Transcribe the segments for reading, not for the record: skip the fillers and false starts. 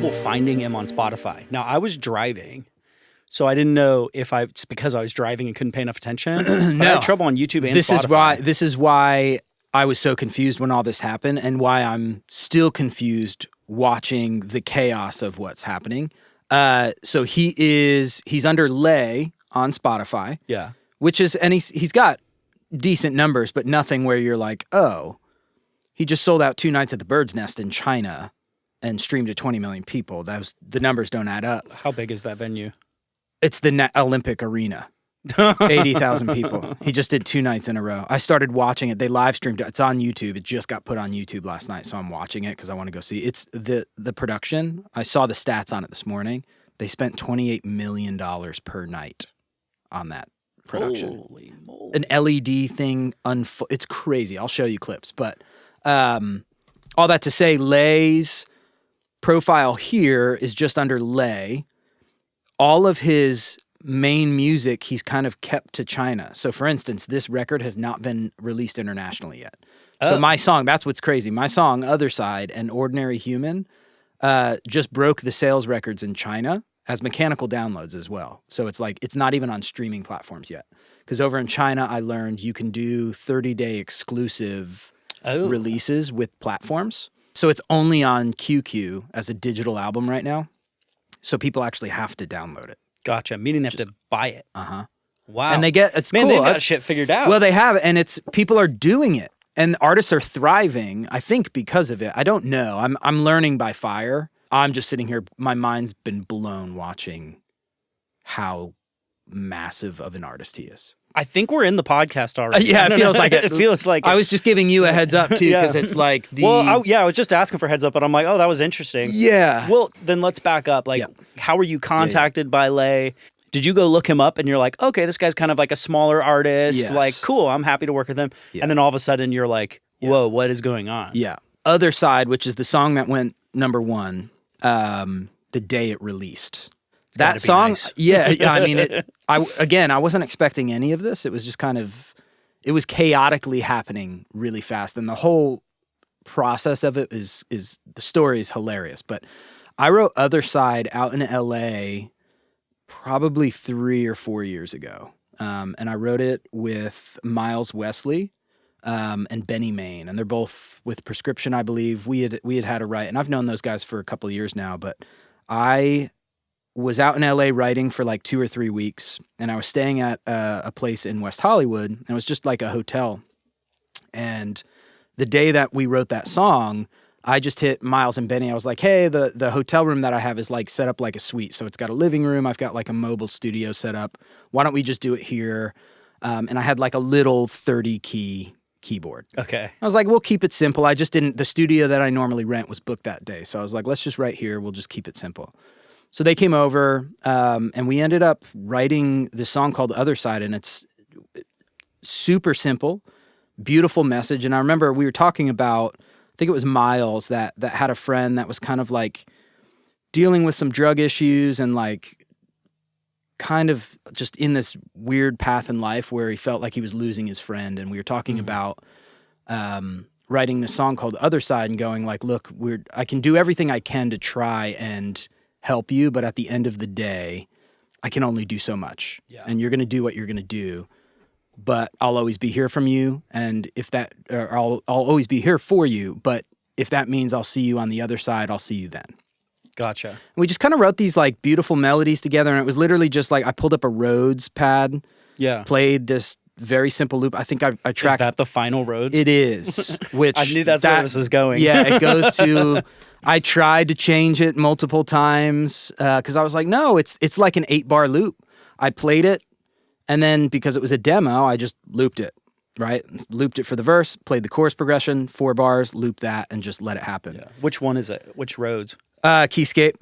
trouble finding him on Spotify. Now, I was driving, so I didn't know if it's because I was driving and couldn't pay enough attention. No. I had trouble on YouTube and Spotify. This is why I was so confused when all this happened, and why I'm still confused watching the chaos of what's happening. So he's under Lay on Spotify. Yeah. Which is, and he's got decent numbers, but nothing where you're like, oh, he just sold out 2 nights at the Bird's Nest in China and streamed to 20 million people. The numbers don't add up. How big is that venue? It's the Olympic Arena. 80,000 people. He just did 2 nights in a row. I started watching it. They live streamed it. It's on YouTube. It just got put on YouTube last night, so I'm watching it because I want to go see. It's the production. I saw the stats on it this morning. They spent $28 million per night on that production. Holy moly. An LED thing. It's crazy. I'll show you clips. But all that to say, Lay's profile here is just under Lay. All of his main music he's kind of kept to China. So for instance, this record has not been released internationally yet. So my song, that's what's crazy. My song, Other Side and Ordinary Human, just broke the sales records in China as mechanical downloads as well. So it's like, it's not even on streaming platforms yet. Because over in China, I learned you can do 30-day exclusive releases with platforms. So it's only on QQ as a digital album right now. So people actually have to download it. Gotcha. Meaning they have to buy it. Uh-huh. Wow. And it's Man, cool. they've got shit figured out. Well, they have, and people are doing it. And artists are thriving, I think, because of it. I don't know. I'm learning by fire. I'm just sitting here, my mind's been blown watching how massive of an artist he is. I think we're in the podcast already. Yeah, it feels like it. It feels like I was just giving you a heads up, too, because it's like the... Well, I was just asking for heads up, but I'm like, oh, that was interesting. Yeah. Well, then let's back up. Like, how were you contacted by Lay? Did you go look him up and you're like, okay, this guy's kind of like a smaller artist. Yes. Like, cool, I'm happy to work with him. Yeah. And then all of a sudden you're like, whoa, what is going on? Yeah. Other Side, which is the song that went #1 the day it released. That song, nice. I mean, I wasn't expecting any of this. It was just it was chaotically happening really fast. And the whole process of it is the story is hilarious. But I wrote Other Side out in LA probably 3 or 4 years ago. And I wrote it with Miles Wesley and Benny Main. And they're both with Prescription, I believe. We had a write. And I've known those guys for a couple of years now. But I was out in LA writing for like 2 or 3 weeks, and I was staying at a place in West Hollywood, and it was just like a hotel. And the day that we wrote that song, I just hit Miles and Benny. I was like, hey, the hotel room that I have is like set up like a suite. So it's got a living room. I've got like a mobile studio set up. Why don't we just do it here? And I had like a little 30-key keyboard. Okay. I was like, we'll keep it simple. The studio that I normally rent was booked that day. So I was like, let's just write here. We'll just keep it simple. So they came over, and we ended up writing this song called Other Side, and it's super simple, beautiful message. And I remember we were talking about, I think it was Miles that had a friend that was kind of like dealing with some drug issues and like kind of just in this weird path in life where he felt like he was losing his friend. And we were talking about writing this song called Other Side and going like, look, I can do everything I can to try and help you, but at the end of the day, I can only do so much. Yeah. And you're going to do what you're going to do, but I'll always be here from you. And I'll always be here for you. But if that means I'll see you on the other side, I'll see you then. Gotcha. And we just kind of wrote these like beautiful melodies together. And it was literally just like, I pulled up a Rhodes pad, played this very simple loop. I think I tracked. Is that the final Rhodes? It is. Which I knew that's where this was going. Yeah, it goes to. I tried to change it multiple times because I was like, no, it's like an 8-bar loop. I played it, and then because it was a demo, I just looped it. Right, looped it for the verse, played the chorus progression, 4 bars, looped that, and just let it happen. Yeah. Which one is it? Which Rhodes? Keyscape.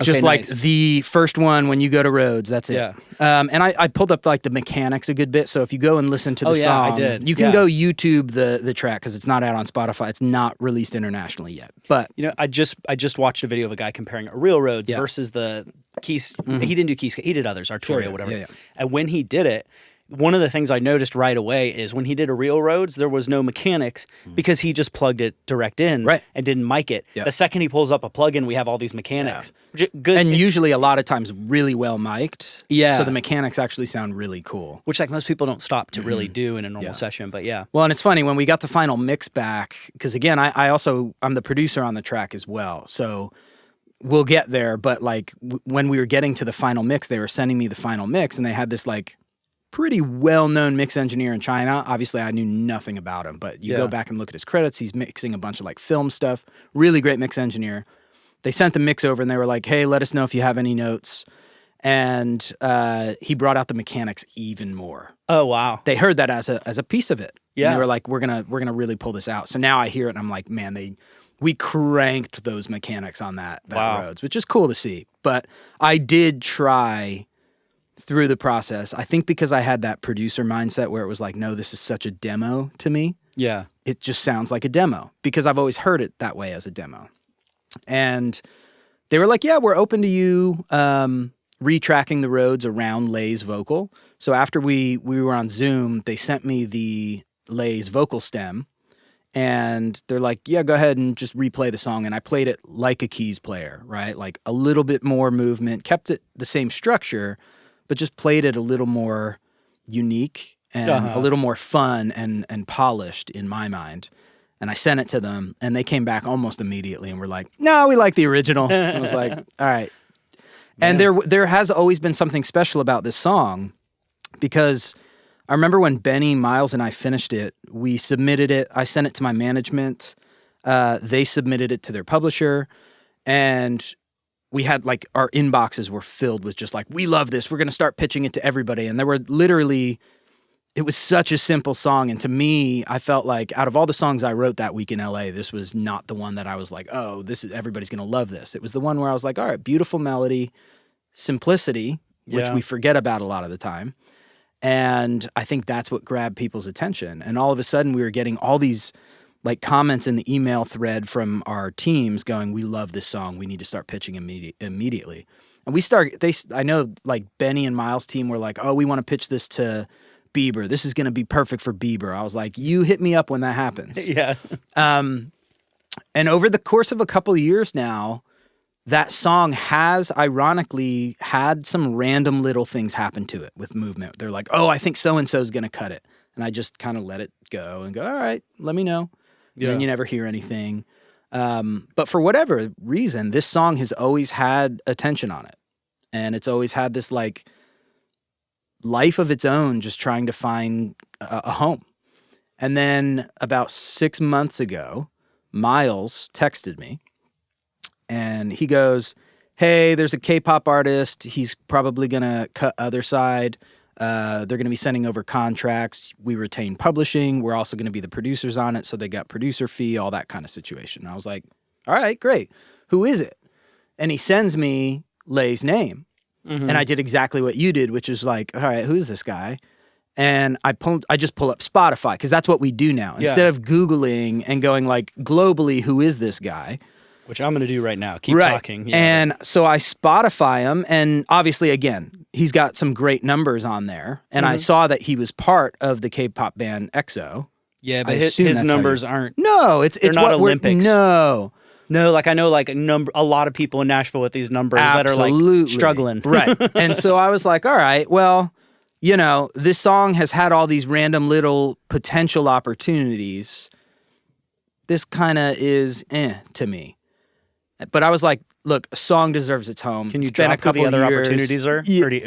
Just like the first one when you go to Rhodes, that's it. Yeah. And I pulled up like the mechanics a good bit. So if you go and listen to the song, I did. You can go YouTube the track because it's not out on Spotify. It's not released internationally yet. But I just watched a video of a guy comparing a real Rhodes versus the keys. Mm-hmm. He didn't do Keyscape. He did others, Artistry or whatever. Yeah. And when he did it, one of the things I noticed right away is when he did a Real Roads, there was no mechanics because he just plugged it direct in and didn't mic it. Yep. The second he pulls up a plugin, we have all these mechanics. Yeah. Good. And usually a lot of times really well mic'd. Yeah. So the mechanics actually sound really cool. Which like most people don't stop to really do in a normal session, but yeah. Well, and it's funny, when we got the final mix back, because again, I'm the producer on the track as well. So we'll get there, but like when we were getting to the final mix, they were sending me the final mix and they had this like pretty well-known mix engineer in China. Obviously, I knew nothing about him, but you go back and look at his credits. He's mixing a bunch of like film stuff. Really great mix engineer. They sent the mix over and they were like, hey, let us know if you have any notes. And he brought out the mechanics even more. Oh, wow. They heard that as a piece of it. Yeah. And they were like, we're gonna really pull this out. So now I hear it and I'm like, man, we cranked those mechanics on that Rhodes, which is cool to see. But I did try through the process, I think because I had that producer mindset where it was like, no, this is such a demo to me. Yeah. It just sounds like a demo because I've always heard it that way as a demo. And they were like, yeah, we're open to you retracking the Rhodes around Lay's vocal. So after we were on Zoom, they sent me the Lay's vocal stem and they're like, yeah, go ahead and just replay the song. And I played it like a keys player, right? Like a little bit more movement, kept it the same structure, but just played it a little more unique and a little more fun and polished in my mind. And I sent it to them, and they came back almost immediately and were like, no, we like the original. I was like, all right. And there has always been something special about this song because I remember when Benny, Miles, and I finished it, we submitted it. I sent it to my management. They submitted it to their publisher, and we had like our inboxes were filled with just like, we love this. We're going to start pitching it to everybody. And there were literally, it was such a simple song. And to me, I felt like out of all the songs I wrote that week in LA, this was not the one that I was like, oh, everybody's going to love this. It was the one where I was like, all right, beautiful melody, simplicity, which we forget about a lot of the time. And I think that's what grabbed people's attention. And all of a sudden we were getting all these like comments in the email thread from our teams going, we love this song. We need to start pitching immediately. And I know like Benny and Miles' team were like, oh, we want to pitch this to Bieber. This is going to be perfect for Bieber. I was like, you hit me up when that happens. Yeah. And over the course of a couple of years now, that song has ironically had some random little things happen to it with movement. They're like, oh, I think so-and-so is going to cut it. And I just kind of let it go and go, all right, let me know. And then you never hear anything. But for whatever reason, this song has always had attention on it. And it's always had this like life of its own, just trying to find a home. And then about 6 months ago, Miles texted me and he goes, hey, there's a K-pop artist. He's probably going to cut Other Side. They're going to be sending over contracts. We retain publishing. We're also going to be the producers on it. So they got producer fee, all that kind of situation. And I was like, all right, great. Who is it? And he sends me Lay's name. Mm-hmm. And I did exactly what you did, which is like, all right, who's this guy? And I just pull up Spotify because that's what we do now. Instead of Googling and going like globally, who is this guy? Which I'm going to do right now. Keep talking. Yeah. And so I Spotify him, and obviously, again, he's got some great numbers on there. And I saw that he was part of the K-pop band EXO. Yeah, but his numbers aren't. No, it's not Olympics. No, like I know like a lot of people in Nashville with these numbers that are like struggling. Right. And so I was like, all right, well, you know, this song has had all these random little potential opportunities. This kind of is to me. But I was like, look, a song deserves its home. Can you it's been drop a couple who the other years. opportunities are? Or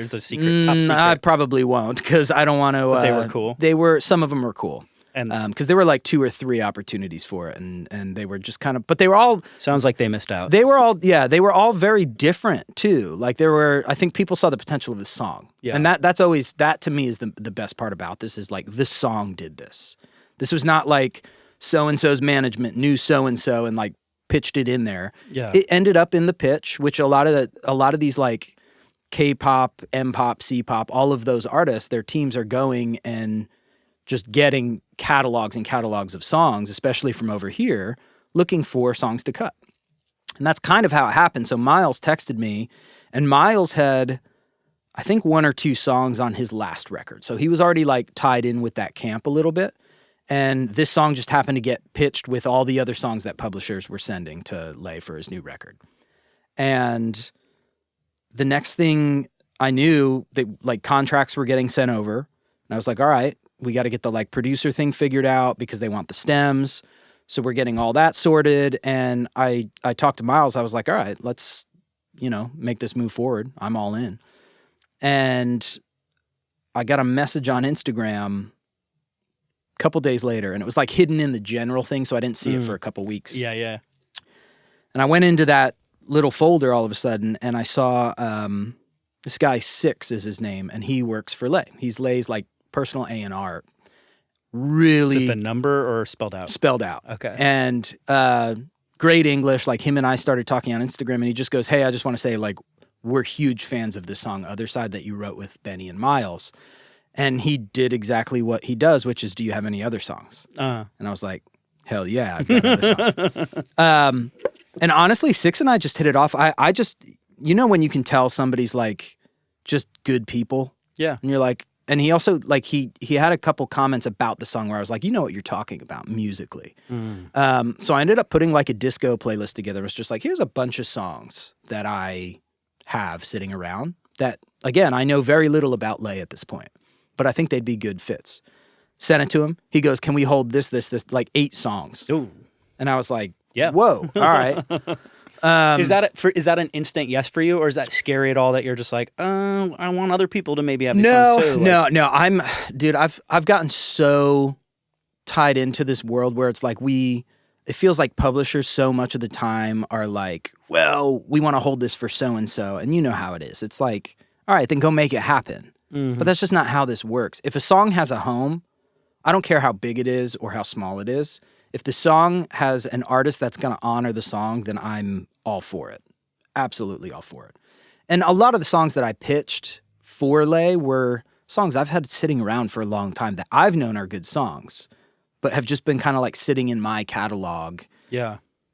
the secret, top secret? I probably won't because I don't want to. But they were cool? Some of them were cool. And because there were like 2 or 3 opportunities for it, and they were just kind of, but they were all. Sounds like they missed out. They were all very different too. Like I think people saw the potential of the song. Yeah. And that to me is the best part about this is like the song did this. This was not like so-and-so's management knew so-and-so and like pitched it in there. Yeah. It ended up in the pitch, which a lot of these like K-pop, M-pop, C-pop, all of those artists, their teams are going and just getting catalogs and catalogs of songs, especially from over here, looking for songs to cut. And that's kind of how it happened. So Miles texted me, and Miles had I think 1 or 2 songs on his last record. So he was already like tied in with that camp a little bit. And this song just happened to get pitched with all the other songs that publishers were sending to Lay for his new record. And the next thing I knew, that like contracts were getting sent over. And I was like, all right, we got to get the like producer thing figured out because they want the stems. So we're getting all that sorted. And I talked to Miles. I was like, all right, let's, make this move forward. I'm all in. And I got a message on Instagram a couple days later, and it was like hidden in the general thing, so I didn't see it for a couple weeks. Yeah. And I went into that little folder all of a sudden, and I saw this guy, Six is his name, and he works for Lay. He's Lay's like personal A&R. Really. Is it the number or spelled out? Spelled out. Okay. And great English. Like him and I started talking on Instagram, and he just goes, hey, I just want to say, like, we're huge fans of this song, Other Side, that you wrote with Benny and Miles. And he did exactly what he does, which is, do you have any other songs? And I was like, hell yeah, I've got other songs. And honestly, Six and I just hit it off. I just, when you can tell somebody's like just good people. Yeah. And you're like, and he also, like, he had a couple comments about the song where I was like, you know what you're talking about musically. So I ended up putting like a disco playlist together. It was just like, here's a bunch of songs that I have sitting around that, again, I know very little about Lay at this point, but I think they'd be good fits. Sent it to him. He goes, can we hold this, like 8 songs? Ooh. And I was like, yeah. Whoa, all right. Is that an instant yes for you, or is that scary at all that you're just like, I want other people to maybe have these songs too? No. I've gotten so tied into this world where it's like it feels like publishers so much of the time are like, well, we want to hold this for so-and-so. And you know how it is. It's like, all right, then go make it happen. Mm-hmm. But that's just not how this works. If a song has a home, I don't care how big it is or how small it is. If the song has an artist that's going to honor the song, then I'm all for it. Absolutely all for it. And a lot of the songs that I pitched for Lay were songs I've had sitting around for a long time that I've known are good songs, but have just been kind of like sitting in my catalog,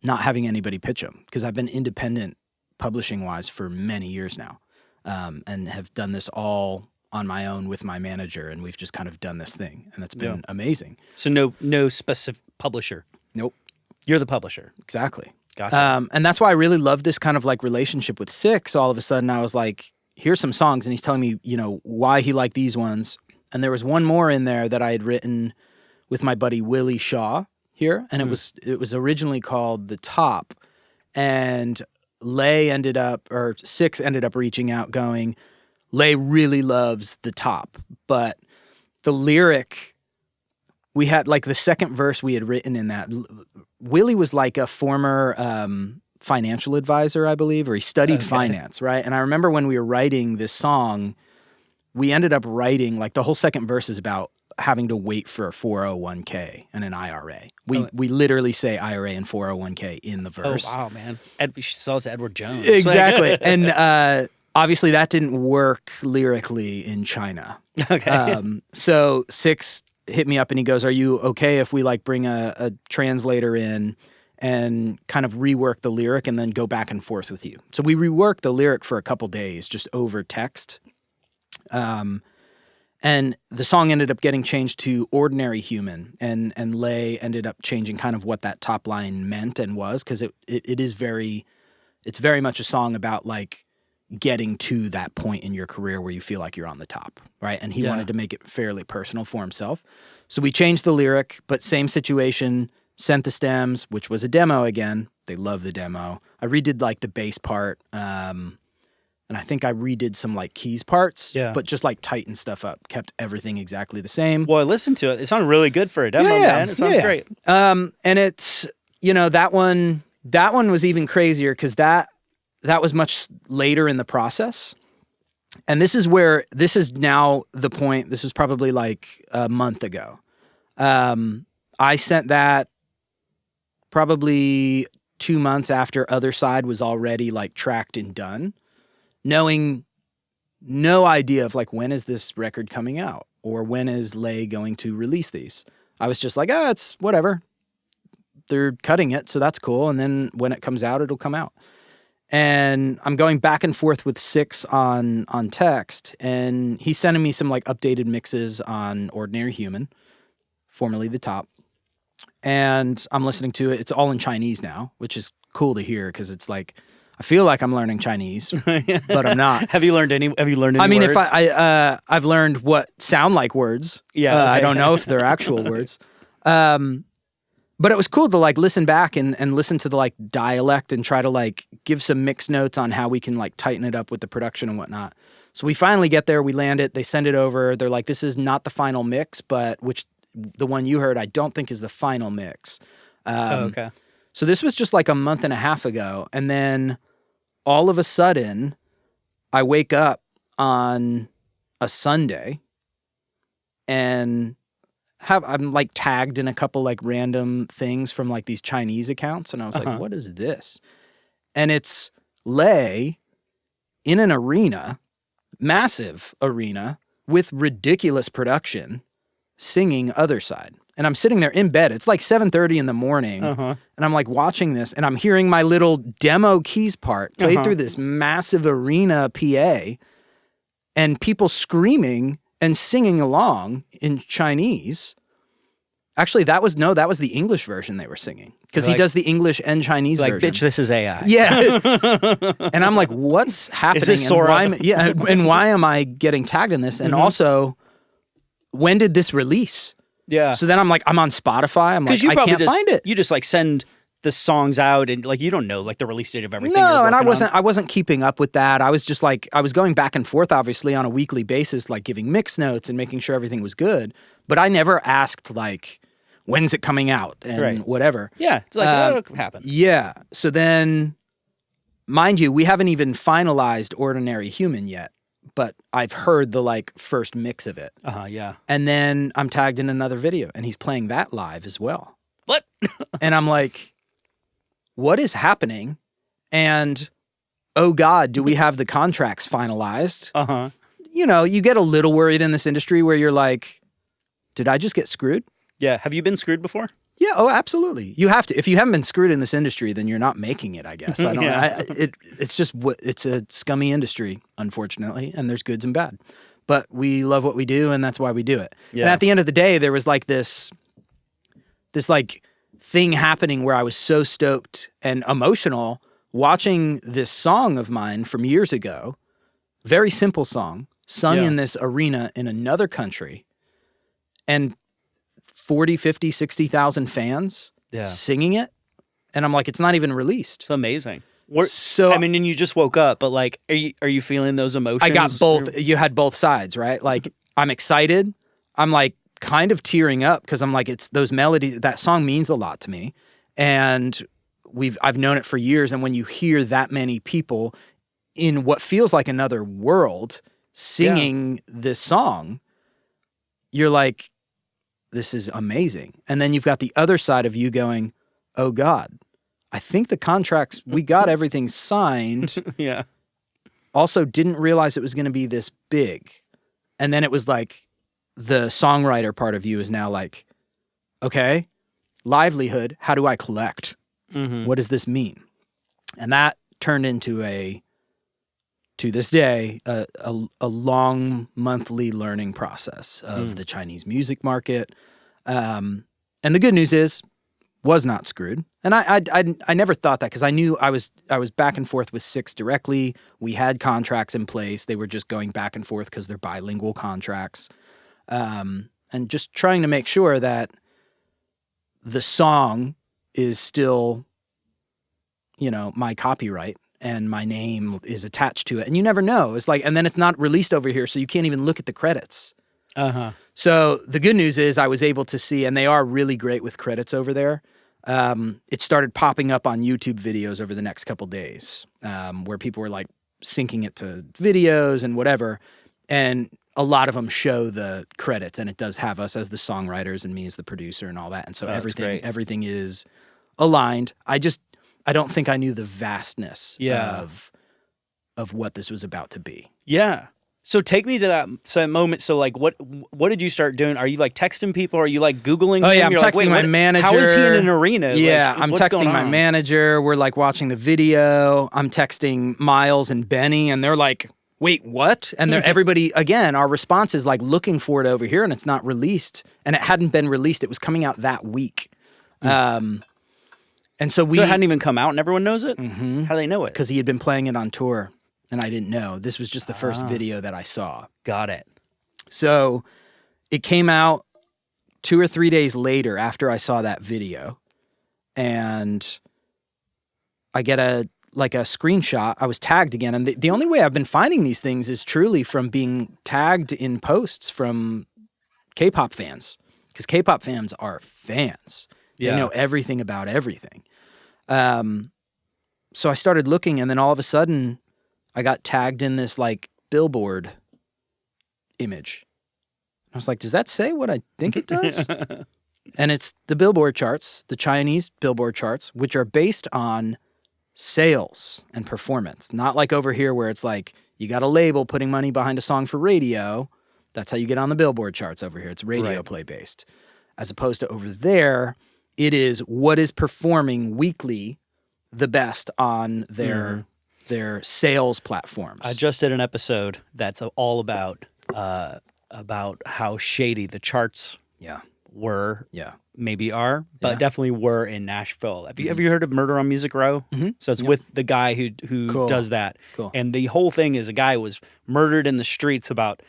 not having anybody pitch them, because I've been independent publishing-wise for many years now, and have done this all on my own with my manager, and we've just kind of done this thing, and that's been amazing. So no specific publisher? Nope. You're the publisher? Exactly. Gotcha. And that's why I really love this kind of like relationship with Six. All of a sudden I was like, here's some songs, and he's telling me, why he liked these ones. And there was one more in there that I had written with my buddy Willie Shaw here, and it was originally called The Top. And Six ended up reaching out going, Lay really loves The Top, but the lyric, we had like the second verse we had written in that. Willie was like a former financial advisor, I believe, or he studied finance, right? And I remember when we were writing this song, we ended up writing, like the whole second verse is about having to wait for a 401k and an IRA. We literally say IRA and 401k in the verse. Oh, wow, man. We should sell it to Edward Jones. Exactly. And obviously that didn't work lyrically in China. Okay. So Six hit me up and he goes, are you okay if we like bring a translator in and kind of rework the lyric and then go back and forth with you? So we reworked the lyric for a couple days just over text. And the song ended up getting changed to Ordinary Human, and Lay ended up changing kind of what that top line meant and was, because it's very much a song about like getting to that point in your career where you feel like you're on the top, right? And he wanted to make it fairly personal for himself. So we changed the lyric, but same situation, sent the stems, which was a demo again. They love the demo. I redid like the bass part, and I think I redid some like keys parts, but just like tightened stuff up, kept everything exactly the same. Well, I listened to it. It sounded really good for a demo, man. It sounds great. And it's, that one was even crazier because that was much later in the process. And this is now the point, this was probably like a month ago. I sent that probably 2 months after Other Side was already like tracked and done, knowing no idea of like, when is this record coming out or when is Lay going to release these? I was just like, it's whatever. They're cutting it, so that's cool. And then when it comes out, it'll come out. And I'm going back and forth with Six on text, and he's sending me some like updated mixes on Ordinary Human, formerly The Top. And I'm listening to it. It's all in Chinese now, which is cool to hear because it's like I feel like I'm learning Chinese, but I'm not. Have you learned any I mean, words? if I've learned what sound like words. Yeah, okay. I don't know if they're actual words. But it was cool to like listen back and listen to the like dialect and try to like give some mix notes on how we can like tighten it up with the production and whatnot. So we finally get there, we land it, they send it over. They're like, this is not the final mix, but which the one you heard, I don't think is the final mix. Okay. So this was just like a month and a half ago. And then all of a sudden I wake up on a Sunday and I'm like tagged in a couple like random things from like these Chinese accounts. And I was like, what is this? And it's Lay in an arena, massive arena with ridiculous production singing Other Side. And I'm sitting there in bed. It's like 7:30 in the morning. And I'm like watching this and I'm hearing my little demo keys part played through this massive arena PA and people screaming and singing along in Chinese. Actually, that was the English version they were singing because he does the English and Chinese version. Bitch, this is AI. Yeah. And I'm like, what's happening? Is this Sora? And why am I getting tagged in this? And also, when did this release? Yeah. So then I'm like, I'm on Spotify. I'm like, I can't find it. You just like send the songs out and like you don't know like the release date of everything. No, and I wasn't keeping up with that. I was just like I was going back and forth obviously on a weekly basis, like giving mix notes and making sure everything was good. But I never asked like when's it coming out and whatever. Yeah, it's like it'll happen. Yeah. So then, mind you, we haven't even finalized Ordinary Human yet, but I've heard the like first mix of it. Yeah. And then I'm tagged in another video, and he's playing that live as well. What? And I'm like, what is happening? And oh God, do we have the contracts finalized? You know, you get a little worried in this industry where you're like, did I just get screwed? Yeah. Have you been screwed before? Yeah. Oh, absolutely. You have to. If you haven't been screwed in this industry, then you're not making it, I guess. I don't. It's just it's a scummy industry, unfortunately, and there's goods and bad. But we love what we do, and that's why we do it. Yeah. And at the end of the day, there was like this like thing happening where I was so stoked and emotional watching this song of mine from years ago, very simple song, sung in this arena in another country, and 40, 50, 60,000 fans singing it. And I'm like, it's not even released. It's amazing. So I mean, and you just woke up, but like, are you feeling those emotions? I got both. You had both sides, right? Like, I'm excited. I'm like kind of tearing up because I'm like, it's those melodies. That song means a lot to me, and I've known it for years. And when you hear that many people in what feels like another world singing this song, you're like, this is amazing. And then you've got the other side of you going, oh God, I think the contracts, we got everything signed. Yeah. Also didn't realize it was going to be this big. And then it was like the songwriter part of you is now like, okay, livelihood, how do I collect? What does this mean? And that turned into to this day, a long monthly learning process of the Chinese music market. And the good news is, was not screwed. And I never thought that because I knew I was back and forth with Six directly. We had contracts in place. They were just going back and forth because they're bilingual contracts. And just trying to make sure that the song is still, you know, my copyright and my name is attached to it. And you never know. It's like, and then it's not released over here, so you can't even look at the credits. So the good news is I was able to see, and they are really great with credits over there. It started popping up on YouTube videos over the next couple days, where people were like syncing it to videos and whatever. And a lot of them show the credits, and it does have us as the songwriters and me as the producer and all that. And so everything is aligned. I don't think I knew the vastness of what this was about to be. Yeah. So take me to that moment. So like, what did you start doing? Are you like texting people? Are you like Googling? Oh yeah, him? I'm texting my manager. How is he in an arena? Yeah, like, I'm texting my manager. We're like watching the video. I'm texting Miles and Benny, and they're like, "Wait, what?" And they're everybody again. Our response is like looking for it over here, and it's not released, and it hadn't been released. It was coming out that week, and so it hadn't even come out, and everyone knows it. Mm-hmm. How do they know it? Because he had been playing it on tour. And I didn't know. This was just the first video that I saw. Got it. So it came out 2 or 3 days later after I saw that video. And I get a screenshot. I was tagged again. And the only way I've been finding these things is truly from being tagged in posts from K-pop fans. Because K-pop fans are fans. Yeah. They know everything about everything. So I started looking, and then all of a sudden I got tagged in this like billboard image. I was like, does that say what I think it does? And it's the Billboard charts, the Chinese Billboard charts, which are based on sales and performance. Not like over here where it's like, you got a label putting money behind a song for radio. That's how you get on the Billboard charts over here. It's radio play based. As opposed to over there, it is what is performing weekly the best on their sales platforms. I just did an episode that's all about how shady the charts were, maybe are, but definitely were in Nashville. Have you heard of Murder on Music Row? Mm-hmm. So it's with the guy who does that. Cool. And the whole thing is a guy was murdered in the streets about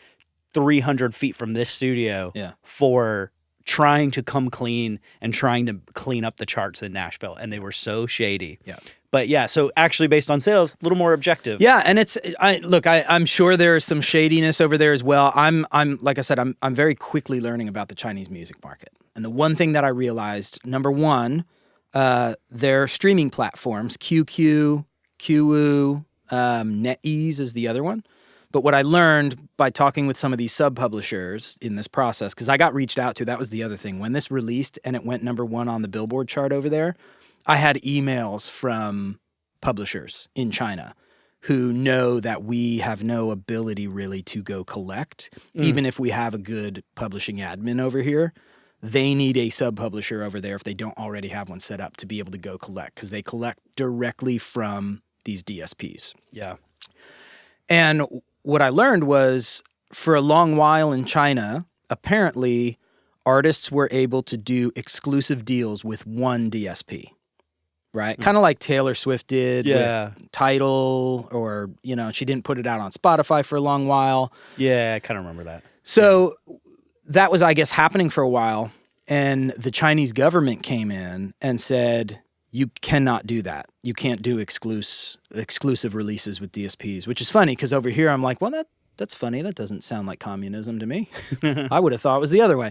300 feet from this studio for trying to come clean and trying to clean up the charts in Nashville. And they were so shady. Yeah. But yeah, so actually based on sales, a little more objective. Yeah, and I'm sure there is some shadiness over there as well. I'm like I said, I'm very quickly learning about the Chinese music market. And the one thing that I realized, number one, their streaming platforms, QQ, Qwoo, NetEase is the other one. But what I learned by talking with some of these sub-publishers in this process, because I got reached out to, that was the other thing. When this released and it went number one on the Billboard chart over there, I had emails from publishers in China who know that we have no ability really to go collect. Even if we have a good publishing admin over here, they need a sub-publisher over there if they don't already have one set up to be able to go collect, because they collect directly from these DSPs. Yeah. And what I learned was for a long while in China, apparently artists were able to do exclusive deals with one DSP. Right? Kind of like Taylor Swift did with Tidal, or, she didn't put it out on Spotify for a long while. Yeah, I kind of remember that. So that was, I guess, happening for a while. And the Chinese government came in and said, you cannot do that. You can't do exclusive releases with DSPs, which is funny because over here I'm like, well, that's funny. That doesn't sound like communism to me. I would have thought it was the other way.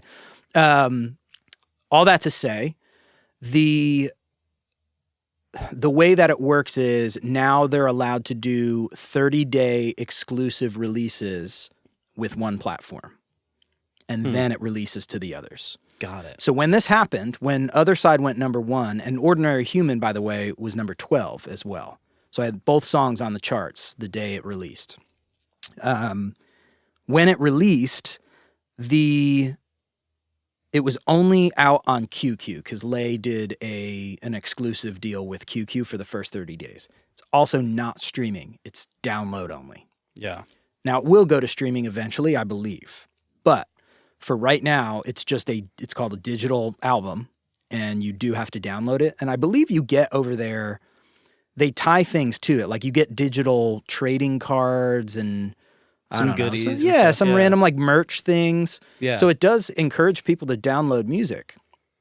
All that to say, the way that it works is now they're allowed to do 30-day exclusive releases with one platform. And then it releases to the others. Got it. So when this happened, when Other Side went number one, and Ordinary Human, by the way, was number 12 as well. So I had both songs on the charts the day it released. When it released, it was only out on QQ because Lay did an exclusive deal with QQ for the first 30 days. It's also not streaming. It's download only. Yeah. Now, it will go to streaming eventually, I believe. But for right now, it's called a digital album, and you do have to download it. And I believe you get over there, they tie things to it. Like you get digital trading cards and some goodies. Some random like merch things. Yeah. So it does encourage people to download music,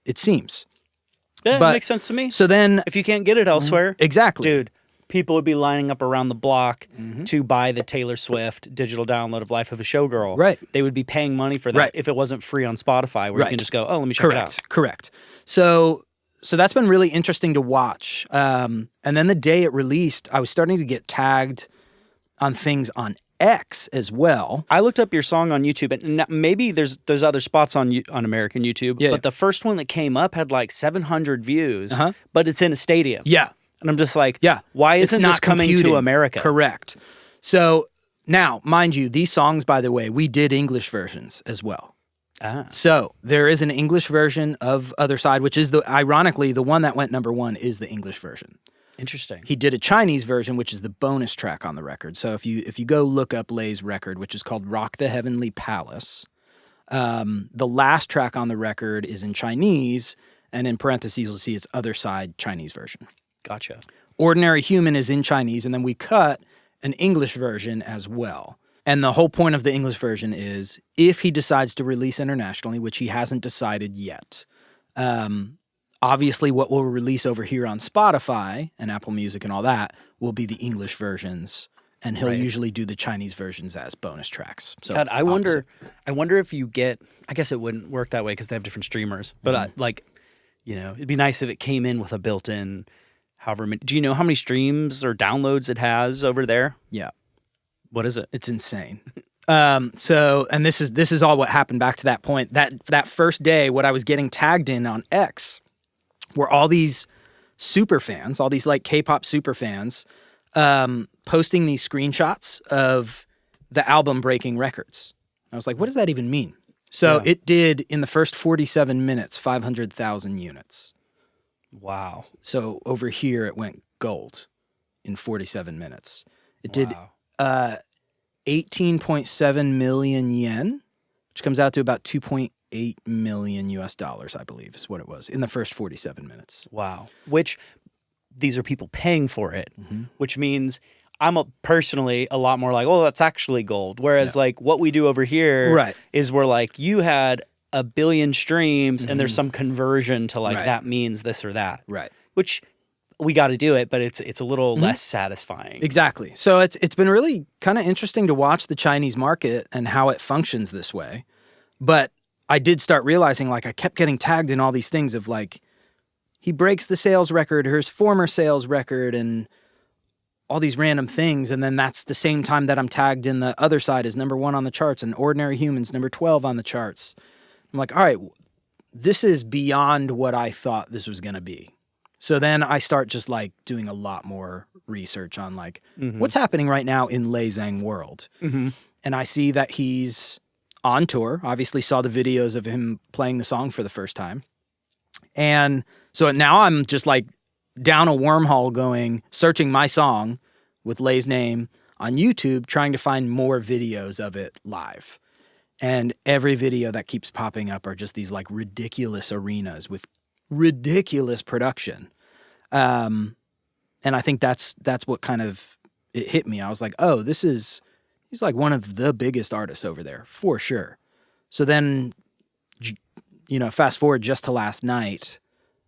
it seems. Yeah, it makes sense to me. So then, if you can't get it elsewhere, exactly, dude, people would be lining up around the block to buy the Taylor Swift digital download of Life of a Showgirl. Right. They would be paying money for that if it wasn't free on Spotify, where you can just go, oh, let me check it out. Correct. So that's been really interesting to watch. And then the day it released, I was starting to get tagged on things on X as well. I looked up your song on YouTube, and maybe there's other spots on American YouTube, but the first one that came up had like 700 views, but it's in a stadium. Yeah. And I'm just like, why isn't this coming to America? Correct. So Now, mind you, these songs, by the way, we did English versions as well. So there is an English version of Other Side, which is ironically, the one that went number 1 is the English version. Interesting. He did a Chinese version, which is the bonus track on the record. So if you go look up Lay's record, which is called Rock the Heavenly Palace, the last track on the record is in Chinese, and in parentheses you'll see it's Other Side Chinese version. Gotcha. Ordinary Human is in Chinese, and then we cut an English version as well. And the whole point of the English version is if he decides to release internationally, which he hasn't decided yet, obviously what we'll release over here on Spotify and Apple Music and all that will be the English versions, and he'll usually do the Chinese versions as bonus tracks. So God, I wonder if you get, I guess it wouldn't work that way because they have different streamers, but it'd be nice if it came in with a built-in, however many, do you know how many streams or downloads it has over there? Yeah. What is it? It's insane. And this is all what happened back to that point. That first day, what I was getting tagged in on X were all these super fans, all these like K-pop super fans, posting these screenshots of the album breaking records. I was like, what does that even mean? So it did, in the first 47 minutes, 500,000 units. Wow. So over here, it went gold in 47 minutes. It did 18.7 million yen, which comes out to about $2.8 million US, I believe, is what it was in the first 47 minutes. Wow. Which these are people paying for it, which means I'm personally a lot more like, oh, that's actually gold. Whereas like what we do over here is we're like, you had 1 billion streams and there's some conversion to like that means this or that. Right. Which we got to do it, but it's a little less satisfying. Exactly. So it's been really kind of interesting to watch the Chinese market and how it functions this way. But I did start realizing, like, I kept getting tagged in all these things of like, he breaks the sales record or his former sales record and all these random things. And then that's the same time that I'm tagged in the Other Side as number 1 on the charts and Ordinary Humans number 12 on the charts. I'm like, all right, this is beyond what I thought this was going to be. So then I start just like doing a lot more research on like what's happening right now in Lay Zhang world. And I see that he's on tour, obviously saw the videos of him playing the song for the first time. And so now I'm just like down a wormhole searching my song with Lay's name on YouTube, trying to find more videos of it live. And every video that keeps popping up are just these like ridiculous arenas with ridiculous production. And I think that's what kind of, it hit me. I was like, oh, he's like one of the biggest artists over there for sure. So then, fast forward just to last night,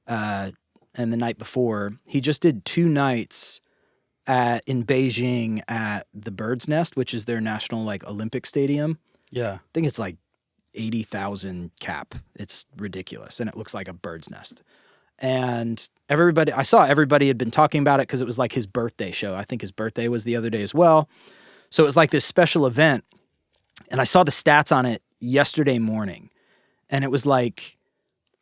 and the night before, he just did 2 nights in Beijing at the Bird's Nest, which is their national like Olympic stadium. Yeah. I think it's like 80,000 cap. It's ridiculous. And it looks like a bird's nest. And I saw everybody had been talking about it because it was like his birthday show. I think his birthday was the other day as well. So it was like this special event. And I saw the stats on it yesterday morning. And it was like,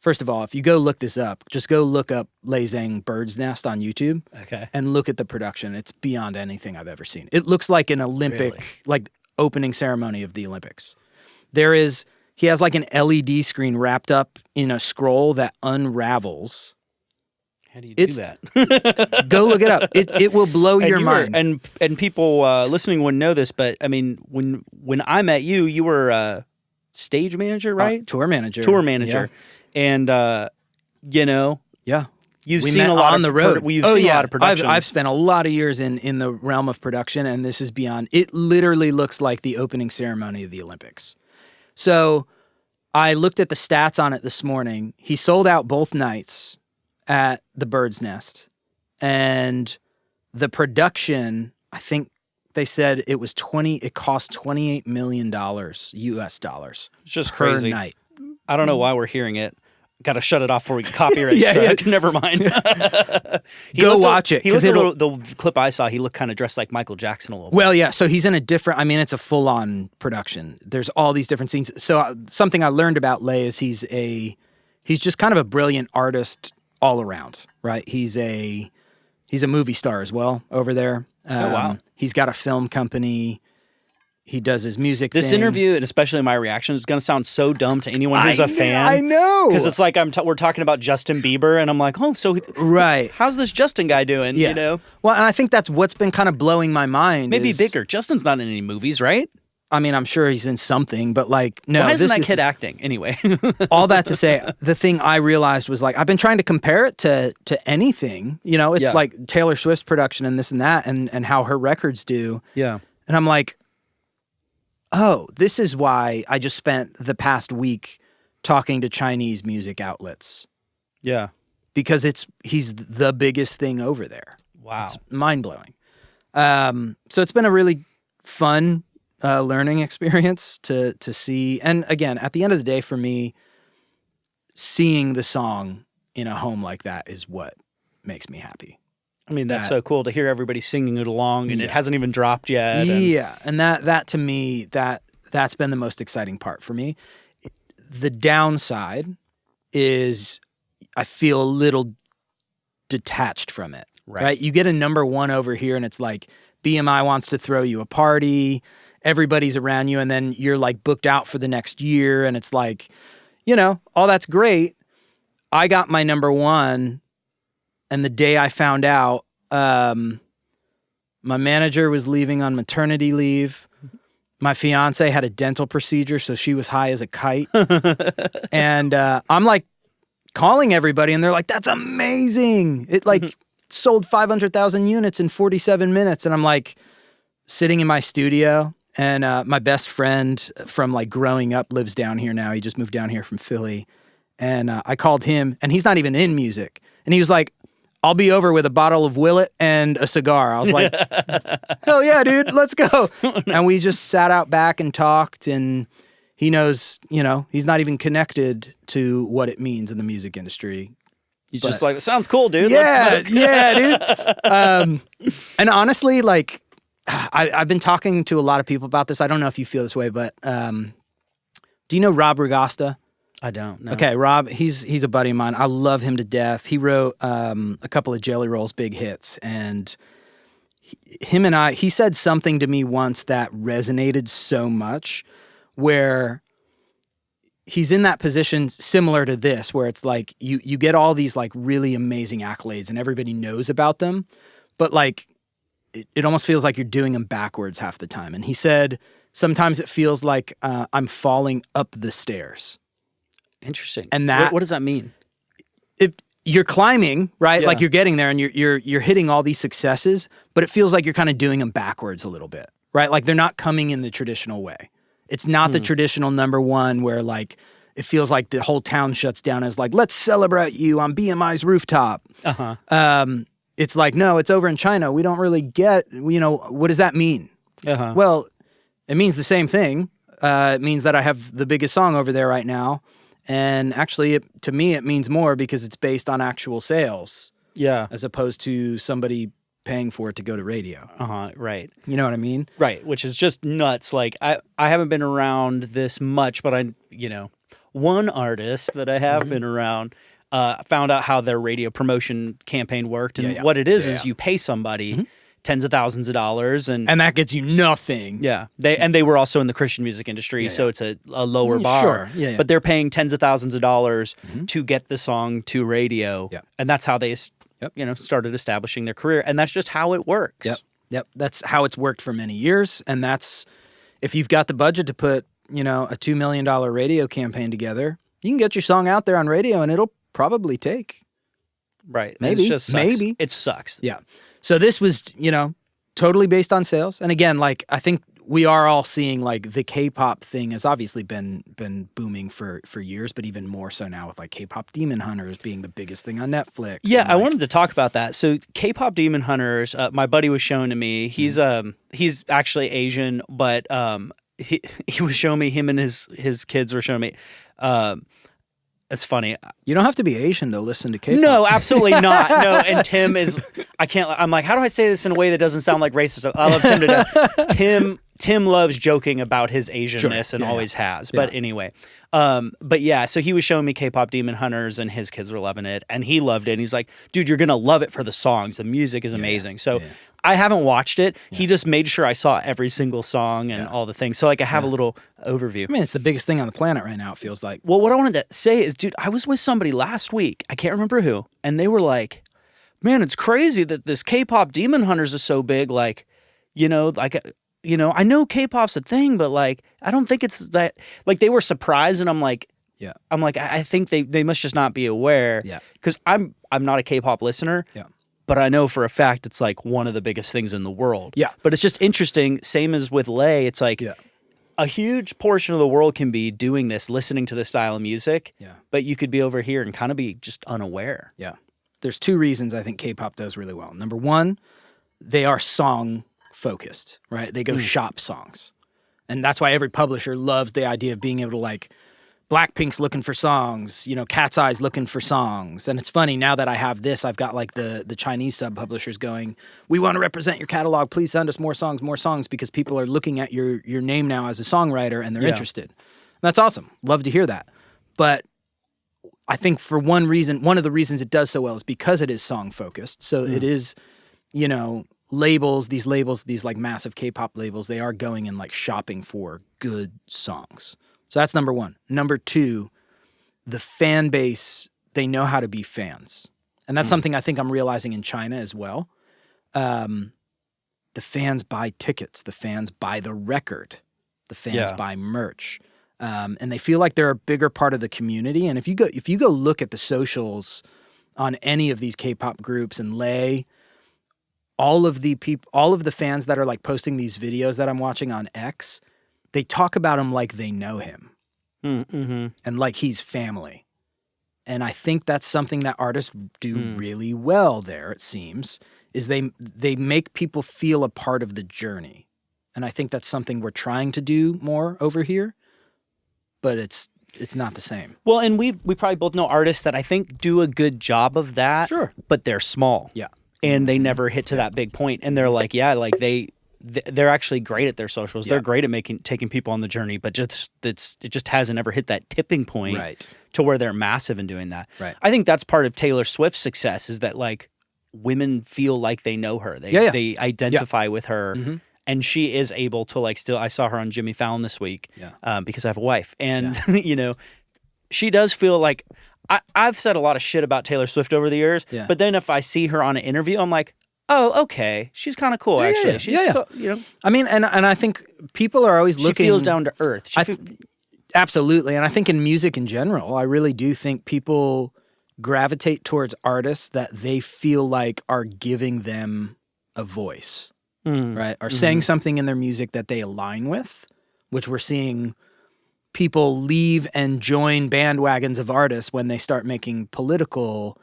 first of all, if you go look this up, just go look up Lay Zhang Bird's Nest on YouTube. Okay. And look at the production. It's beyond anything I've ever seen. It looks like an Olympic, like opening ceremony of the Olympics. He has like an LED screen wrapped up in a scroll that unravels. How do you do that? Go look it up. It will blow your mind. And people listening wouldn't know this, but I mean, when I met you, you were a stage manager, right? Tour manager. Yeah. And yeah. You've seen a lot on the road. We've seen a lot of production. I've spent a lot of years in the realm of production, and this is beyond. It literally looks like the opening ceremony of the Olympics. So I looked at the stats on it this morning. He sold out both nights at the Bird's Nest, and the production, I think they said it was it cost $28 million US dollars. It's just per crazy. Night. I don't know why we're hearing it. Got to shut it off before we get copyright strike. Never mind. Go watch it. The clip I saw, he looked kind of dressed like Michael Jackson a little bit. Well, yeah. So he's in it's a full-on production. There's all these different scenes. So something I learned about Lay is he's just kind of a brilliant artist all around, right? He's a movie star as well over there. Oh, wow. He's got a film company. he does his music This thing. interview, and especially my reaction, is going to sound so dumb to anyone who's a fan. I know. Because it's like we're talking about Justin Bieber, and I'm like, oh, so right. how's this Justin guy doing? Yeah. You know? Well, and I think that's what's been kind of blowing my mind. Maybe bigger. Justin's not in any movies, right? I mean, I'm sure he's in something, but like, no. Why isn't that kid acting? Anyway. All that to say, the thing I realized was like, I've been trying to compare it to anything. You know, it's like Taylor Swift's production and this and that and how her records do. Yeah. And I'm like, oh, this is why I just spent the past week talking to Chinese music outlets. Yeah. Because he's the biggest thing over there. Wow. It's mind-blowing. So it's been a really fun learning experience to see. And again, at the end of the day, for me, seeing the song in a home like that is what makes me happy. I mean, that's so cool to hear everybody singing it along, and it hasn't even dropped yet. Yeah, and that to me, that's been the most exciting part for me. The downside is I feel a little detached from it, right? You get a number one over here, and it's like BMI wants to throw you a party, everybody's around you, and then you're like booked out for the next year, and it's like, you know, all that's great. I got my number one, and the day I found out, my manager was leaving on maternity leave. My fiance had a dental procedure, so she was high as a kite. And I'm like calling everybody, and they're like, that's amazing. It like sold 500,000 units in 47 minutes. And I'm like sitting in my studio, and my best friend from like growing up lives down here now. He just moved down here from Philly. And I called him, and he's not even in music. And he was like, I'll be over with a bottle of Willet and a cigar. I was like, hell yeah, dude, let's go. And we just sat out back and talked, and he knows, you know, he's not even connected to what it means in the music industry. He's just like, it sounds cool, dude. Yeah, yeah, dude. And honestly, like, I've been talking to a lot of people about this. I don't know if you feel this way, but do you know Rob Ragasta? I don't know. Okay, Rob, he's a buddy of mine. I love him to death. He wrote a couple of Jelly Roll's big hits, and he said something to me once that resonated so much, where he's in that position similar to this, where it's like you get all these like really amazing accolades and everybody knows about them, but like it almost feels like you're doing them backwards half the time. And he said, sometimes it feels like I'm falling up the stairs. Interesting. And that what does that mean? You're climbing, right? Yeah. Like you're getting there, and you're hitting all these successes, but it feels like you're kind of doing them backwards a little bit, right? Like they're not coming in the traditional way. It's not the traditional number one where like it feels like the whole town shuts down as like, let's celebrate you on BMI's rooftop. It's like, no, it's over in China. We don't really get, you know, what does that mean? Well, it means the same thing. It means that I have the biggest song over there right now. And actually, to me, it means more because it's based on actual sales. Yeah. As opposed to somebody paying for it to go to radio. Right. You know what I mean? Right. Which is just nuts. Like, I haven't been around this much, but one artist that I have been around found out how their radio promotion campaign worked. And what it is you pay somebody tens of thousands of dollars, and that gets you nothing. Yeah, they were also in the Christian music industry, so it's a lower bar. Sure. But they're paying tens of thousands of dollars to get the song to radio, and that's how they started establishing their career, and that's just how it works. Yep. That's how it's worked for many years, and that's if you've got the budget to put a $2 million radio campaign together, you can get your song out there on radio, and it'll probably take. Right. Maybe. It just sucks. Maybe. It sucks. Yeah. So this was, totally based on sales. And again, like, I think we are all seeing, like, the K-pop thing has obviously been booming for years, but even more so now with, like, K-pop Demon Hunters being the biggest thing on Netflix. Yeah, I wanted to talk about that. So K-pop Demon Hunters, my buddy was showing to me. He's actually Asian, but he was showing me, him and his kids were showing me. It's funny. You don't have to be Asian to listen to K-pop. No, absolutely not. No, and Tim is, I'm like, how do I say this in a way that doesn't sound like racist? I love Tim to death. Tim loves joking about his Asianness and always has. But anyway, but yeah, so he was showing me K-pop Demon Hunters and his kids were loving it and he loved it. And he's like, dude, you're going to love it for the songs. The music is amazing. So I haven't watched it. He just made sure I saw every single song and all the things. So like I have a little overview. I mean, it's the biggest thing on the planet right now, it feels like. Well, what I wanted to say is, dude, I was with somebody last week. I can't remember who. And they were like, man, it's crazy that this K-pop Demon Hunters is so big. Like, you know, I know K-pop's a thing, but like, I don't think it's that. Like, they were surprised, and I'm like, I think they must just not be aware. Yeah. Because I'm not a K-pop listener. Yeah. But I know for a fact it's like one of the biggest things in the world. Yeah. But it's just interesting. Same as with Lay, it's like a huge portion of the world can be doing this, listening to this style of music. Yeah. But you could be over here and kind of be just unaware. Yeah. There's two reasons I think K-pop does really well. Number one, they are song focused, right? They go shop songs. And that's why every publisher loves the idea of being able to like, Blackpink's looking for songs, you know, Cat's Eye's looking for songs. And it's funny, now that I have this, I've got like the Chinese sub-publishers going, we want to represent your catalog, please send us more songs, because people are looking at your name now as a songwriter and they're interested. And that's awesome. Love to hear that. But I think for one of the reasons it does so well is because it is song-focused. So it is, you know, these like massive K-pop labels, they are going and like shopping for good songs. So that's number one. Number two, the fan base, they know how to be fans. And that's something I think I'm realizing in China as well. The fans buy tickets. The fans buy the record. The fans buy merch. And they feel like they're a bigger part of the community. And if you go look at the socials on any of these K-pop groups and Lay, all of the fans that are like posting these videos that I'm watching on X, they talk about him like they know him and like he's family. And I think that's something that artists do really well there, it seems, is they make people feel a part of the journey. And I think that's something we're trying to do more over here, but it's not the same. Well, and we probably both know artists that I think do a good job of that, but they're small. Yeah. And they never hit to that big point. And they're like, they're actually great at their socials. Yeah. They're great at taking people on the journey, but it just hasn't ever hit that tipping point to where they're massive in doing that. Right. I think that's part of Taylor Swift's success is that like women feel like they know her. They identify with her, and she is able to like still. I saw her on Jimmy Fallon this week because I have a wife, and you know, she does feel like I've said a lot of shit about Taylor Swift over the years, but then if I see her on an interview, I'm like, oh, okay. She's kind of cool, actually. She's cool, you know. I mean, and I think people are always looking. She feels down to earth. Absolutely. And I think in music in general, I really do think people gravitate towards artists that they feel like are giving them a voice, right? Are saying something in their music that they align with, which we're seeing people leave and join bandwagons of artists when they start making political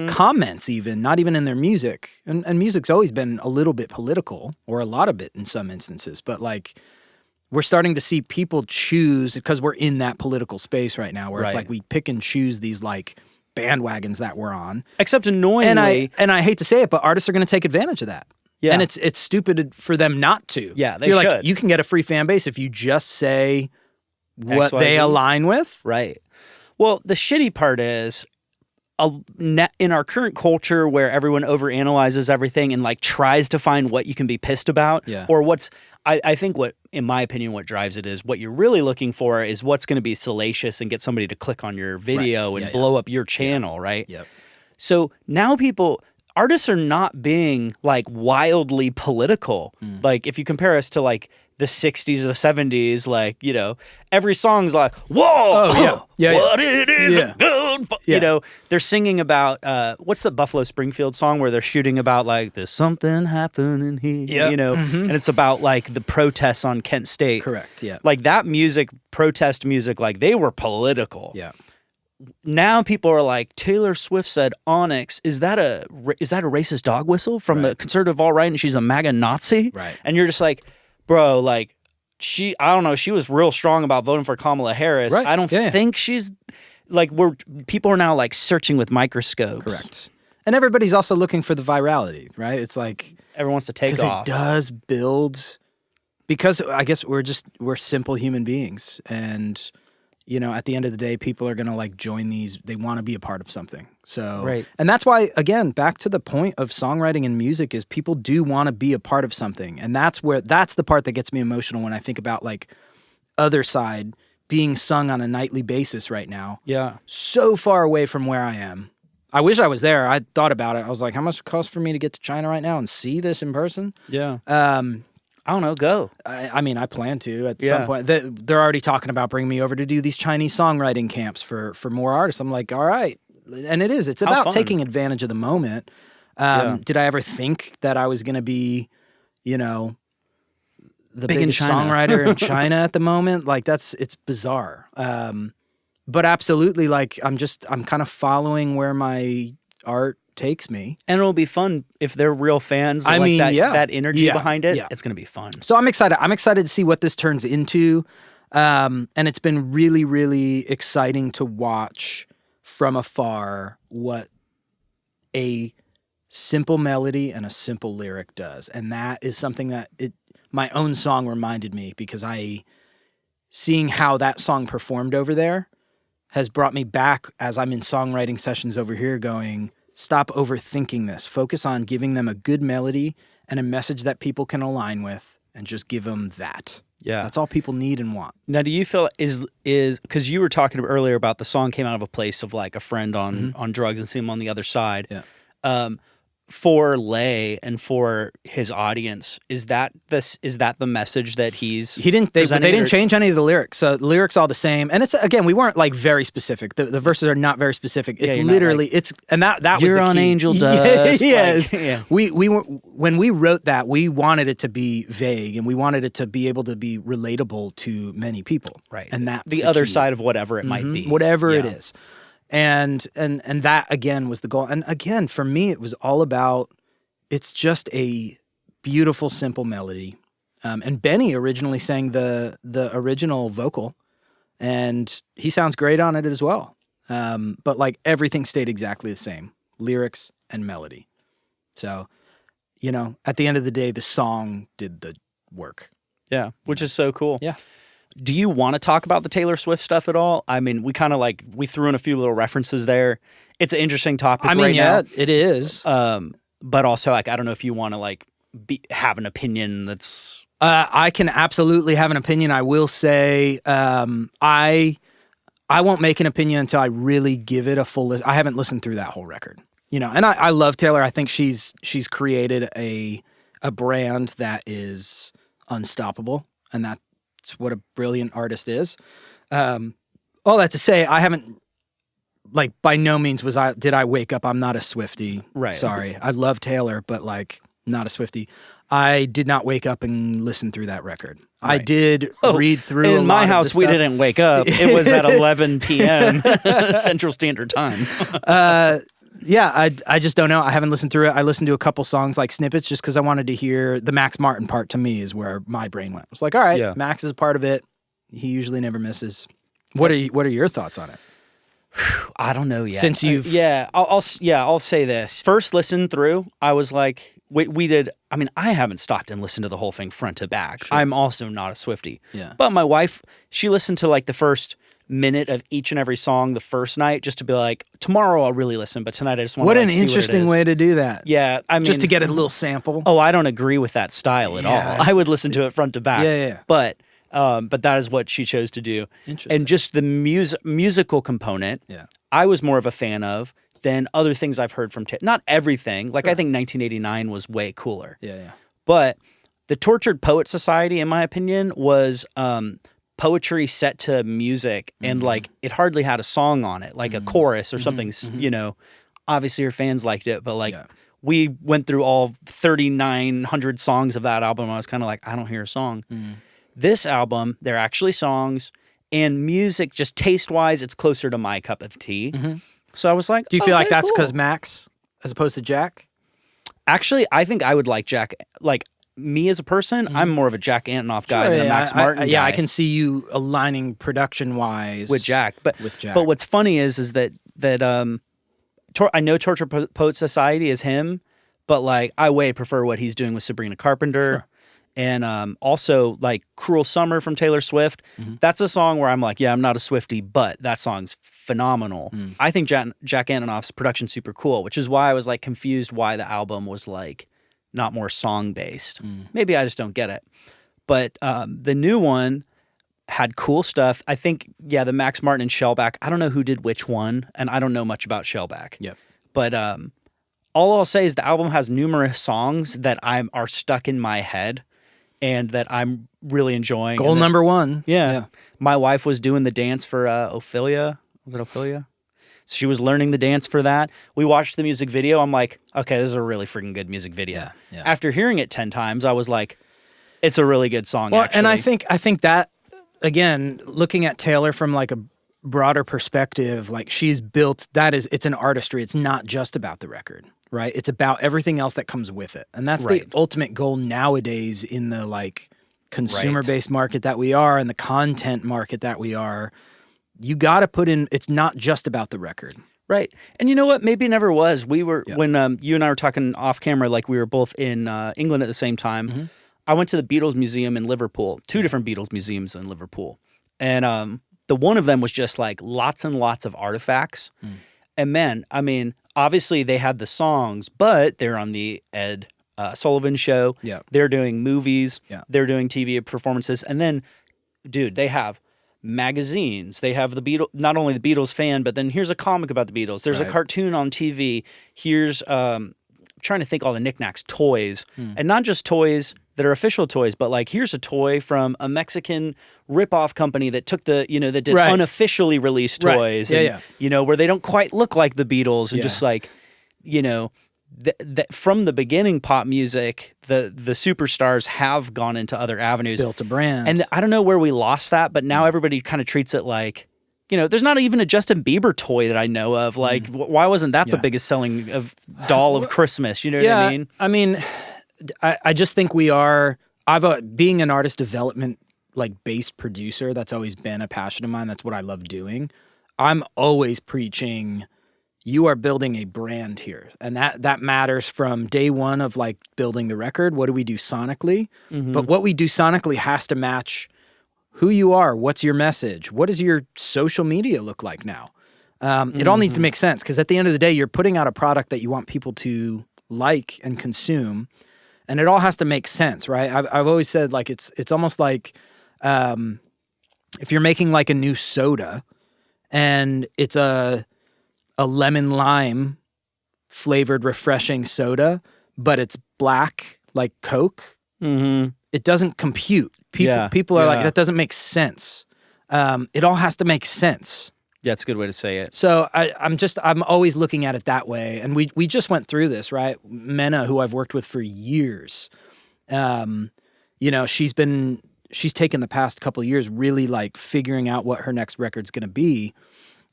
comments, even not even in their music. And music's always been a little bit political, or a lot of it in some instances. But like, we're starting to see people choose, because we're in that political space right now, where it's like we pick and choose these like bandwagons that we're on. Except annoyingly, and I hate to say it, but artists are going to take advantage of that. Yeah. And it's stupid for them not to. Yeah, they should. Like, you can get a free fan base if you just say what XYZ. They align with. Right. Well, the shitty part is in our current culture where everyone overanalyzes everything and like tries to find what you can be pissed about, or I think what, in my opinion, what drives it is what you're really looking for is what's going to be salacious and get somebody to click on your video and blow up your channel, right? Yep. So now artists are not being like wildly political. Like if you compare us to like the 60s or the 70s, like, you know, every song's like, whoa, what it is good, you know, they're singing about, what's the Buffalo Springfield song where they're shooting about like, there's something happening here, you know, and it's about like the protests on Kent State. Correct, like that music, protest music, like they were political. Yeah. Now people are like, Taylor Swift said Onyx, is that a racist dog whistle from the conservative alt-right and she's a MAGA Nazi? Right. And you're just like, bro, like I don't know, she was real strong about voting for Kamala Harris. Right. I don't think she's like, people are now like searching with microscopes. Correct. And everybody's also looking for the virality, right? It's like everyone wants to take off. It does build, because I guess we're simple human beings, and at the end of the day, people are gonna like join these. They want to be a part of something. So right, and that's why, again, back to the point of songwriting and music is people do want to be a part of something, and that's the part that gets me emotional when I think about like Other Side being sung on a nightly basis right now. Yeah, so far away from where I am. I wish I was there. I thought about it. I was like, how much it costs for me to get to China right now and see this in person? Yeah. I don't know. Go. I mean, I plan to at some point. They're already talking about bringing me over to do these Chinese songwriting camps for more artists. I'm like, all right. And it's about taking advantage of the moment. Did I ever think that I was going to be, the big biggest songwriter in China at the moment? Like it's bizarre. But absolutely, like I'm kind of following where my art takes me, and it'll be fun if they're real fans. That energy behind it. Yeah. It's gonna be fun. So I'm excited. I'm excited to see what this turns into, and it's been really, really exciting to watch from afar what a simple melody and a simple lyric does, and that is something that my own song reminded me, because seeing how that song performed over there has brought me back as I'm in songwriting sessions over here going, stop overthinking this. Focus on giving them a good melody and a message that people can align with, and just give them that. Yeah. That's all people need and want. Now, do you feel is because you were talking earlier about the song came out of a place of like a friend on drugs and seeing him on the other side. Yeah. For Lay and for his audience, is that the message that they didn't change any of the lyrics, so the lyrics all the same, and it's, again, we weren't like very specific. The verses are not very specific. It's literally that was you're the on key. angel dust. Yes. Like, yeah. We were, when we wrote that, we wanted it to be vague, and we wanted it to be able to be relatable to many people. Right, and that's the other side of whatever it might be, whatever it is. And that, again, was the goal. And again, for me, it was all about, it's just a beautiful, simple melody. And Benny originally sang the original vocal, and he sounds great on it as well. But like everything stayed exactly the same, lyrics and melody. So, at the end of the day, the song did the work. Yeah, which is so cool. Yeah. Do you want to talk about the Taylor Swift stuff at all? I mean, we kind of we threw in a few little references there. It's an interesting topic right now. It is. But also, I don't know if you want to have an opinion that's... I can absolutely have an opinion. I will say I won't make an opinion until I really give it a full listen. I haven't listened through that whole record. And I love Taylor. I think she's created a brand that is unstoppable, and that's what a brilliant artist is. All that to say, I haven't, by no means did I wake up, I'm not a Swiftie. Right. Sorry. I love Taylor, but not a Swiftie. I did not wake up and listen through that record. Right. I did read through. In my house, we didn't wake up. It was at 11 p.m. Central Standard Time. Yeah, I just don't know. I haven't listened through it. I listened to a couple songs, like snippets, just because I wanted to hear the Max Martin part. To me, is where my brain went. I was like, all right, Max is a part of it. He usually never misses. What are your thoughts on it? I don't know yet. Since you've I'll say this. First listen through, I was like, we did. I mean, I haven't stopped and listened to the whole thing front to back. Sure. I'm also not a Swiftie. Yeah. But my wife, she listened to the first minute of each and every song the first night, just to be like, tomorrow I'll really listen, but tonight I just want to What an interesting way to do that. Yeah, I mean, just to get a little sample. Oh, I don't agree with that style at all. I would listen to it front to back. Yeah. But that is what she chose to do. Interesting. And just the musical component, I was more of a fan of than other things I've heard from Not everything. I think 1989 was way cooler. Yeah. But the Tortured Poet Society, in my opinion, was poetry set to music, and it hardly had a song on it, a chorus or something. Obviously your fans liked it, but we went through all 3,900 songs of that album, and I was kind of like, I don't hear a song. This album, they're actually songs, and music, just taste-wise, it's closer to my cup of tea. So I was like, do you feel like that's because Max as opposed to Jack? Actually, I think I would like Jack. Me as a person, I'm more of a Jack Antonoff guy than a Max Martin guy. I can see you aligning production-wise with Jack. But what's funny is that I know Tortured Poet Society is him, but I way prefer what he's doing with Sabrina Carpenter. Sure. And also like Cruel Summer from Taylor Swift. That's a song where I'm like, yeah, I'm not a Swiftie, but that song's phenomenal. I think Jack Antonoff's production super cool, which is why I was like confused why the album was like not more song based. Maybe I just don't get it. But the new one had cool stuff. I think, yeah, the Max Martin and Shellback. I don't know who did which one, and I don't know much about Shellback. Yep. But all I'll say is the album has numerous songs that are stuck in my head and that I'm really enjoying. Goal number one. Yeah. My wife was doing the dance for Ophelia. Was it Ophelia? She was learning the dance for that. We watched the music video. I'm like, okay, this is a really freaking good music video. Yeah. After hearing it 10 times, I was like, it's a really good song, well, actually. And I think that, again, looking at Taylor from like a broader perspective, like she's built, it's an artistry. It's not just about the record, right? It's about everything else that comes with it. And that's the ultimate goal nowadays in the like consumer-based market that we are and the content market that we are. You got to put in, it's not just about the record. Right. And you know what? Maybe it never was. We were, when you and I were talking off camera, like we were both in England at the same time. I went to the Beatles Museum in Liverpool, 2 different Beatles museums in Liverpool. And the one of them was just like lots and lots of artifacts. And man, I mean, obviously they had the songs, but they're on the Ed Sullivan Show. Yeah. They're doing movies. Yeah. They're doing TV performances. And then, dude, they have magazines. They have the Beatles, not only the Beatles fan, but then here's a comic about the Beatles. There's a cartoon on TV. Here's, I'm trying to think all the knickknacks, toys. And not just toys that are official toys, but like here's a toy from a Mexican ripoff company that took the, that did unofficially released toys. And, where they don't quite look like the Beatles and just like, from the beginning pop music, the superstars have gone into other avenues. Built a brand. And I don't know where we lost that, but now everybody kind of treats it like, there's not even a Justin Bieber toy that I know of. Like, why wasn't that the biggest selling doll of Christmas? You know what I mean? I mean, I just think we are, being an artist development, like based producer, that's always been a passion of mine. That's what I love doing. I'm always preaching, you are building a brand here. And that matters from day one of like building the record. What do we do sonically? But what we do sonically has to match who you are. What's your message? What does your social media look like now? It all needs to make sense because at the end of the day, you're putting out a product that you want people to like and consume. And it all has to make sense, right? I've always said like it's almost like if you're making like a new soda and it's a lemon lime flavored refreshing soda, but it's black like Coke, it doesn't compute. People are like, that doesn't make sense. It all has to make sense. Yeah, it's a good way to say it. So I'm always looking at it that way. And we just went through this, right? MENA, who I've worked with for years, she's taken the past couple of years really like figuring out what her next record's going to be.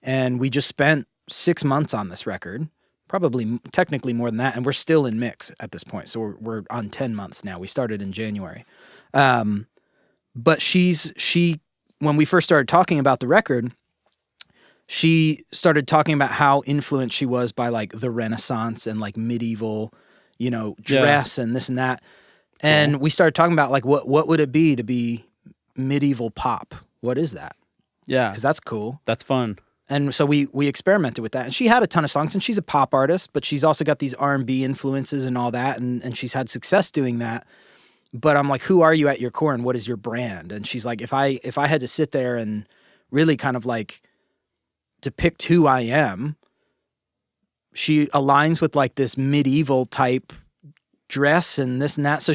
And we just spent 6 months on this record, probably technically more than that. And we're still in mix at this point. So we're on 10 months now. We started in January. But when we first started talking about the record, she started talking about how influenced she was by like the Renaissance and like medieval, dress and this and that. And we started talking about like, what would it be to be medieval pop? What is that? Yeah. Because that's cool. That's fun. And so we experimented with that. And she had a ton of songs and she's a pop artist, but she's also got these R&B influences and all that. And she's had success doing that. But I'm like, who are you at your core and what is your brand? And she's like, if I had to sit there and really kind of like depict who I am, she aligns with like this medieval type dress and this and that. So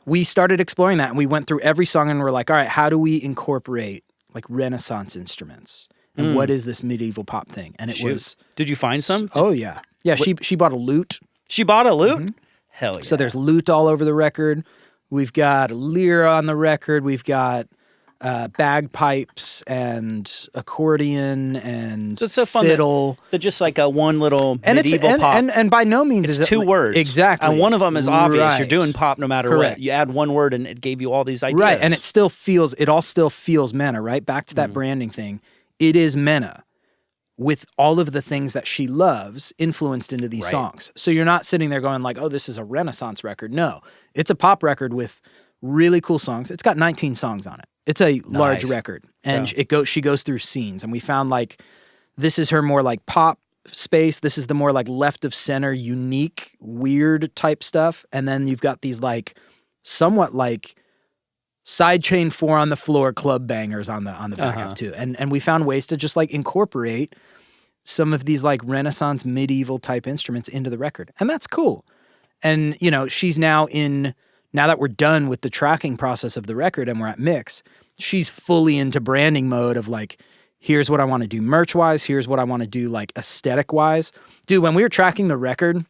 we started exploring that and we went through every song and we're like, all right, how do we incorporate like Renaissance instruments? And what is this medieval pop thing? And it was... Did you find some? Oh, yeah. Yeah, she bought a lute. She bought a lute? Hell yeah. So there's lute all over the record. We've got lyra on the record. We've got bagpipes and accordion and so it's so fun fiddle. That just like a one little and medieval pop. And by no means it's is it... 2 words. Exactly. And one of them is obvious. Right. You're doing pop no matter Correct. what. You add one word and it gave you all these ideas. Right, and it all still feels MENA, right? Back to that branding thing. It is MENA with all of the things that she loves influenced into these songs. So you're not sitting there going like, oh, this is a Renaissance record. No, it's a pop record with really cool songs. It's got 19 songs on it. It's a large Nice. record, and she goes through scenes, and we found like this is her more like pop space. This is the more like left of center, unique, weird type stuff, and then you've got these like somewhat like sidechain 4 on the floor club bangers on the back half too, and we found ways to just like incorporate some of these like Renaissance medieval type instruments into the record, and that's cool. And you know, she's now that we're done with the tracking process of the record and we're at mix, she's fully into branding mode of like, here's what I want to do merch-wise, here's what I want to do like aesthetic-wise. Dude, when we were tracking the record,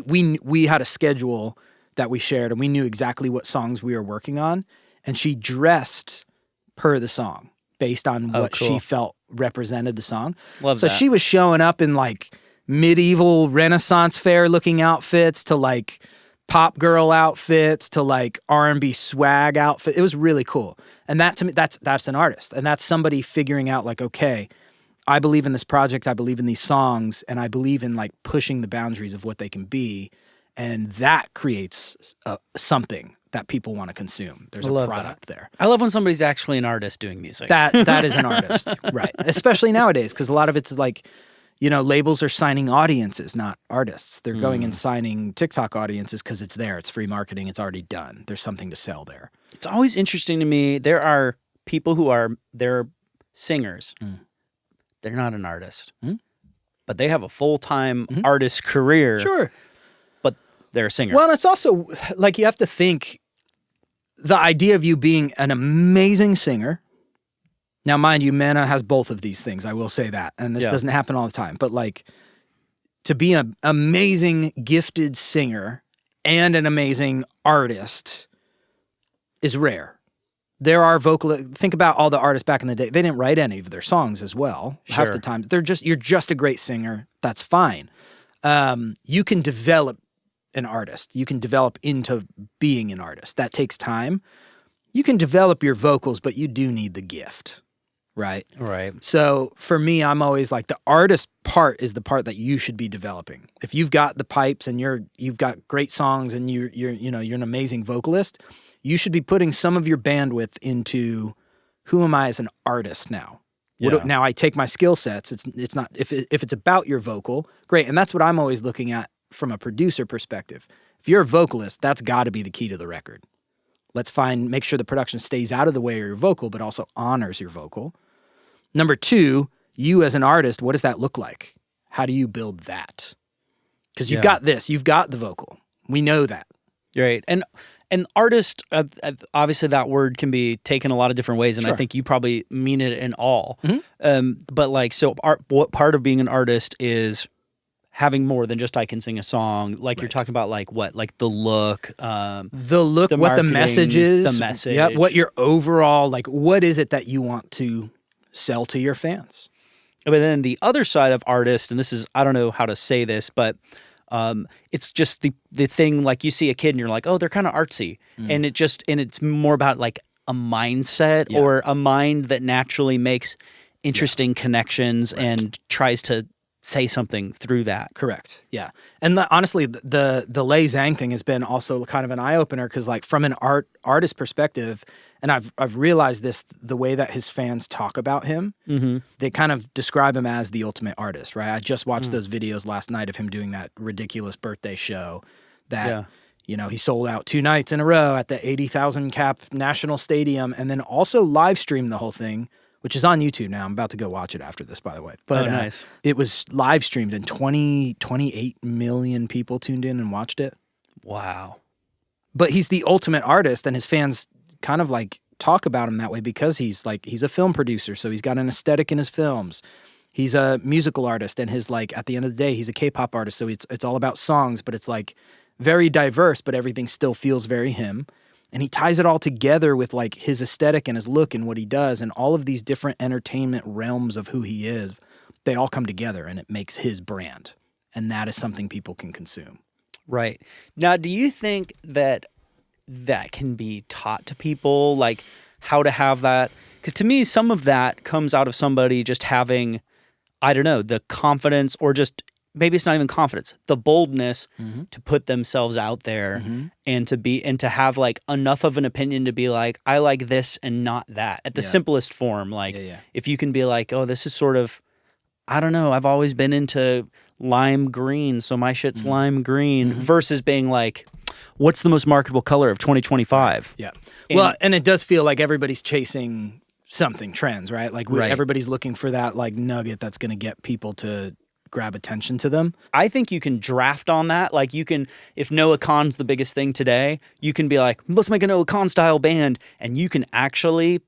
we had a schedule that we shared and we knew exactly what songs we were working on, and she dressed per the song based on what she felt represented the song. Love so that. she was showing up in like medieval Renaissance fair looking outfits to like pop girl outfits to like R&B swag outfit. It was really cool. And that to me, that's an artist. And that's somebody figuring out like, okay, I believe in this project, I believe in these songs, and I believe in like pushing the boundaries of what they can be. And that creates something that people want to consume. There's a product there. I love when somebody's actually an artist doing music. That is an artist, right? Especially nowadays, because a lot of it's like, you know, labels are signing audiences, not artists. They're going and signing TikTok audiences because it's there. It's free marketing. It's already done. There's something to sell there. It's always interesting to me. There are people they're singers. They're not an artist, but they have a full-time artist career. Sure. But they're a singer. Well, it's also like you have to think the idea of you being an amazing singer. Now, mind you, MENA has both of these things. I will say that. And this doesn't happen all the time. But like to be an amazing, gifted singer and an amazing artist is rare. There are think about all the artists back in the day. They didn't write any of their songs as well. Sure. Half the time. You're just a great singer. That's fine. You can develop an artist. You can develop into being an artist. That takes time. You can develop your vocals, but you do need the gift. Right. So for me, I'm always like the artist part is the part that you should be developing. If you've got the pipes and you've got great songs and you're an amazing vocalist, you should be putting some of your bandwidth into who am I as an artist now. Now I take my skill sets. It's not if it's about your vocal, great, and that's what I'm always looking at from a producer perspective. If you're a vocalist, that's got to be the key to the record. Let's make sure the production stays out of the way of your vocal, but also honors your vocal. Number 2, you as an artist, what does that look like? How do you build that? Because you've got this, you've got the vocal. We know that. Right. And an artist, obviously that word can be taken a lot of different ways, and I think you probably mean it in all. But like, so what part of being an artist is having more than just I can sing a song, like you're talking about, like what, like the look, what marketing, the message is, the message, what your overall, like, what is it that you want to sell to your fans? But then the other side of artist, and this is, I don't know how to say this, but it's just the thing, like you see a kid and you're like, oh, they're kind of artsy, and it's more about like a mindset or a mind that naturally makes interesting connections and tries to say something through that. Correct. Yeah. And honestly, the Lay Zhang thing has been also kind of an eye-opener because like from an artist perspective, and I've realized this, the way that his fans talk about him, they kind of describe him as the ultimate artist, right? I just watched those videos last night of him doing that ridiculous birthday show that, you know, he sold out 2 nights in a row at the 80,000 cap national stadium and then also live streamed the whole thing, which is on YouTube now. I'm about to go watch it after this, by the way. But nice. It was live streamed and 28 million people tuned in and watched it. Wow. But he's the ultimate artist, and his fans kind of like talk about him that way because he's a film producer, so he's got an aesthetic in his films. He's a musical artist, and his like at the end of the day, he's a K-pop artist, so it's all about songs, but it's like very diverse, but everything still feels very him. And he ties it all together with like his aesthetic and his look and what he does and all of these different entertainment realms of who he is. They all come together and it makes his brand. And that is something people can consume. Right. Now, do you think that can be taught to people, like how to have that? Because to me, some of that comes out of somebody just having, I don't know, the confidence or just maybe it's not even confidence, the boldness to put themselves out there and to have like enough of an opinion to be like, I like this and not that at the simplest form. Like if you can be like, oh, this is sort of, I don't know, I've always been into lime green, so my shit's lime green versus being like, what's the most marketable color of 2025? Yeah. Well, and it does feel like everybody's chasing something, trends, right? Like everybody's looking for that like nugget that's going to get people to grab attention to them. I think you can draft on that. Like you can, if Noah Kahan's the biggest thing today, you can be like, let's make a Noah Kahan style band, and you can actually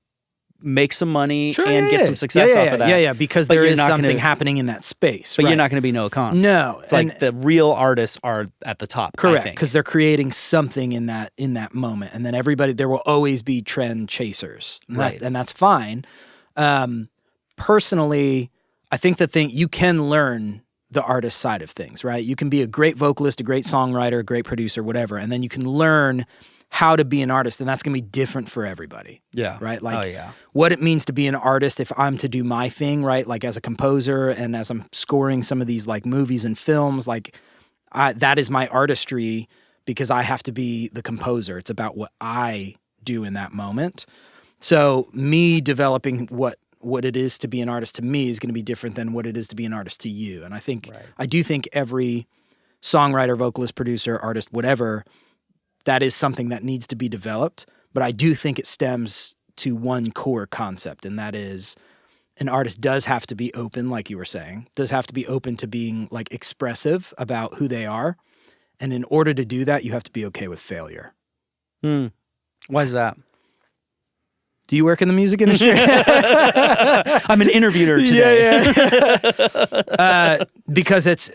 make some money and get some success off of that. Yeah, because there is something happening in that space. But you're not going to be Noah Kahan. No. It's like the real artists are at the top. Correct, because they're creating something in that moment. And then there will always be trend chasers. And that's fine. Personally, I think you can learn the artist side of things, right? You can be a great vocalist, a great songwriter, a great producer, whatever, and then you can learn how to be an artist, and that's going to be different for everybody. Yeah. Right? Like what it means to be an artist if I'm to do my thing, right? Like as a composer and as I'm scoring some of these like movies and films, like that is my artistry because I have to be the composer. It's about what I do in that moment. So me developing what it is to be an artist to me is going to be different than what it is to be an artist to you. And I do think every songwriter, vocalist, producer, artist, whatever, that is something that needs to be developed. But I do think it stems to one core concept, and that is an artist does have to be open, like you were saying, does have to be open to being like expressive about who they are. And in order to do that, you have to be okay with failure. Why is that? Do you work in the music industry? I'm an interviewer today. Yeah. Because it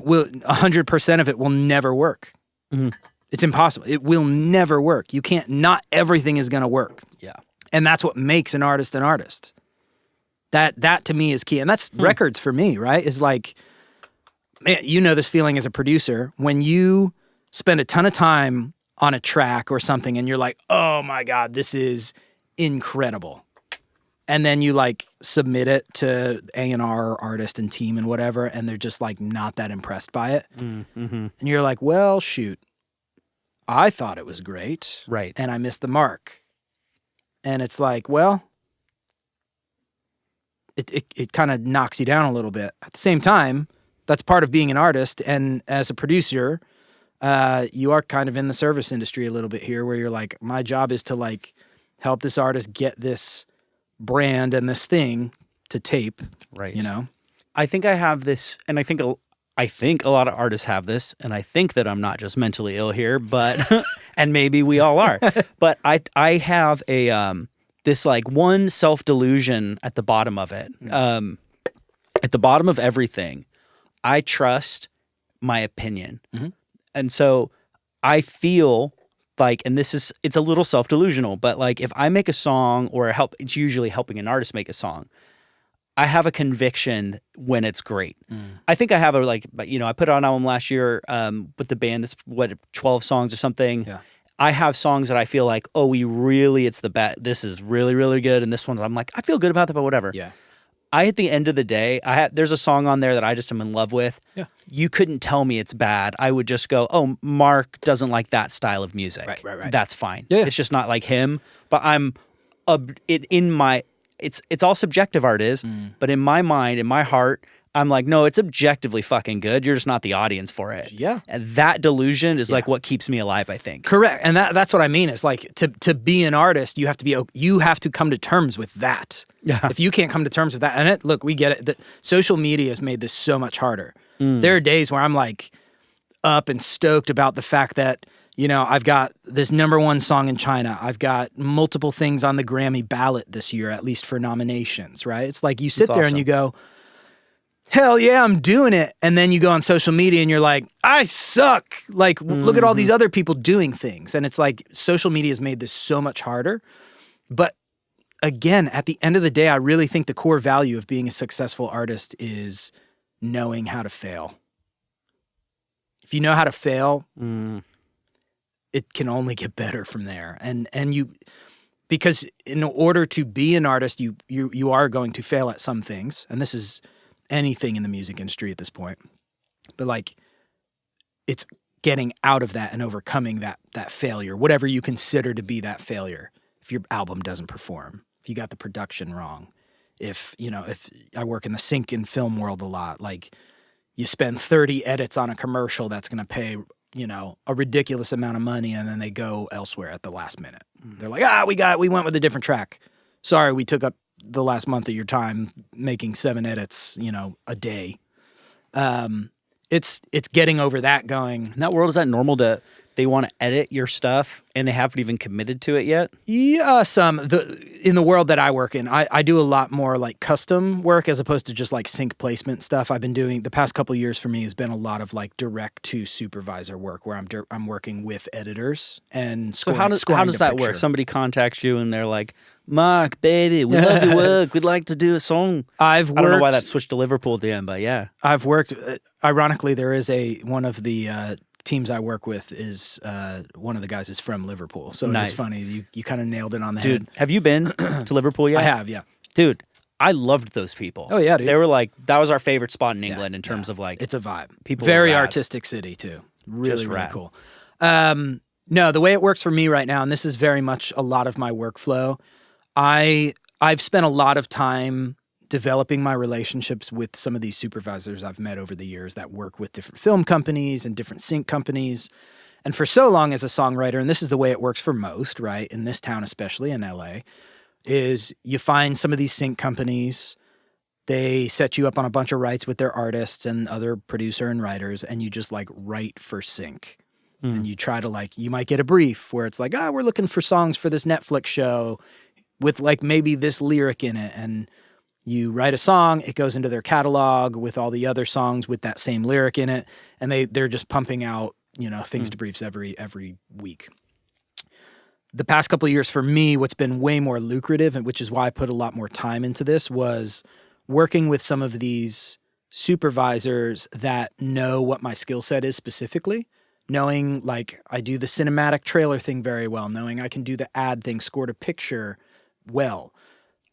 will 100% of it will never work. It's impossible. It will never work. Not everything is going to work. Yeah. And that's what makes an artist an artist. That to me is key. And that's records for me, right? Is like, man, you know this feeling as a producer when you spend a ton of time on a track or something and you're like, oh my God, this is incredible. And then you like submit it to A&R artist and team and whatever, and they're just like not that impressed by it. And you're like, well, shoot, I thought it was great. Right. And I missed the mark. And it's like, well, it kind of knocks you down a little bit. At the same time, that's part of being an artist. And as a producer, you are kind of in the service industry a little bit here where you're like, my job is to like help this artist get this brand and this thing to tape. Right. You know? I think I have this, and I think a lot of artists have this, and I think that I'm not just mentally ill here, but and maybe we all are. But I have a this like one self-delusion at the bottom of it. At the bottom of everything, I trust my opinion. And so I feel like, and it's a little self-delusional, but like if I make a song it's usually helping an artist make a song, I have a conviction when it's great. I think I have I put out an album last year with the band, 12 songs or something. Yeah. I have songs that I feel like, it's the best. This is really, really good. And this one's, I'm like, I feel good about that, but whatever. Yeah. At the end of the day, there's a song on there that I just am in love with. Yeah. You couldn't tell me it's bad. I would just go, oh, Mark doesn't like that style of music. Right. That's fine. Yeah. It's just not like him. But it's all subjective, art is. But in my mind, in my heart, I'm like, no, it's objectively fucking good. You're just not the audience for it. Yeah. And that delusion is like what keeps me alive, I think. Correct. And that's what I mean. It's like to be an artist, you have to come to terms with that. Yeah. If you can't come to terms with that, and look, we get it. Social media has made this so much harder. There are days where I'm like up and stoked about the fact that, you know, I've got this #1 song in China. I've got multiple things on the Grammy ballot this year, at least for nominations, right? It's like you sit there and you go, hell yeah, I'm doing it. And then you go on social media and you're like, I suck. Like, look at all these other people doing things. And it's like social media has made this so much harder. But again, at the end of the day, I really think the core value of being a successful artist is knowing how to fail. If you know how to fail, it can only get better from there. And because in order to be an artist, you are going to fail at some things. And this is anything in the music industry at this point. but like it's getting out of that and overcoming that failure, whatever you consider to be that failure. If your album doesn't perform, if you got the production wrong, if I work in the sync and film world a lot, like you spend 30 edits on a commercial that's going to pay, a ridiculous amount of money, and then they go elsewhere at the last minute. They're like, we went with a different track. Sorry, we took up the last month of your time making 7 edits, a day. It's getting over that going. In that world, is that normal they want to edit your stuff and they haven't even committed to it yet? Yeah, in the world that I work in, I do a lot more like custom work as opposed to just like sync placement stuff. I've been doing the past couple of years for me has been a lot of like direct to supervisor work where I'm working with editors and scoring. So how does that work? Somebody contacts you and they're like, Mark, baby, we love your work. We'd like to do a song. I don't know why that switched to Liverpool at the end, but yeah. I've worked, ironically, there is one of the teams I work with is one of the guys is from Liverpool. So nice. It's funny. You kind of nailed it on the head. Have you been to Liverpool yet? I have, yeah. Dude, I loved those people. Oh, yeah, dude. They were like, that was our favorite spot in England in terms of like. It's a vibe. People very artistic city, too. Really, really cool. No, the way it works for me right now, and this is very much a lot of my workflow, I've spent a lot of time developing my relationships with some of these supervisors I've met over the years that work with different film companies and different sync companies. And for so long as a songwriter, and this is the way it works for most, right, in this town, especially in LA, is you find some of these sync companies, they set you up on a bunch of rights with their artists and other producer and writers, and you just like write for sync. And you try to like, you might get a brief where it's like, we're looking for songs for this Netflix show with like maybe this lyric in it. And you write a song, it goes into their catalog with all the other songs with that same lyric in it. And they're just pumping out, things to briefs every week. The past couple of years for me, what's been way more lucrative, and which is why I put a lot more time into this, was working with some of these supervisors that know what my skill set is specifically. Knowing, like, I do the cinematic trailer thing very well, knowing I can do the ad thing, score to picture well.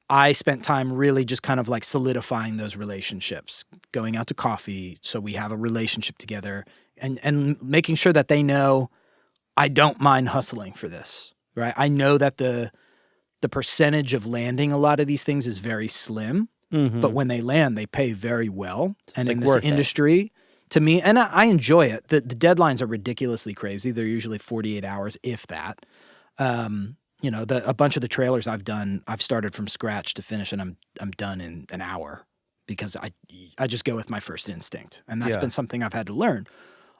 I spent time really just kind of like solidifying those relationships, going out to coffee so we have a relationship together, and making sure that they know I don't mind hustling for this, right? I know that the percentage of landing a lot of these things is very slim, but when they land, they pay very well. And in this industry... To me, and I enjoy it. The deadlines are ridiculously crazy. They're usually 48 hours, if that. A bunch of the trailers I've done, I've started from scratch to finish, and I'm done in an hour because I just go with my first instinct, and that's been something I've had to learn.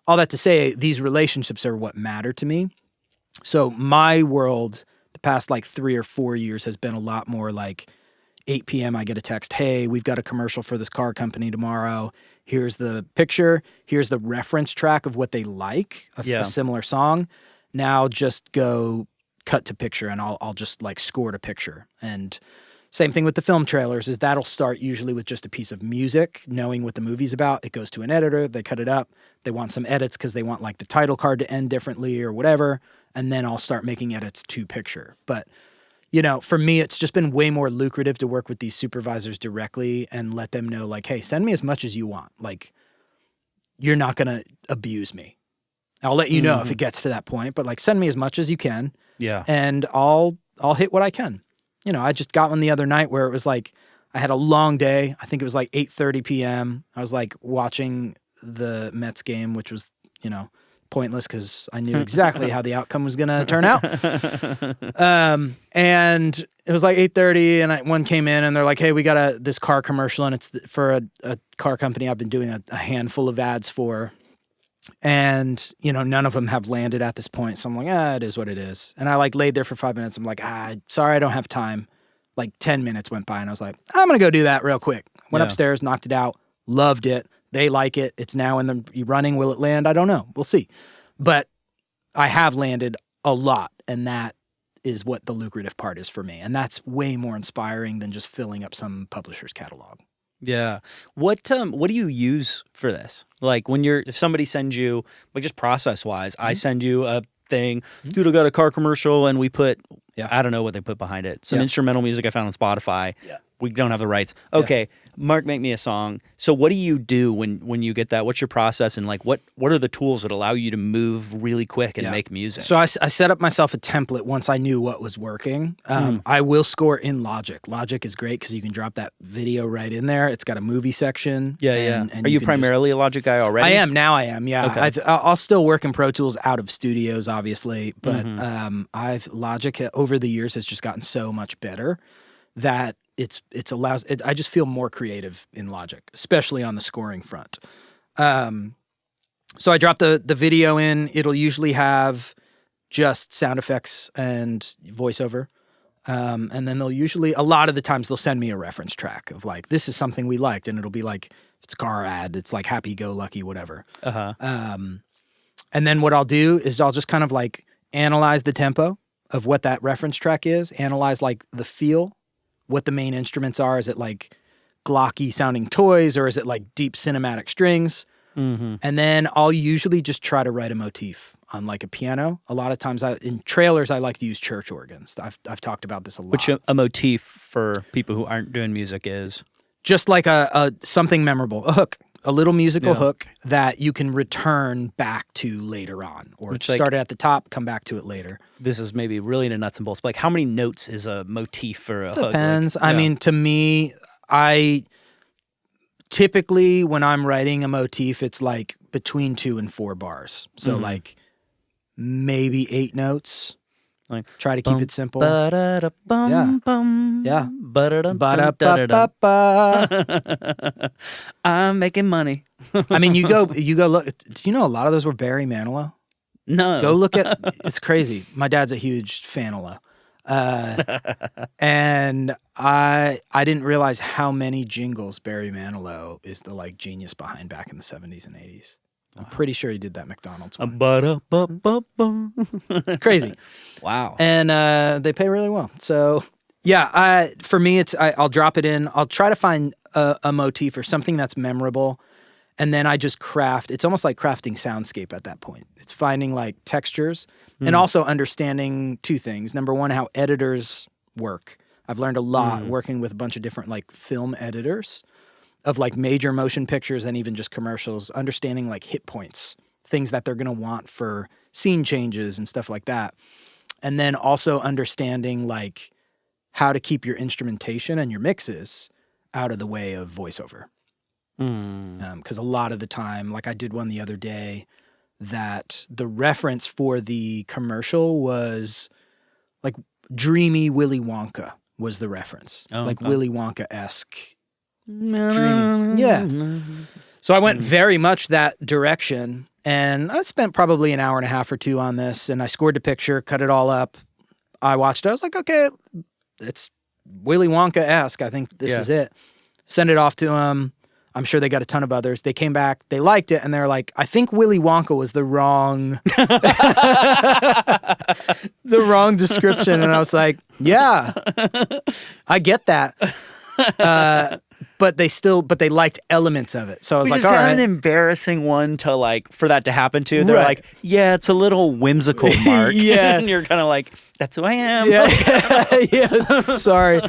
All that to say, these relationships are what matter to me. So my world, the past like 3 or 4 years, has been a lot more like 8 p.m. I get a text, hey, we've got a commercial for this car company tomorrow. Here's the picture. Here's the reference track of what they like, a similar song. Now just go cut to picture, and I'll just like score to picture. And same thing with the film trailers is that'll start usually with just a piece of music, knowing what the movie's about. It goes to an editor. They cut it up. They want some edits because they want like the title card to end differently or whatever. And then I'll start making edits to picture. But for me, it's just been way more lucrative to work with these supervisors directly and let them know, like, hey, send me as much as you want. Like, you're not going to abuse me. I'll let you know if it gets to that point, but like, send me as much as you can. Yeah. And I'll hit what I can. I just got one the other night where it was like, I had a long day. I think it was like 8:30 p.m. I was like watching the Mets game, which was, pointless because I knew exactly how the outcome was going to turn out. And it was like 8:30 and one came in and they're like, hey, we got this car commercial and it's for a car company I've been doing a handful of ads for. And, none of them have landed at this point. So I'm like, it is what it is. And I like laid there for 5 minutes. I'm like, sorry, I don't have time. Like 10 minutes went by and I was like, I'm going to go do that real quick. Went upstairs, knocked it out, loved it. They like it. It's now in the running. Will it land? I don't know. We'll see. But I have landed a lot, and that is what the lucrative part is for me. And that's way more inspiring than just filling up some publisher's catalog. Yeah. What do you use for this? Like if somebody sends you, like just process-wise, I send you a thing, dude, I got a car commercial, and we put, I don't know what they put behind it. Some instrumental music I found on Spotify. Yeah. we don't have the rights. Okay, Mark, make me a song. So what do you do when you get that? What's your process, and like what are the tools that allow you to move really quick and make music? So I set up myself a template once I knew what was working. I will score in Logic. Logic is great because you can drop that video right in there. It's got a movie section. And are you primarily a Logic guy already? I am. Now I am, yeah. Okay. I'll still work in Pro Tools out of studios, obviously, but Logic over the years has just gotten so much better that I just feel more creative in Logic, especially on the scoring front. So I drop the video in. It'll usually have just sound effects and voiceover. And then a lot of the times they'll send me a reference track of like, this is something we liked. And it'll be like, if it's a car ad, it's like happy go lucky, whatever. And then what I'll do is I'll just kind of like analyze the tempo of what that reference track is, analyze like the feel, what the main instruments are. Is it like glocky sounding toys, or is it like deep cinematic strings? And then I'll usually just try to write a motif on like a piano. A lot of times in trailers, I like to use church organs. I've talked about this a lot. Which a motif for people who aren't doing music is? Just like a something memorable, a hook, a little musical hook that you can return back to later on, or start it at the top, come back to it later. This is maybe really in a nuts and bolts, but like how many notes is a motif for a hook? Depends. I mean, to me, typically when I'm writing a motif, it's like between 2 and 4 bars. So like maybe 8 notes. Like try to keep it simple. Yeah. I'm making money. I mean, you go look. Do you know a lot of those were Barry Manilow? No. Go look at. It's crazy. My dad's a huge fan of Low. And I didn't realize how many jingles Barry Manilow is the like genius behind back in the 70s and 80s. I'm pretty sure he did that McDonald's one. It's crazy. Wow. And they pay really well. So yeah, for me, I'll drop it in. I'll try to find a motif or something that's memorable. And then I just craft. It's almost like crafting soundscape at that point. It's finding like textures and also understanding 2 things. Number one, how editors work. I've learned a lot working with a bunch of different like film editors of like major motion pictures and even just commercials, understanding like hit points, things that they're going to want for scene changes and stuff like that. And then also understanding like how to keep your instrumentation and your mixes out of the way of voiceover. Because a lot of the time, like I did one the other day, that the reference for the commercial was like dreamy Willy Wonka was the reference. Willy Wonka-esque dreaming. Yeah. So I went very much that direction, and I spent probably an hour and a half or 2 on this, and I scored the picture, cut it all up. I watched it. I was like, okay, it's Willy Wonka-esque. I think this is it. Send it off to them. I'm sure they got a ton of others. They came back, they liked it, and they're like, I think Willy Wonka was the wrong the wrong description. And I was like, yeah, I get that. But they liked elements of it. So I was like, all right. It's kind of an embarrassing one to like, for that to happen to. They're like, yeah, it's a little whimsical, Mark. Yeah. And you're kind of like, that's who I am. Yeah. Yeah. Sorry.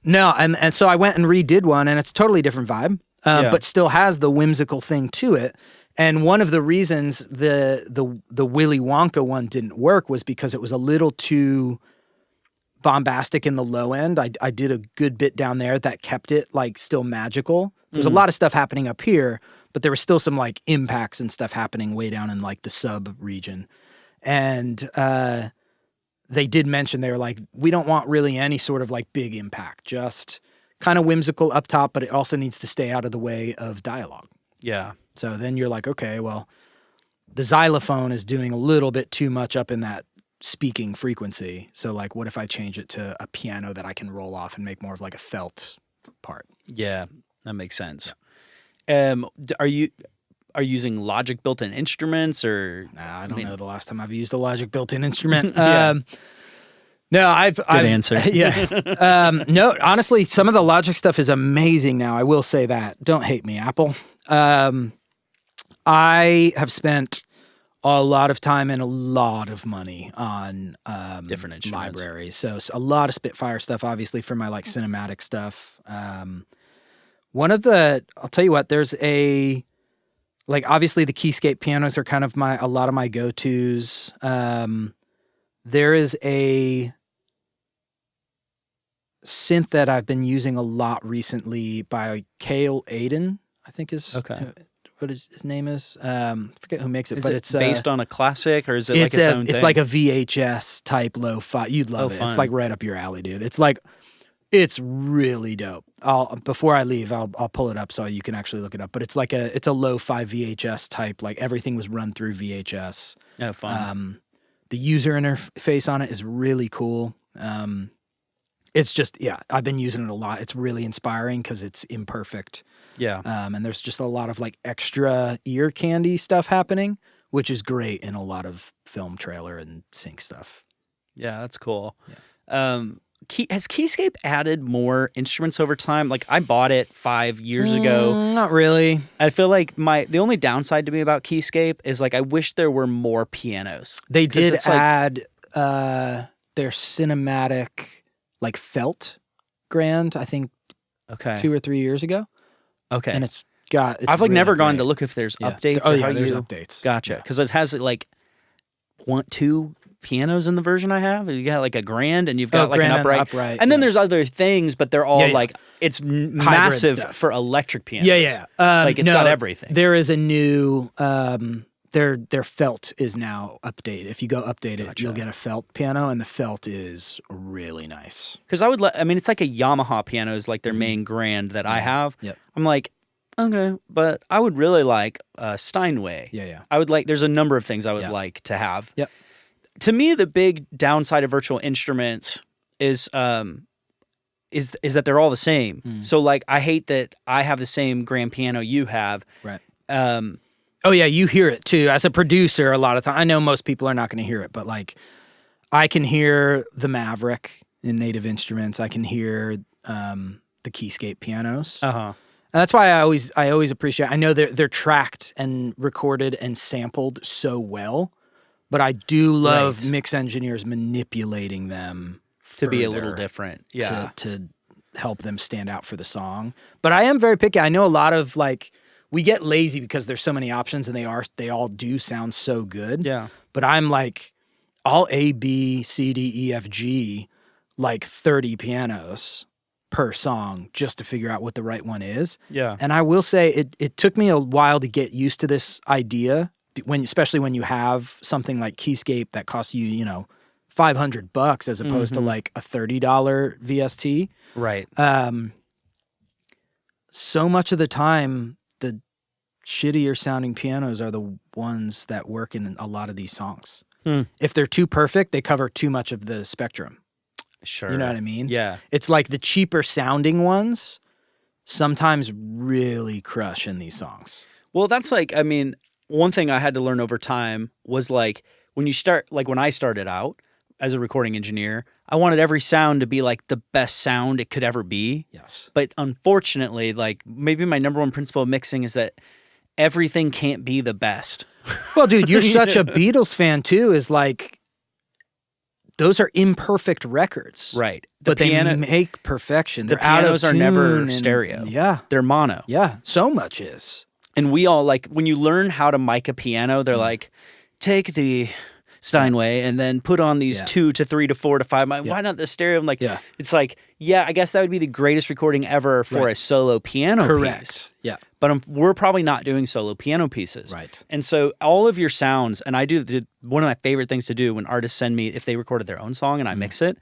No, and so I went and redid one, and it's a totally different vibe, but still has the whimsical thing to it. And one of the reasons the Willy Wonka one didn't work was because it was a little too bombastic in the low end. I did a good bit down there that kept it like still magical. There's a lot of stuff happening up here, but there was still some like impacts and stuff happening way down in like the sub region. And they did mention, they were like, we don't want really any sort of like big impact, just kind of whimsical up top, but it also needs to stay out of the way of dialogue. Yeah. So then you're like, okay, well, the xylophone is doing a little bit too much up in that speaking frequency. So like, what if I change it to a piano that I can roll off and make more of like a felt part? Yeah, that makes sense. Yeah. Are you using Logic built-in instruments or? Nah, I don't know the last time I've used a Logic built-in instrument. Yeah. No, I've answer. Yeah. No, honestly, some of the Logic stuff is amazing now. I will say that. Don't hate me, Apple. I have spent a lot of time and a lot of money on different instruments. libraries. So a lot of Spitfire stuff, obviously, for my like cinematic stuff. I'll tell you what, there's like obviously the Keyscape pianos are kind of a lot of my go-tos. There is a synth that I've been using a lot recently by Cale Aiden, I think is what his name is. Forget who makes it, but it's based on a classic, or is it like its own thing? It's like a VHS type lo-fi. You'd love it. Fun. It's like right up your alley, dude. It's really dope. Before I leave, I'll pull it up so you can actually look it up. But it's a lo-fi VHS type. Like everything was run through VHS. Oh, fun. The user interface on it is really cool. It's just, I've been using it a lot. It's really inspiring because it's imperfect. Yeah. And there's just a lot of like extra ear candy stuff happening, which is great in a lot of film trailer and sync stuff. Yeah, that's cool. Yeah. Has Keyscape added more instruments over time? Like I bought it 5 years ago. Not really. I feel like the only downside to me about Keyscape is like I wish there were more pianos. They did add their cinematic like felt grand, I think 2 or 3 years ago. Okay. And I've like really never gone great. to look if there's updates. There's updates. Gotcha. Because it has like 2 pianos in the version I have. You got like a grand and you've got like an upright. And then there's other things, but they're all like, it's massive for electric pianos. Yeah. Like it's got everything. There is a new, their felt is now updated. If you go update it, you'll get a felt piano, and the felt is really nice. Because it's like a Yamaha piano is like their main grand that I have. Yep. I'm like, okay, but I would really like a Steinway. Yeah. I would like, there's a number of things I would like to have. Yep. To me, the big downside of virtual instruments is that they're all the same. So like, I hate that I have the same grand piano you have. Right. Oh yeah, you hear it too. As a producer, a lot of time, I know most people are not going to hear it, but like, I can hear the Maverick in Native Instruments. I can hear the Keyscape pianos. And that's why I always appreciate. I know they're tracked and recorded and sampled so well. But I do love mix engineers manipulating them to be a little different. Yeah. To help them stand out for the song. But I am very picky. I know a lot of like, we get lazy because there's so many options and they all do sound so good. Yeah. But I'm like, all A, B, C, D, E, F, G, like 30 pianos per song just to figure out what the right one is. Yeah. And I will say it took me a while to get used to this idea. Especially when you have something like Keyscape that costs you, $500 as opposed to like a $30 VST. Right. So much of the time, the shittier sounding pianos are the ones that work in a lot of these songs. If they're too perfect, they cover too much of the spectrum. Sure. You know what I mean? Yeah. It's like the cheaper sounding ones sometimes really crush in these songs. Well, that's like, one thing I had to learn over time was like when I started out as a recording engineer, I wanted every sound to be like the best sound it could ever be. Yes. But unfortunately, like maybe my number one principle of mixing is that everything can't be the best. Well, dude, you're such a Beatles fan too, is like, those are imperfect records. Right. But they make perfection. The pianos are never stereo. Yeah. They're mono. Yeah. So much is. And we all like, when you learn how to mic a piano, they're like, take the Steinway and then put on these 2 to 3 to 4 to 5. Why not the stereo? I'm like, it's like, I guess that would be the greatest recording ever for a solo piano piece. Yeah. But we're probably not doing solo piano pieces. Right. And so all of your sounds, and I do, one of my favorite things to do when artists send me, if they recorded their own song and I mix it,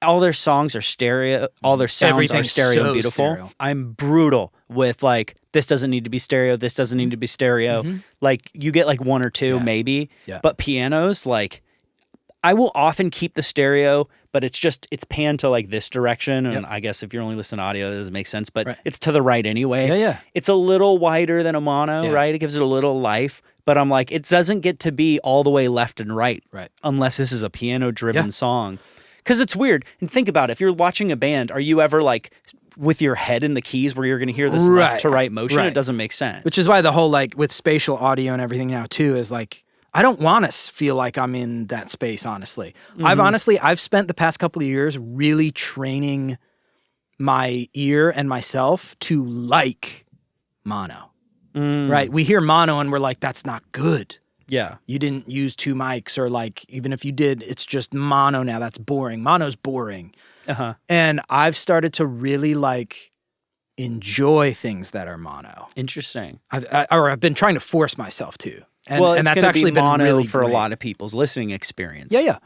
all their songs are stereo, all their sounds are stereo beautiful. Stereo. I'm brutal with like, this doesn't need to be stereo, this doesn't need to be stereo. Like you get like 1 or 2 maybe, but pianos, like I will often keep the stereo, but it's panned to like this direction. And I guess if you're only listening to audio, that doesn't make sense, but it's to the right anyway. Yeah. It's a little wider than a mono, right? It gives it a little life, but I'm like, it doesn't get to be all the way left and right. Unless this is a piano driven song. Because it's weird. And think about it. If you're watching a band, are you ever like with your head in the keys where you're going to hear this left to right motion? It doesn't make sense. Which is why the whole like with spatial audio and everything now too is like, I don't want to feel like I'm in that space, honestly. I've spent the past couple of years really training my ear and myself to like mono, right? We hear mono and we're like, that's not good. Yeah. You didn't use 2 mics, or like, even if you did, it's just mono now. That's boring. Mono's boring. And I've started to really like enjoy things that are mono. Interesting. I've been trying to force myself to. And that's actually been mono really for great. a lot of people's listening experience. Yeah.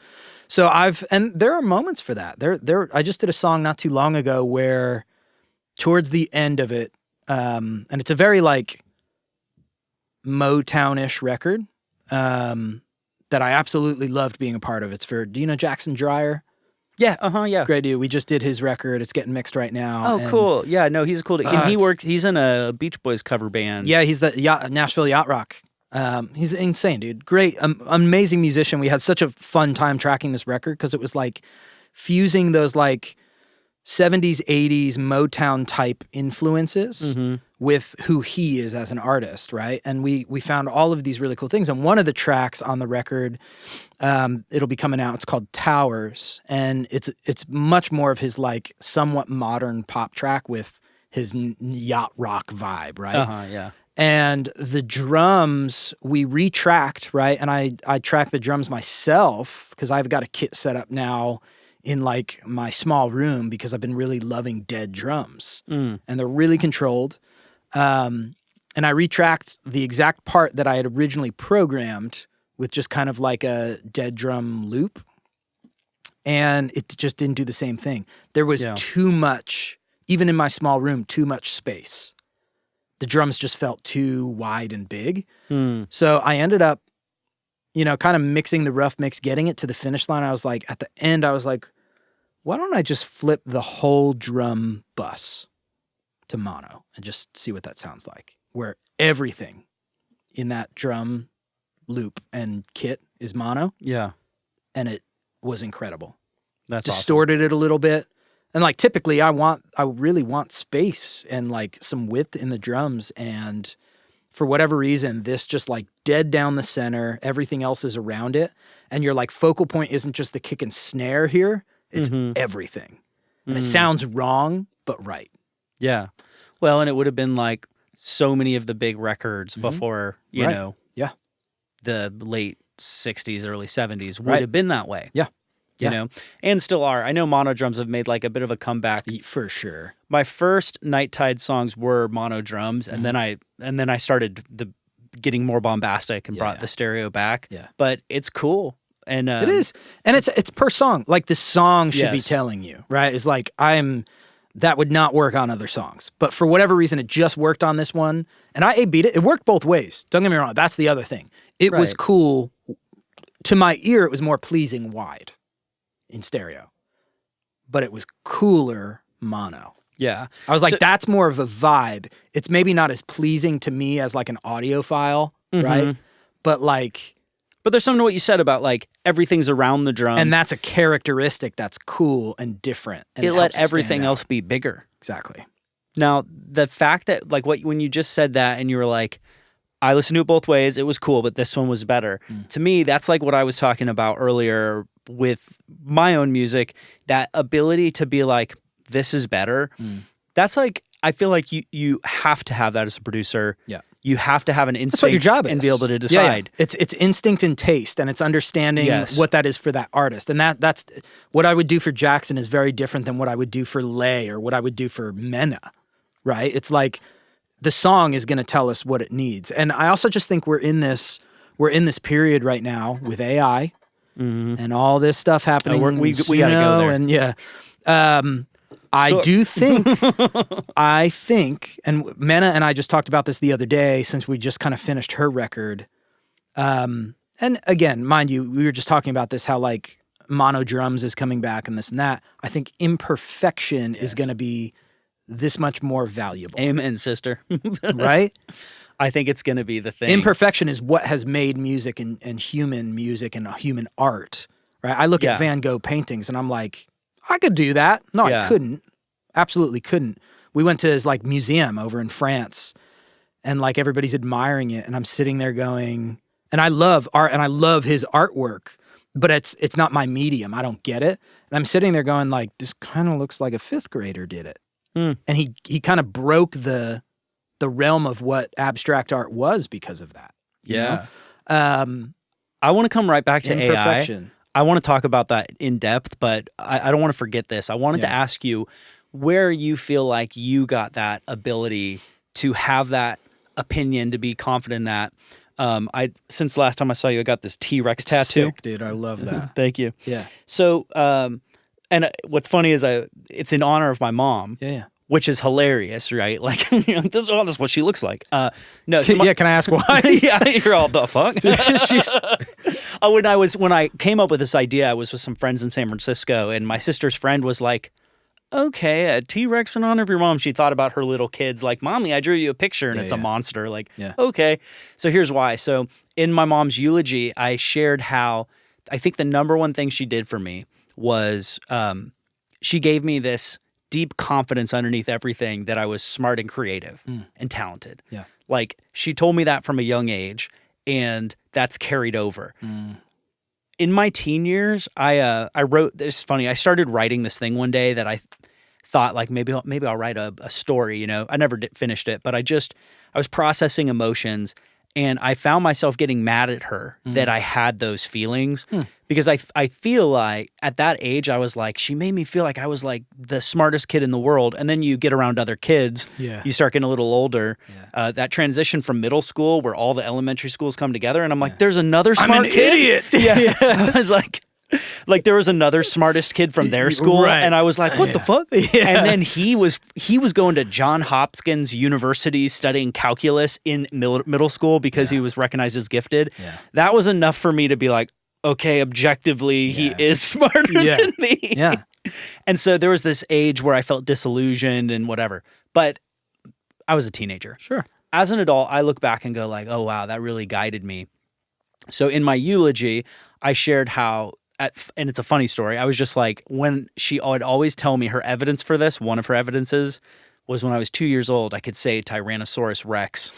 So and there are moments for that. I just did a song not too long ago where towards the end of it, and it's a very like Motown-ish record that I absolutely loved being a part of. It's for, do you know Jackson Dreyer? Yeah, yeah. Great dude. We just did his record. It's getting mixed right now. Oh, cool. Yeah, no, he's a cool dude. He's in a Beach Boys cover band. Yeah, he's the Nashville Yacht Rock. He's insane, dude. Great, amazing musician. We had such a fun time tracking this record because it was like fusing those like 70s, 80s Motown type influences with who he is as an artist, right? And we found all of these really cool things. And one of the tracks on the record, it'll be coming out. It's called Towers, and it's much more of his like somewhat modern pop track with his yacht rock vibe, right? Yeah. And the drums, we retracked, right? And I tracked the drums myself because I've got a kit set up now in like my small room because I've been really loving dead drums. And they're really controlled. And I retracked the exact part that I had originally programmed with just kind of like a dead drum loop. And it just didn't do the same thing. There was too much, even in my small room, too much space. The drums just felt too wide and big. So I ended up, kind of mixing the rough mix, getting it to the finish line. I was like, at the end, I was like, why don't I just flip the whole drum bus to mono and just see what that sounds like, where everything in that drum loop and kit is mono. Yeah. And it was incredible. That's distorted it a little bit. And like typically I really want space and like some width in the drums, and for whatever reason, this just like dead down the center, everything else is around it. And your like focal point isn't just the kick and snare here, it's everything. And it sounds wrong, but right. Yeah. Well, and it would have been like so many of the big records before, you know, the late 60s, early 70s would have been that way. Yeah. You know, and still are. I know mono drums have made like a bit of a comeback. For sure. My first Night Tide songs were mono drums, and then I started getting more bombastic and brought the stereo back. Yeah. But it's cool. And it is. And it's per song. Like the song should be telling you, right? It's like that would not work on other songs. But for whatever reason, it just worked on this one. And I A-beat it. It worked both ways. Don't get me wrong. That's the other thing. It was cool. To my ear, it was more pleasing wide in stereo. But it was cooler mono. Yeah. I was like, that's more of a vibe. It's maybe not as pleasing to me as like an audio file, right? But like... But there's something to what you said about like everything's around the drums. And that's a characteristic that's cool and different. And it let everything else be bigger. Exactly. Now, the fact that like when you just said that and you were like, I listened to it both ways, it was cool, but this one was better. To me, that's like what I was talking about earlier with my own music, that ability to be like, this is better. That's like, I feel like you have to have that as a producer. Yeah. You have to have an instinct. That's what your job is. And be able to decide. Yeah. It's instinct and taste, and it's understanding what that is for that artist. And that's what I would do for Jackson is very different than what I would do for Lay or what I would do for MENA, right? It's like the song is going to tell us what it needs. And I also just think we're in this period right now with AI and all this stuff happening. We got to go there. And I think, and MENA and I just talked about this the other day since we just kind of finished her record. And again, mind you, we were just talking about this, how like mono drums is coming back and this and that. I think imperfection is going to be this much more valuable. Amen, sister. Right? I think it's going to be the thing. Imperfection is what has made music and human music and human art, right? I look at Van Gogh paintings and I'm like, I could do that. No, I couldn't. Absolutely couldn't. We went to his like museum over in France and like everybody's admiring it. And I'm sitting there going, And I love art and I love his artwork, but it's not my medium. I don't get it. And I'm sitting there going like, this kind of looks like a fifth grader did it. And he kind of broke the realm of what abstract art was because of that. Yeah. I want to come right back to AI. I want to talk about that in depth, but I don't want to forget this. I wanted to ask you where you feel like you got that ability to have that opinion, to be confident in that. Since the last time I saw you, I got this T-Rex tattoo. Sick, dude. I love that. Thank you. Yeah. So, and what's funny is it's in honor of my mom. Yeah. Which is hilarious, right? Like, this is what she looks like. No, can I ask why? Yeah, you're all the fuck. When I came up with this idea, I was with some friends in San Francisco, and my sister's friend was like, "Okay, a T-Rex in honor of your mom." She thought about her little kids, like, "Mommy, I drew you a picture, and it's a monster." Like, okay. So here's why. So in my mom's eulogy, I shared how I think the number one thing she did for me was she gave me this deep confidence underneath everything that I was smart and creative and talented. Yeah. Like, she told me that from a young age, and that's carried over. In my teen years, I wrote this. Funny, I started writing this thing one day that I thought like maybe I'll write a story. You know, I never finished it, but I was processing emotions, and I found myself getting mad at her that I had those feelings. Because I feel like at that age, I was like, she made me feel like I was like the smartest kid in the world. And then you get around other kids, you start getting a little older. That transition from middle school where all the elementary schools come together. And I'm like, there's another smart kid. Idiot. I was like there was another smartest kid from their school. Right. And I was like, what the fuck? And then he was going to Johns Hopkins University studying calculus in middle school because he was recognized as gifted. That was enough for me to be like, okay, objectively, he is smarter than me. Yeah. And so there was this age where I felt disillusioned and whatever. But I was a teenager. Sure. As an adult, I look back and go like, oh, wow, that really guided me. So in my eulogy, I shared how, and it's a funny story, I was just like, when she would always tell me her evidence for this, one of her evidences was when I was 2 years old, I could say Tyrannosaurus Rex.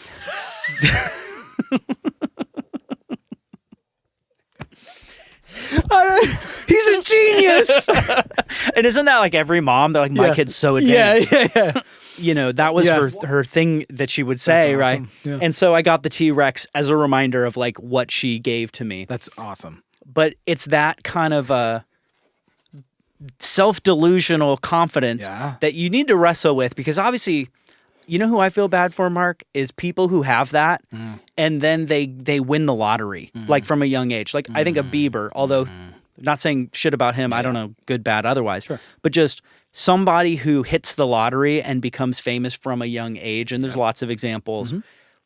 He's a genius. And isn't that like every mom? They're like, my kid's so advanced. Yeah. You know, that was her thing that she would say, right? Yeah. And so I got the T-Rex as a reminder of like what she gave to me. That's awesome. But it's that kind of a self-delusional confidence that you need to wrestle with, because obviously, you know who I feel bad for, Mark, is people who have that and then they win the lottery, like from a young age. Like I think of Bieber, although not saying shit about him, I don't know, good, bad, otherwise. Sure. But just somebody who hits the lottery and becomes famous from a young age, and there's lots of examples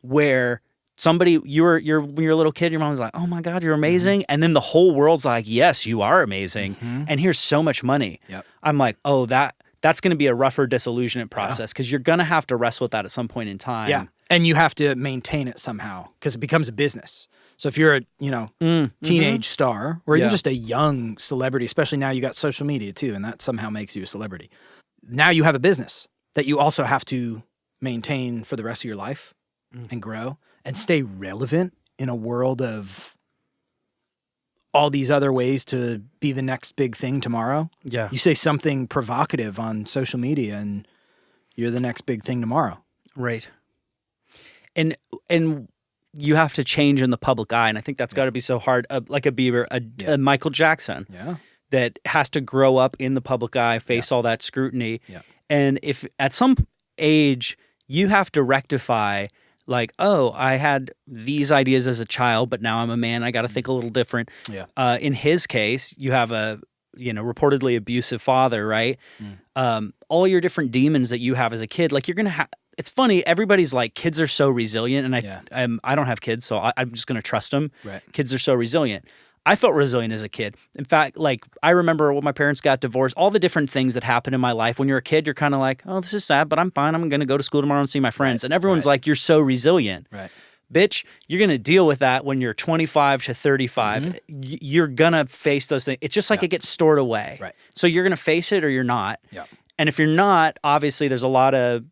where somebody, when you're a little kid, your mom's like, oh my God, you're amazing. And then the whole world's like, yes, you are amazing. And here's so much money. I'm like, oh, that's going to be a rougher disillusionment process, because you're going to have to wrestle with that at some point in time. Yeah. And you have to maintain it somehow because it becomes a business. So if you're a, teenage star or even just a young celebrity, especially now you got social media too, and that somehow makes you a celebrity. Now you have a business that you also have to maintain for the rest of your life and grow and stay relevant in a world of all these other ways to be the next big thing tomorrow. Yeah. You say something provocative on social media and you're the next big thing tomorrow. Right. And you have to change in the public eye, and I think that's got to be so hard. Like a Bieber, a Michael Jackson, that has to grow up in the public eye, face all that scrutiny. And if at some age you have to rectify, like, oh, I had these ideas as a child, but now I'm a man, I got to think a little different. In his case, you have a reportedly abusive father, right? All your different demons that you have as a kid, like you're gonna have. It's funny. Everybody's like, kids are so resilient, and I don't have kids, so I'm just gonna trust them. Right. Kids are so resilient. I felt resilient as a kid. In fact, like I remember when my parents got divorced, all the different things that happened in my life. When you're a kid, you're kind of like, oh, this is sad, but I'm fine. I'm gonna go to school tomorrow and see my friends. And everyone's like, you're so resilient. Right. Bitch, you're going to deal with that when you're 25 to 35. You're going to face those things. It's just like it gets stored away. Right. So you're going to face it or you're not. Yeah. And if you're not, obviously there's a lot of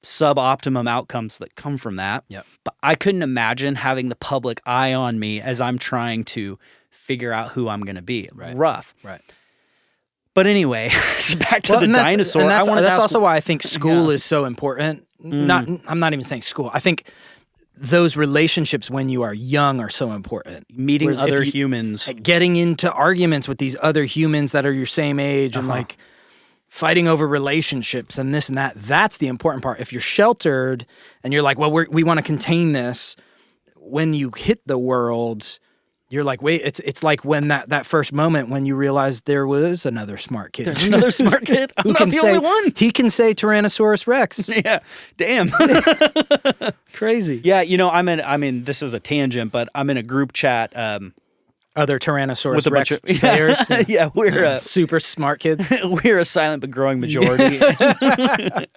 suboptimum outcomes that come from that. Yep. But I couldn't imagine having the public eye on me as I'm trying to figure out who I'm going to be. Right. Rough. Right. But anyway, back to the dinosaur. That's also why I think school is so important. I'm not even saying school. I think those relationships when you are young are so important. Meeting other humans. Getting into arguments with these other humans that are your same age and like fighting over relationships and this and that. That's the important part. If you're sheltered and you're like, well, we want to contain this, when you hit the world, you're like, wait, it's like when that first moment when you realize there was another smart kid. There's another smart kid? I'm not the only one. He can say Tyrannosaurus Rex. Yeah, damn. Crazy. Yeah, I mean, this is a tangent, but I'm in a group chat. Other Tyrannosaurus with a Rex bunch of sayers. Yeah, we're super smart kids. We're a silent but growing majority. But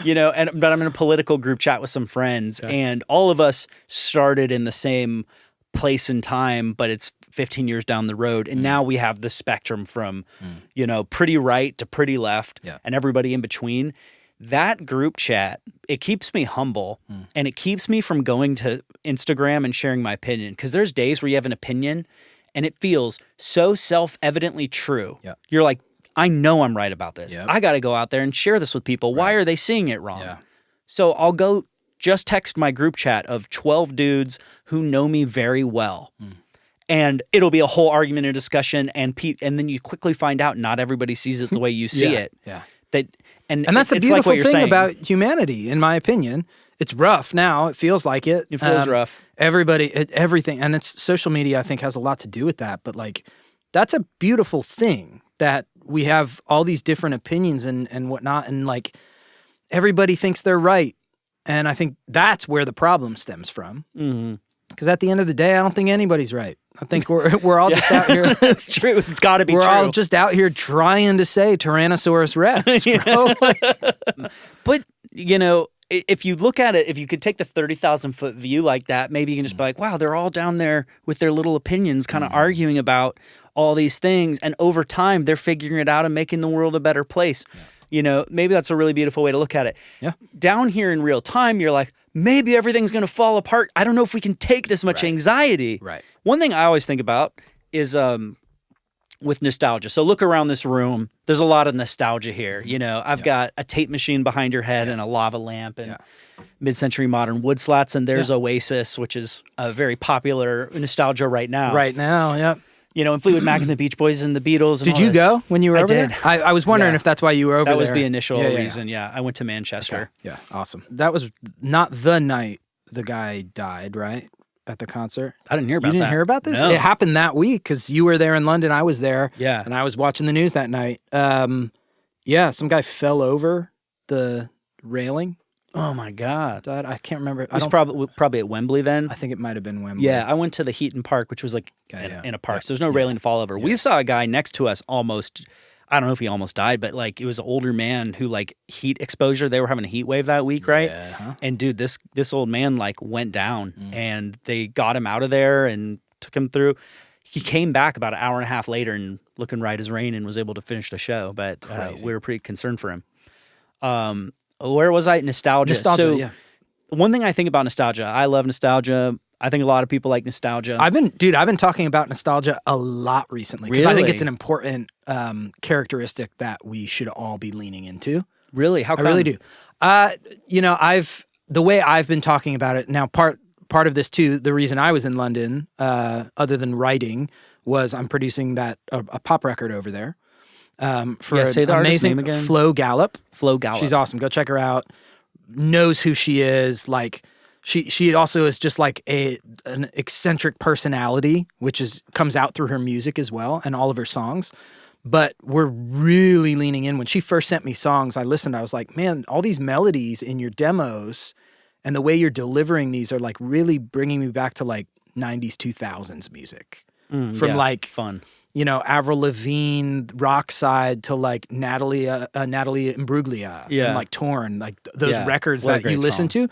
I'm in a political group chat with some friends, and all of us started in the same place and time, but it's 15 years down the road, and now we have the spectrum from pretty right to pretty left, and everybody in between. That group chat, it keeps me humble, and it keeps me from going to Instagram and sharing my opinion, because there's days where you have an opinion and it feels so self-evidently true. Yep. You're like, I know I'm right about this. Yep. I got to go out there and share this with people. Right. Why are they seeing it wrong? Yeah. So I'll go just text my group chat of 12 dudes who know me very well. And it'll be a whole argument and discussion, and then you quickly find out not everybody sees it the way you see it. Yeah. And that's the beautiful thing about humanity, in my opinion. It's rough now. It feels like it. It feels rough. Everything. And it's social media, I think, has a lot to do with that. But like, that's a beautiful thing that we have all these different opinions and whatnot. And like, everybody thinks they're right. And I think that's where the problem stems from. Because at the end of the day, I don't think anybody's right. I think we're all just out here. It's true. It's got to be true. We're all just out here trying to say Tyrannosaurus Rex, bro. But, if you look at it, if you could take the 30,000-foot view like that, maybe you can just be like, wow, they're all down there with their little opinions kind of arguing about all these things. And over time, they're figuring it out and making the world a better place. Yeah. Maybe that's a really beautiful way to look at it. Yeah. Down here in real time, you're like, maybe everything's going to fall apart. I don't know if we can take this much anxiety. Right. One thing I always think about is with nostalgia. So look around this room. There's a lot of nostalgia here. I've got a tape machine behind your head and a lava lamp and mid-century modern wood slats. And there's Oasis, which is a very popular nostalgia right now. Right now, yep. And Fleetwood Mac and the Beach Boys and the Beatles. And did you go when you were over there? I was wondering if that's why you were over there. That was the initial reason, yeah. I went to Manchester. Okay. Yeah, awesome. That was not the night the guy died, right? At the concert? I didn't hear about that. You didn't hear about this? No. It happened that week because you were there in London. I was there. Yeah. And I was watching the news that night. Some guy fell over the railing. Oh my God! I can't remember. It was probably at Wembley then. I think it might have been Wembley. Yeah, I went to the Heaton Park, which was like in a park. So there's no railing to fall over. Yeah. We saw a guy next to us almost. I don't know if he almost died, but like it was an older man who like heat exposure. They were having a heat wave that week, right? Yeah. And dude, this old man like went down, and they got him out of there and took him through. He came back about an hour and a half later and looking right as rain and was able to finish the show. But we were pretty concerned for him. Where was I? Nostalgia. So, one thing I think about nostalgia, I love nostalgia. I think a lot of people like nostalgia. I've been talking about nostalgia a lot recently because I think it's an important characteristic that we should all be leaning into. Really? How come? I really do. The way I've been talking about it now, part of this too, the reason I was in London, other than writing, was I'm producing a pop record over there. For say the artist name again. Flo Gallup. Flo Gallup. She's awesome. Go check her out. Knows who she is. Like she also is just like an eccentric personality, which comes out through her music as well and all of her songs. But we're really leaning in. When she first sent me songs, I listened. I was like, man, all these melodies in your demos and the way you're delivering these are like really bringing me back to like 90s, 2000s music. Like fun. Avril Lavigne, rock side to like Natalie Imbruglia, and like Torn, like those records that you listen to.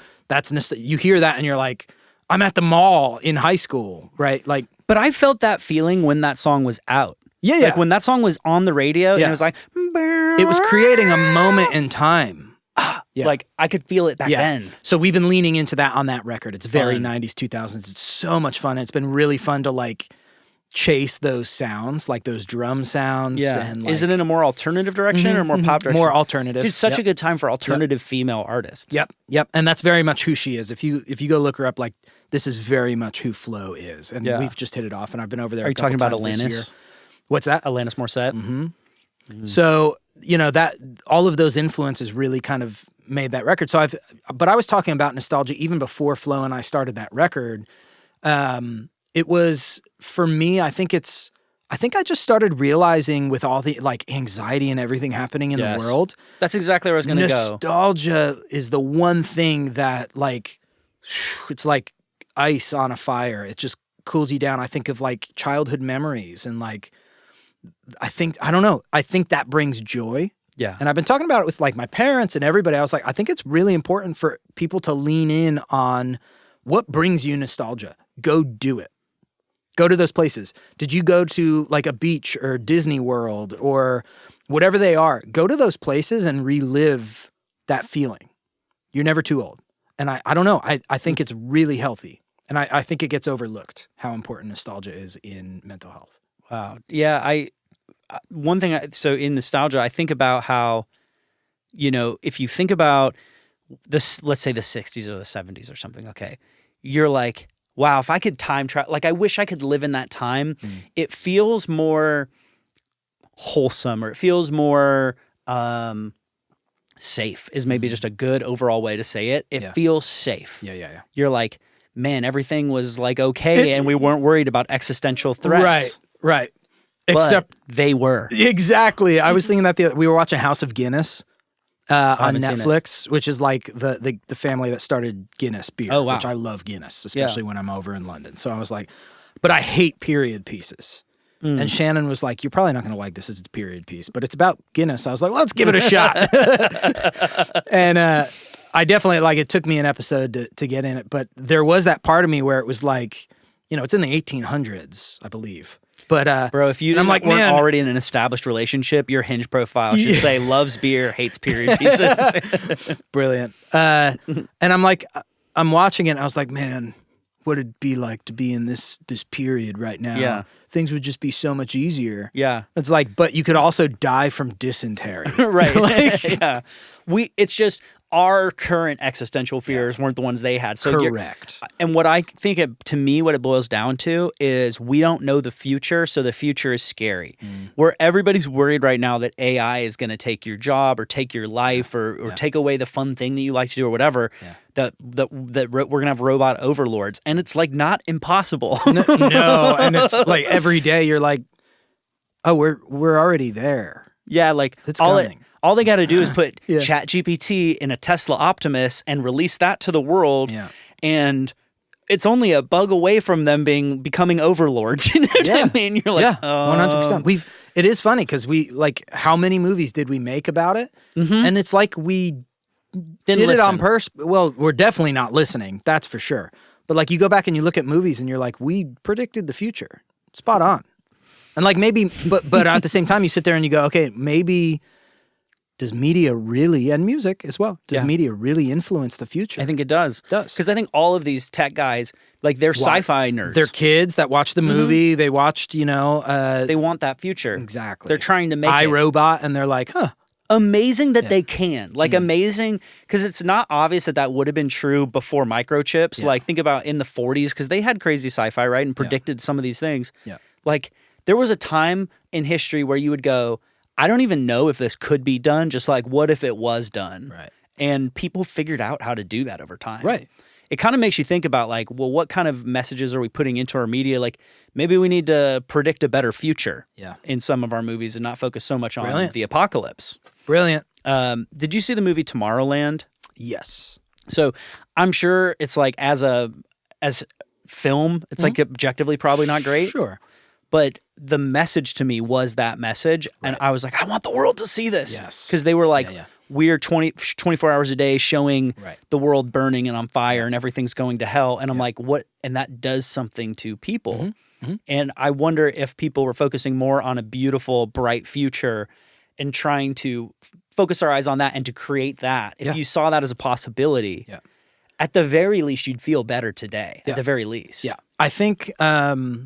You hear that and you're like, I'm at the mall in high school, right? Like, but I felt that feeling when that song was out. Yeah. Like when that song was on the radio, and it was like, it was creating a moment in time. like I could feel it back then. So we've been leaning into that on that record. It's very 90s, 2000s. It's so much fun. It's been really fun to like chase those sounds, like those drum sounds. Yeah. And like, is it in a more alternative direction or more pop direction? More alternative. Dude, such a good time for alternative female artists. Yep. And that's very much who she is. If you go look her up, like this is very much who Flo is. And we've just hit it off. And I've been over there. Are you talking about Alanis? What's that? Alanis Morissette. So, you know, that all of those influences really kind of made that record. So but I was talking about nostalgia even before Flo and I started that record. It was, for me, I think I just started realizing with all the like anxiety and everything happening in the world. That's exactly where I was going to go. Nostalgia is the one thing that like, it's like ice on a fire. It just cools you down. I think of like childhood memories and like, I think that brings joy. Yeah. And I've been talking about it with like my parents and everybody. I was like, I think it's really important for people to lean in on what brings you nostalgia. Go do it. Go to those places. Did you go to like a beach or Disney World or whatever they are? Go to those places and relive that feeling. You're never too old. And I don't know. I think it's really healthy. And I think it gets overlooked how important nostalgia is in mental health. Wow. Yeah. So in nostalgia, I think about how, you know, if you think about this, let's say the 60s or the 70s or something, okay, you're like, wow, if I could time travel, like I wish I could live in that time. It feels more wholesome, or it feels more safe is maybe just a good overall way to say it. It feels safe. Yeah. You're like, man, everything was like okay and we weren't worried about existential threats. Right. Except they were. Exactly. I was thinking that we were watching House of Guinness on Netflix, which is like the family that started Guinness beer, which I love Guinness, especially when I'm over in London. So I was like, but I hate period pieces. And Shannon was like, you're probably not going to like this as a period piece, but it's about Guinness. I was like, let's give it a shot. And I definitely, like, it took me an episode to get in it, but there was that part of me where it was like, you know, it's in the 1800s, I believe. But bro, if you weren't already in an established relationship, your Hinge profile should say loves beer, hates period pieces. Brilliant. And I'm like, I'm watching it and I was like, man, what it'd be like to be in this period right now. Yeah. Things would just be so much easier. Yeah. It's like, but you could also die from dysentery. Right. Like, yeah. It's just our current existential fears weren't the ones they had. So correct. And what I think to me, what it boils down to is we don't know the future, so the future is scary. Where everybody's worried right now that AI is going to take your job or take your life or take away the fun thing that you like to do or whatever. Yeah. That we're going to have robot overlords. And it's like not impossible. No. And it's like every day you're like, oh, we're already there. Yeah. Like it's coming. All they got to do is put ChatGPT in a Tesla Optimus and release that to the world. Yeah. And it's only a bug away from them becoming overlords. You know what I mean? You're like, 100%. It is funny because how many movies did we make about it? And it's like we did it on purpose. Well, we're definitely not listening. That's for sure. But like you go back and you look at movies and you're like, we predicted the future. Spot on. And like maybe, but at the same time you sit there and you go, okay, maybe does media really, and music as well, does media really influence the future? I think it does. Because I think all of these tech guys, like they're sci-fi nerds. They're kids that watch the movie. They watched, they want that future. Exactly. They're trying to make iRobot, and they're like, huh. Amazing that they can. Like amazing, because it's not obvious that would have been true before microchips. Yeah. Like think about in the 40s, because they had crazy sci-fi, right? And predicted some of these things. Yeah. Like there was a time in history where you would go, I don't even know if this could be done, just like what if it was done? Right. And people figured out how to do that over time. Right. It kind of makes you think about like, well, what kind of messages are we putting into our media? Like maybe we need to predict a better future in some of our movies and not focus so much on the apocalypse. Brilliant. Did you see the movie Tomorrowland? Yes. So I'm sure it's like as film, it's like objectively probably not great. Sure. But the message to me was that message. Right. And I was like, I want the world to see this. Yes. Because they were like, we're 24 hours a day showing the world burning and on fire and everything's going to hell. And I'm like, what? And that does something to people. And I wonder if people were focusing more on a beautiful, bright future and trying to focus our eyes on that and to create that, if you saw that as a possibility, at the very least, you'd feel better today. At the very least. Yeah. I think as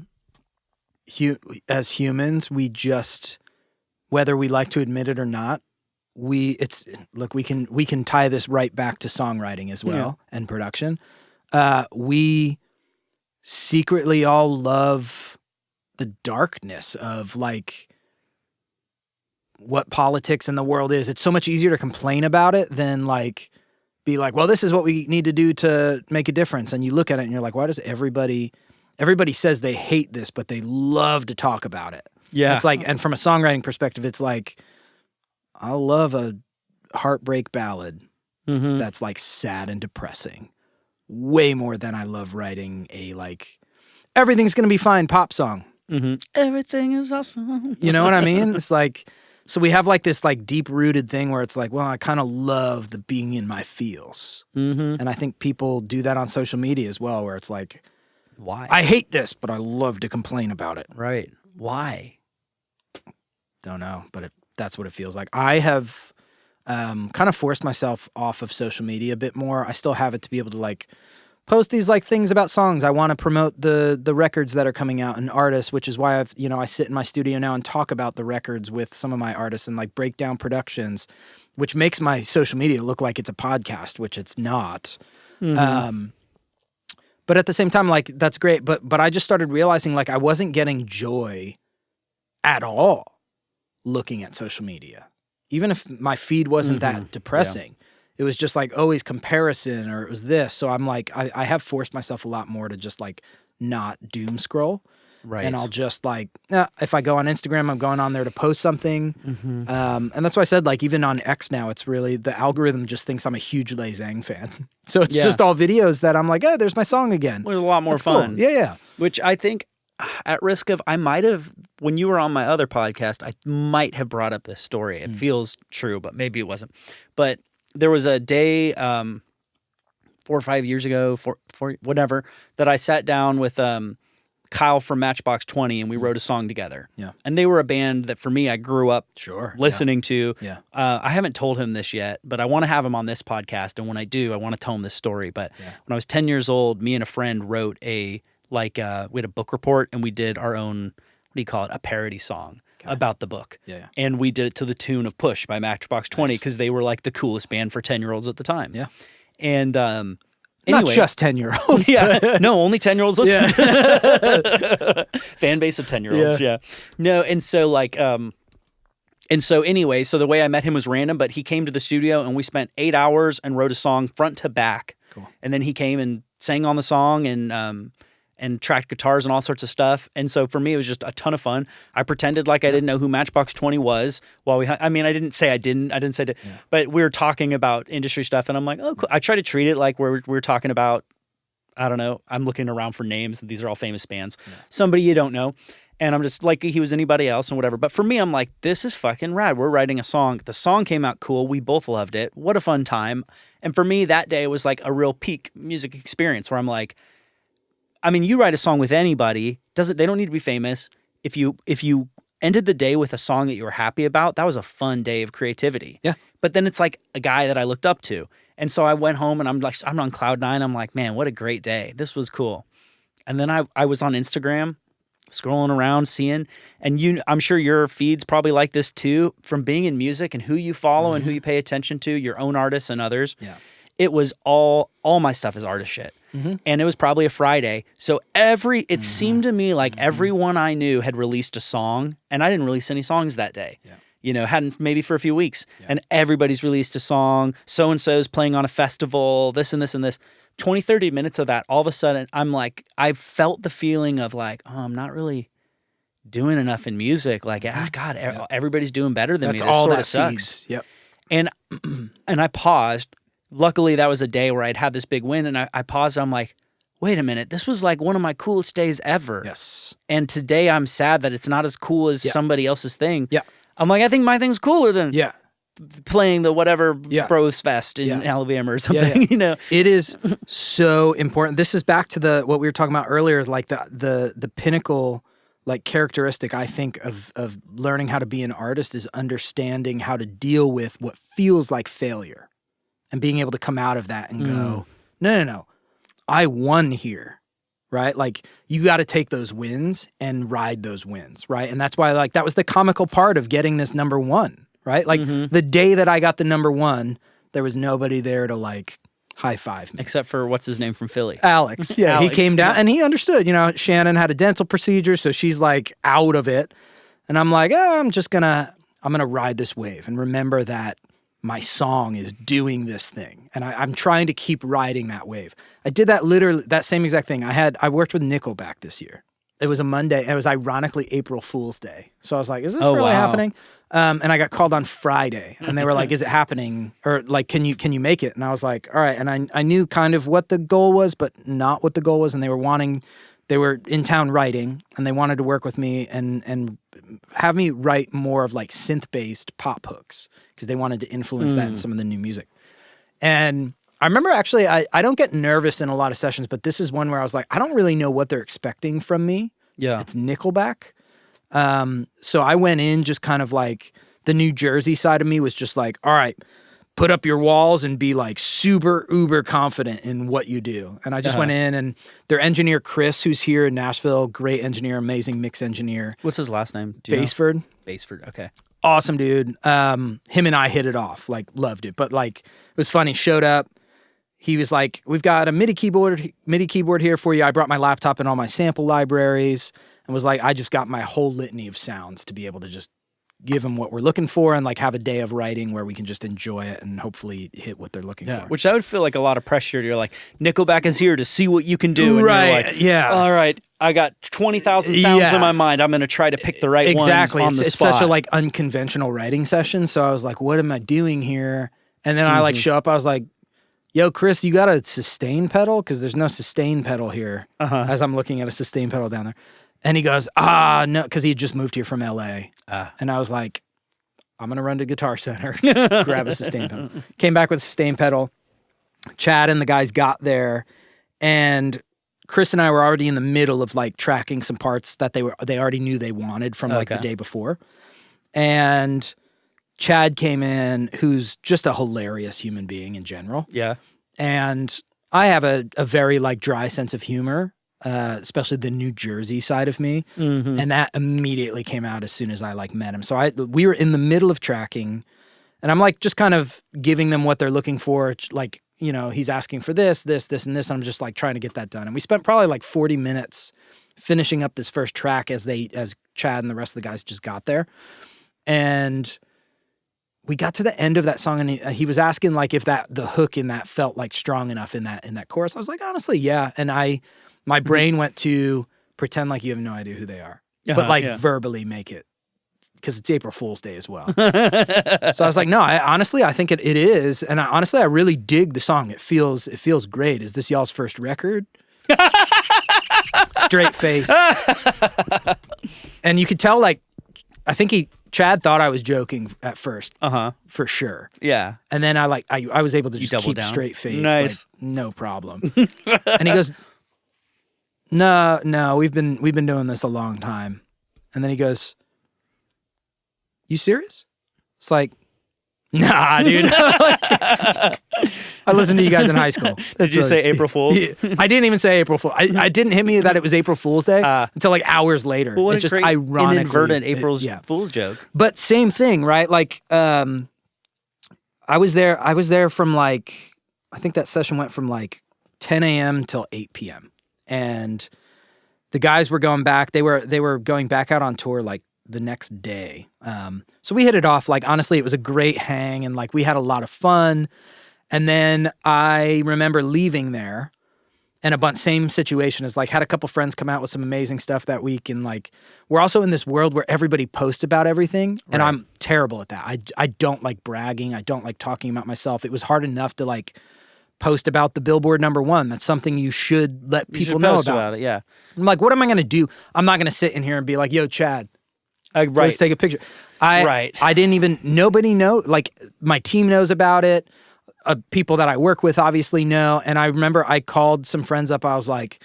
humans, we just, whether we like to admit it or not, we can tie this right back to songwriting as well and production. We secretly all love the darkness of like what politics in the world is. It's so much easier to complain about it than like be like, well, this is what we need to do to make a difference. And you look at it and you're like, why does everybody says they hate this, but they love to talk about it. Yeah. It's like, and from a songwriting perspective, it's like, I love a heartbreak ballad that's like sad and depressing way more than I love writing a like, everything's going to be fine pop song. Everything is awesome. You know what I mean? It's like, so we have like this like deep rooted thing where it's like, well, I kind of love the being in my feels. And I think people do that on social media as well, where it's like, why? I hate this, but I love to complain about it. Right. Why? Don't know, but that's what it feels like. I have kind of forced myself off of social media a bit more. I still have it to be able to like post these like things about songs. I want to promote the records that are coming out and artists, which is why I sit in my studio now and talk about the records with some of my artists and like break down productions, which makes my social media look like it's a podcast, which it's not. But at the same time, like that's great. But I just started realizing like I wasn't getting joy at all looking at social media. Even if my feed wasn't that depressing, it was just like always comparison or it was this. So I'm like, I have forced myself a lot more to just like not doom scroll. Right. And I'll just like, if I go on Instagram, I'm going on there to post something. And that's why I said like, even on X now, it's really, the algorithm just thinks I'm a huge Lay Zhang fan. So it's just all videos that I'm like, hey, there's my song again. It was a lot more fun. Cool. Yeah. Which I think at risk of, I might have, when you were on my other podcast, I might have brought up this story. It feels true, but maybe it wasn't. But there was a day 4 or 5 years ago, whatever, that I sat down with Kyle from Matchbox 20 and we wrote a song together. Yeah. And they were a band that for me, I grew up listening to. Yeah. I haven't told him this yet, but I want to have him on this podcast. And when I do, I want to tell him this story. But when I was 10 years old, me and a friend wrote we had a book report and we did our own, a parody song about the book. Yeah. And we did it to the tune of Push by Matchbox 20 because they were like the coolest band for 10-year-olds at the time. Yeah. And anyway, not just 10-year-olds. Yeah. No, only 10-year-olds listen. Fan base of 10-year-olds. Yeah. No, and so anyway, so the way I met him was random, but he came to the studio and we spent 8 hours and wrote a song front to back. Cool. And then he came and sang on the song and tracked guitars and all sorts of stuff. And so for me, it was just a ton of fun. I pretended like I didn't know who Matchbox 20 was while I didn't say I didn't say it, but we were talking about industry stuff and I'm like, oh, cool. I try to treat it like we're talking about, I don't know, I'm looking around for names. These are all famous bands. Yeah. Somebody you don't know. And I'm just like he was anybody else and whatever. But for me, I'm like, this is fucking rad. We're writing a song. The song came out cool. We both loved it. What a fun time. And for me, that day was like a real peak music experience where I'm like, I mean, you write a song with anybody, they don't need to be famous. If you ended the day with a song that you were happy about, that was a fun day of creativity. Yeah. But then it's like a guy that I looked up to. And so I went home and I'm on cloud nine. I'm like, man, what a great day. This was cool. And then I was on Instagram scrolling around, seeing, and I'm sure your feed's probably like this too, from being in music and who you follow and who you pay attention to, your own artists and others. Yeah. It was all my stuff is artist shit. And it was probably a Friday. So it seemed to me like everyone I knew had released a song and I didn't release any songs that day. Yeah. Hadn't maybe for a few weeks. Yeah. And everybody's released a song. So-and-so's playing on a festival, this and this and this. 20, 30 minutes of that, all of a sudden, I'm like, I felt the feeling of like, oh, I'm not really doing enough in music. Like, God, everybody's doing better than me. This all sort that of sucks. Feeds. Yep. And I paused. Luckily, that was a day where I'd had this big win, and I paused, and I'm like, wait a minute, this was like one of my coolest days ever. Yes. And today I'm sad that it's not as cool as somebody else's thing. Yeah. I'm like, I think my thing's cooler than playing the whatever Bros Fest in Alabama or something, It is so important. This is back to what we were talking about earlier, like the pinnacle like characteristic, I think, of learning how to be an artist is understanding how to deal with what feels like failure and being able to come out of that and go, no, I won here, right? Like, you got to take those wins and ride those wins, right? And that's why, like, that was the comical part of getting this number one, right? Like, the day that I got the number one, there was nobody there to, like, high five me. Except for what's his name from Philly? Alex. Yeah, Alex, he came down and he understood. You know, Shannon had a dental procedure, so she's like out of it. And I'm like, I'm gonna ride this wave and remember that my song is doing this thing. And I'm trying to keep riding that wave. I did that literally, that same exact thing. I worked with Nickelback this year. It was a Monday. It was ironically April Fool's Day. So I was like, is this really happening? And I got called on Friday and they were like, is it happening? Or like, can you make it? And I was like, all right. And I knew kind of what the goal was, but not what the goal was. And they were in town writing and they wanted to work with me and have me write more of like synth-based pop hooks because they wanted to influence that in some of the new music. And I remember actually, I don't get nervous in a lot of sessions, but this is one where I was like, I don't really know what they're expecting from me. Yeah. It's Nickelback. So I went in just kind of like the New Jersey side of me was just like, all right, put up your walls and be like super uber confident in what you do. And I just went in and their engineer, Chris, who's here in Nashville, great engineer, amazing mix engineer. What's his last name? Do you Baseford. know? Baseford. Okay. Awesome dude. Him and I hit it off, like loved it. But like, it was funny, showed up. He was like, we've got a MIDI keyboard here for you. I brought my laptop and all my sample libraries and was like, I just got my whole litany of sounds to be able to just give them what we're looking for and like have a day of writing where we can just enjoy it and hopefully hit what they're looking for. Which I would feel like a lot of pressure. You're like, Nickelback is here to see what you can do. And right. You're like, yeah. All right. I got 20,000 sounds in my mind. I'm going to try to pick the right ones on the spot. It's such a like unconventional writing session. So I was like, what am I doing here? And then I like show up. I was like, yo, Chris, you got a sustain pedal? Because there's no sustain pedal here. As I'm looking at a sustain pedal down there. And he goes, no, because he had just moved here from LA. And I was like, I'm going to run to Guitar Center, grab a sustain pedal. Came back with a sustain pedal. Chad and the guys got there. And Chris and I were already in the middle of like tracking some parts that they already knew they wanted from like the day before. And Chad came in, who's just a hilarious human being in general. Yeah. And I have a very like dry sense of humor, especially the New Jersey side of me. And that immediately came out as soon as I like met him. So we were in the middle of tracking and I'm like just kind of giving them what they're looking for. Like, you know, he's asking for this, and this. And I'm just like trying to get that done. And we spent probably like 40 minutes finishing up this first track as Chad and the rest of the guys just got there. And we got to the end of that song and he was asking like if the hook in that felt like strong enough in that chorus. I was like, honestly, yeah. And my brain went to pretend like you have no idea who they are, but like verbally make it because it's April Fool's Day as well. So I was like, no, I think it is. And I really dig the song. It feels great. Is this y'all's first record? Straight face. And you could tell like, I think Chad thought I was joking at first, for sure. Yeah. And then I was able to just keep straight face, nice. like, no problem. And he goes, no, we've been doing this a long time. And then he goes, you serious? It's like, nah, dude. I listened to you guys in high school. Did you say April Fool's? I didn't even say April Fool's. I didn't hit me that it was April Fool's Day until like hours later. Well, it just ironically inadvertent April Fool's joke. But same thing, right? Like, I was there from like, I think that session went from like 10 a.m. till 8 p.m. And the guys were going back. They were going back out on tour like the next day. So we hit it off. Like, honestly, it was a great hang and like we had a lot of fun. And then I remember leaving there and same situation as like had a couple friends come out with some amazing stuff that week. And like, we're also in this world where everybody posts about everything. And I'm terrible at that. I don't like bragging. I don't like talking about myself. It was hard enough to like post about the Billboard #1. That's something you should let people know about. It, yeah. I'm like, what am I going to do? I'm not going to sit in here and be like, yo, Chad, let's take a picture. I didn't even, nobody know, like my team knows about it. People that I work with obviously know. And I remember I called some friends up. I was like,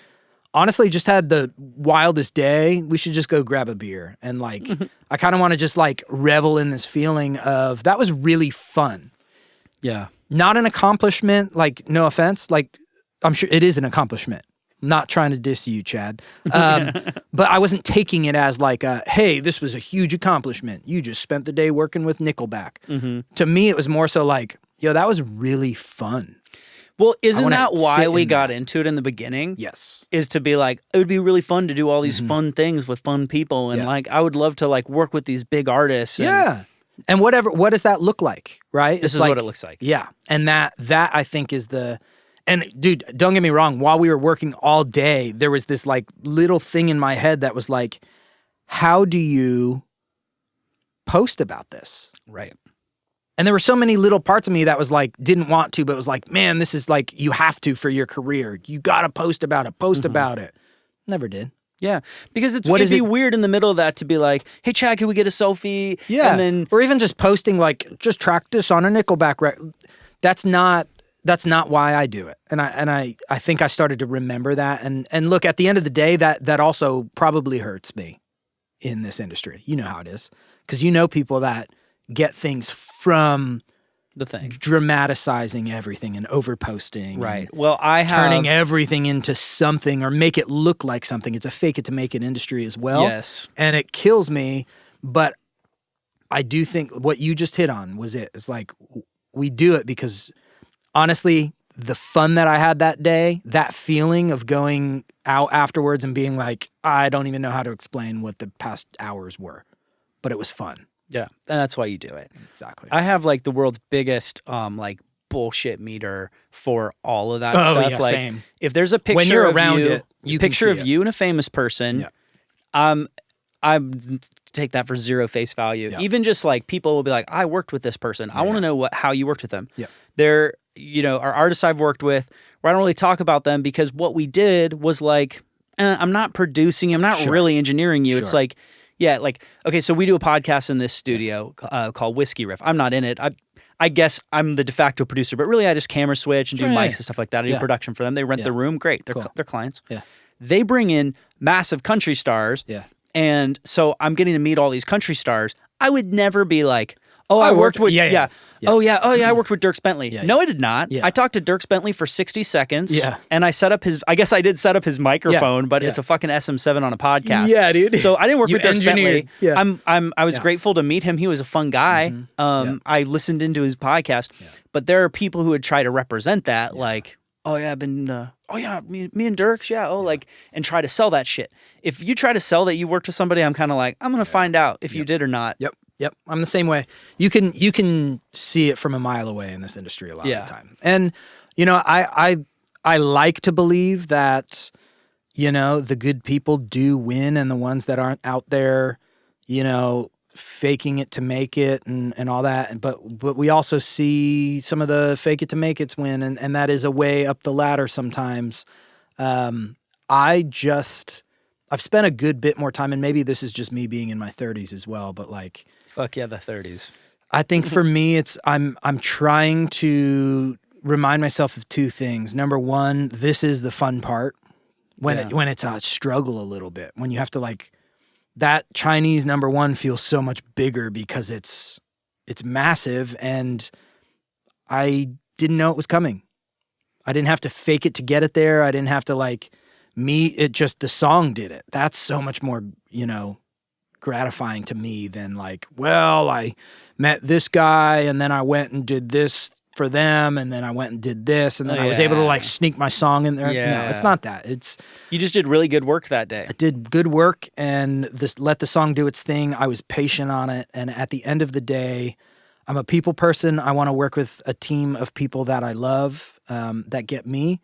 honestly just had the wildest day. We should just go grab a beer. And like, I kind of want to just like revel in this feeling of that was really fun. Yeah. Not an accomplishment, like, no offense. Like, I'm sure it is an accomplishment. I'm not trying to diss you, Chad. But I wasn't taking it as like, hey, this was a huge accomplishment. You just spent the day working with Nickelback. Mm-hmm. To me, it was more so like, yo, that was really fun. Well, isn't that why we got into it in the beginning? Yes. Is to be like, it would be really fun to do all these fun things with fun people. And like, I would love to like work with these big artists. And And what does that look like, right? This is like, what it looks like. Yeah. And that I think is and dude, don't get me wrong, while we were working all day, there was this like little thing in my head that was like, how do you post about this? Right. And there were so many little parts of me that was like, didn't want to, but was like, man, this is like, you have to for your career. You got to post about it. Never did. Yeah, because it'd be weird in the middle of that to be like, hey, Chad, can we get a selfie? Yeah, and then or even just posting like, just track this on a Nickelback record. That's not why I do it. And I think I started to remember that. And look, at the end of the day, that also probably hurts me in this industry. You know how it is. Because you know people that get things from the thing, dramatizing everything and overposting. Right. Well, I have turning everything into something or make it look like something. It's a fake it to make it industry as well. Yes. And it kills me. But I do think what you just hit on was it. It's like we do it because honestly, the fun that I had that day, that feeling of going out afterwards and being like, I don't even know how to explain what the past hours were, but it was fun. Yeah, and that's why you do it. Exactly. I have like the world's biggest like bullshit meter for all of that stuff. Yeah, like same. If there's a picture when you're of around you, it, you picture can of see you and a famous person, I take that for zero face value. Yeah. Even just like people will be like, I worked with this person. I want to know how you worked with them. Yeah. They're, our artists I've worked with, where I don't really talk about them because what we did was like, I'm not producing, I'm not really engineering you. It's like, okay, so we do a podcast in this studio called Whiskey Riff. I'm not in it. I guess I'm the de facto producer, but really I just camera switch and do mics and stuff like that. I do production for them. They rent the room. Great. They're clients. Yeah. They bring in massive country stars. Yeah. And so I'm getting to meet all these country stars. I would never be like, I worked with I worked with Dierks Bentley. Yeah, no, I did not. Yeah. I talked to Dierks Bentley for 60 seconds. Yeah. And I set up I guess I did set up his microphone, but it's a fucking SM7 on a podcast. Yeah, dude. So I didn't work with Dierks Bentley. Yeah. I was grateful to meet him. He was a fun guy. I listened into his podcast. Yeah. But there are people who would try to represent that, like, I've been me and Dierks, like, and try to sell that shit. If you try to sell that you worked with somebody, I'm kind of like, I'm gonna find out if you did or not. Yep, I'm the same way. You can see it from a mile away in this industry a lot of the time. And I like to believe that the good people do win, and the ones that aren't out there, faking it to make it and all that. But we also see some of the fake it to make it's win, and that is a way up the ladder sometimes. I've spent a good bit more time, and maybe this is just me being in my 30s as well, but like, fuck yeah, the 30s. I think for me, it's I'm trying to remind myself of two things. Number one, this is the fun part when it's a struggle a little bit, when you have to like, that Chinese number one feels so much bigger because it's massive, and I didn't know it was coming. I didn't have to fake it to get it there. I didn't have to like it just the song did it. That's so much more, gratifying to me than like, well, I met this guy and then I went and did this for them and then I went and did this and then I was able to like sneak my song in there. Yeah. No, it's not that. You just did really good work that day. I did good work and let the song do its thing. I was patient on it, and at the end of the day, I'm a people person. I want to work with a team of people that I love, that get me,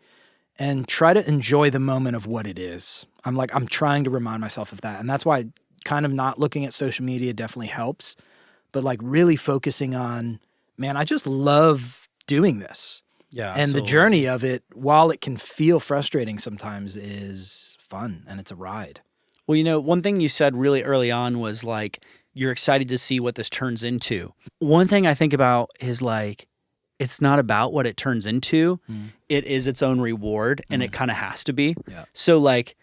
and try to enjoy the moment of what it is. I'm trying to remind myself of that. And that's why kind of not looking at social media definitely helps, but like really focusing on, man, I just love doing this. Yeah. And the journey of it, while it can feel frustrating sometimes, is fun, and it's a ride. Well, one thing you said really early on was like, you're excited to see what this turns into. One thing I think about is like, it's not about what it turns into. It is its own reward, and it kind of has to be. Yeah. So like,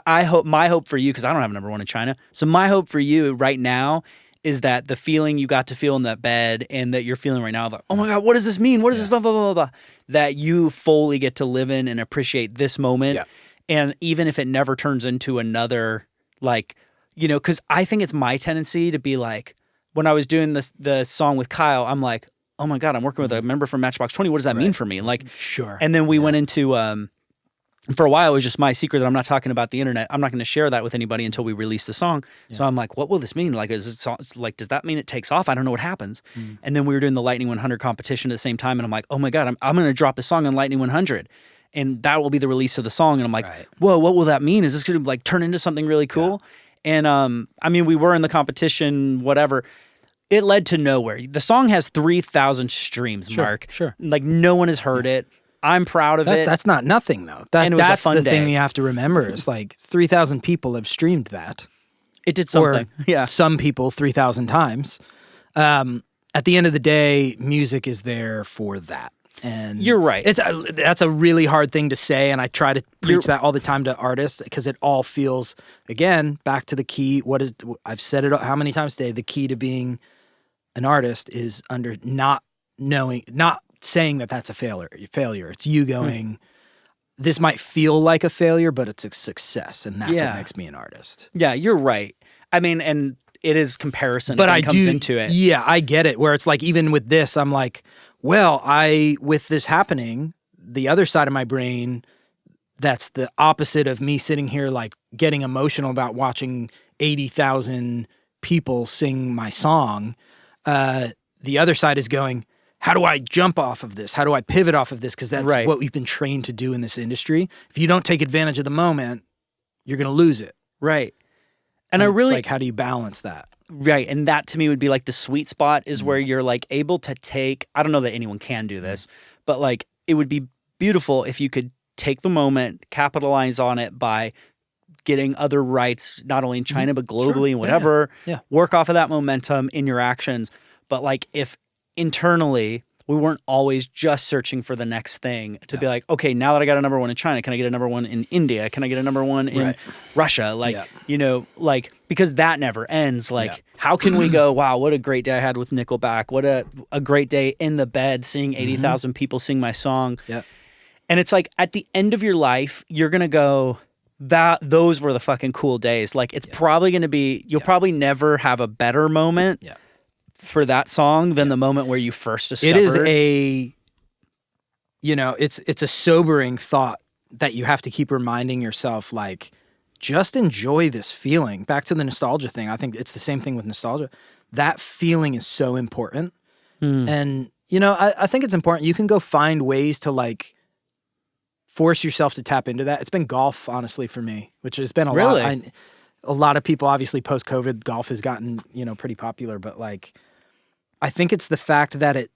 my hope for you, because I don't have number one in China. So my hope for you right now is that the feeling you got to feel in that bed and that you're feeling right now, like, oh my God, what does this mean? What does this blah, blah, blah, blah, that you fully get to live in and appreciate this moment. Yeah. And even if it never turns into another, like, you know, because I think it's my tendency to be like, when I was doing the song with Kyle, I'm like, oh my God, I'm working with a member from Matchbox 20. What does that mean for me? And like, sure. And then we went into, for a while, it was just my secret that I'm not talking about the internet. I'm not going to share that with anybody until we release the song. Yeah. So I'm like, what will this mean? Like, is it like, does that mean it takes off? I don't know what happens. And then we were doing the Lightning 100 competition at the same time, and I'm like, oh my God, I'm going to drop the song on Lightning 100, and that will be the release of the song. And I'm like, whoa, what will that mean? Is this going to like turn into something really cool? Yeah. And I mean, we were in the competition, whatever. It led to nowhere. The song has 3,000 streams, Mark. Sure. Like no one has heard it. I'm proud of it. That's not nothing, though. That's the thing you have to remember is like 3,000 people have streamed that. It did something. Or some people 3,000 times. At the end of the day, music is there for that. And you're right. That's a really hard thing to say, and I try to preach that all the time to artists because it all feels, again, back to the key. I've said it how many times today, the key to being an artist is under not saying that that's a failure. It's you going, this might feel like a failure, but it's a success, and that's what makes me an artist. Yeah, you're right. I mean, and it is comparison that comes into it. Yeah, I get it, where it's like, even with this, I'm like, well, with this happening, the other side of my brain, that's the opposite of me sitting here like getting emotional about watching 80,000 people sing my song. The other side is going, how do I jump off of this? How do I pivot off of this? Because that's what we've been trained to do in this industry. If you don't take advantage of the moment, you're going to lose it. Right. And I really it's like, how do you balance that? Right. And that to me would be like the sweet spot is where you're like able to take, I don't know that anyone can do this, but like it would be beautiful if you could take the moment, capitalize on it by getting other rights, not only in China, but globally and whatever, work off of that momentum in your actions. But like if internally, we weren't always just searching for the next thing to be like, okay, now that I got a number one in China, can I get a number one in India? Can I get a number one in Russia? Like, you know, like, because that never ends. Like, how can we go, wow, what a great day I had with Nickelback. What a great day in the bed seeing 80,000 people sing my song. Yeah. And it's like at the end of your life, you're going to go, those were the fucking cool days. Like, it's probably going to be, you'll probably never have a better moment. Yeah. For that song than the moment where you first discovered. It is it's a sobering thought that you have to keep reminding yourself, like, just enjoy this feeling. Back to the nostalgia thing. I think it's the same thing with nostalgia. That feeling is so important. And, I think it's important. You can go find ways to like force yourself to tap into that. It's been golf, honestly, for me, which has been a lot. A lot of people, obviously, post-COVID, golf has gotten, pretty popular, but like, I think it's the fact that it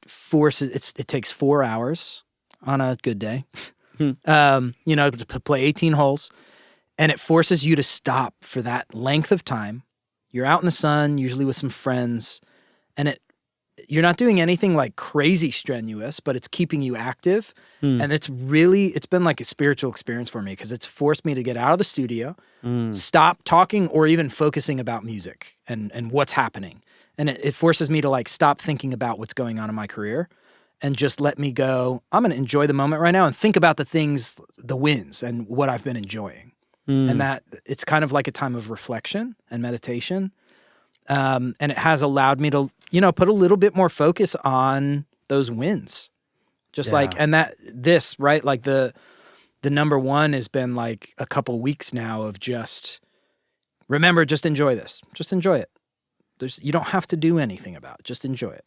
takes 4 hours on a good day, to play 18 holes, and it forces you to stop for that length of time. You're out in the sun, usually with some friends, and you're not doing anything like crazy strenuous, but it's keeping you active. And it's been like a spiritual experience for me because it's forced me to get out of the studio, stop talking or even focusing about music and what's happening. And it forces me to like stop thinking about what's going on in my career and just let me go, I'm going to enjoy the moment right now and think about the wins and what I've been enjoying. And that it's kind of like a time of reflection and meditation. And it has allowed me to, put a little bit more focus on those wins. Just like, and right? Like the number one has been like a couple weeks now of just, remember, just enjoy this. Just enjoy it. You don't have to do anything about it. Just enjoy it.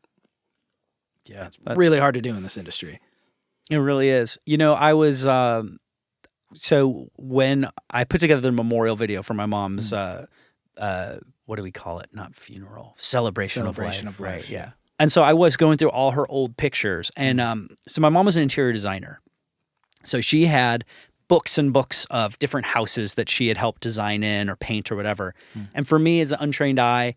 Yeah. It's really hard to do in this industry. It really is. I was, so when I put together the memorial video for my mom's, what do we call it? Not funeral, celebration of life. Right. Yeah. And so I was going through all her old pictures. And so my mom was an interior designer. So she had books and books of different houses that she had helped design in or paint or whatever. And for me as an untrained eye,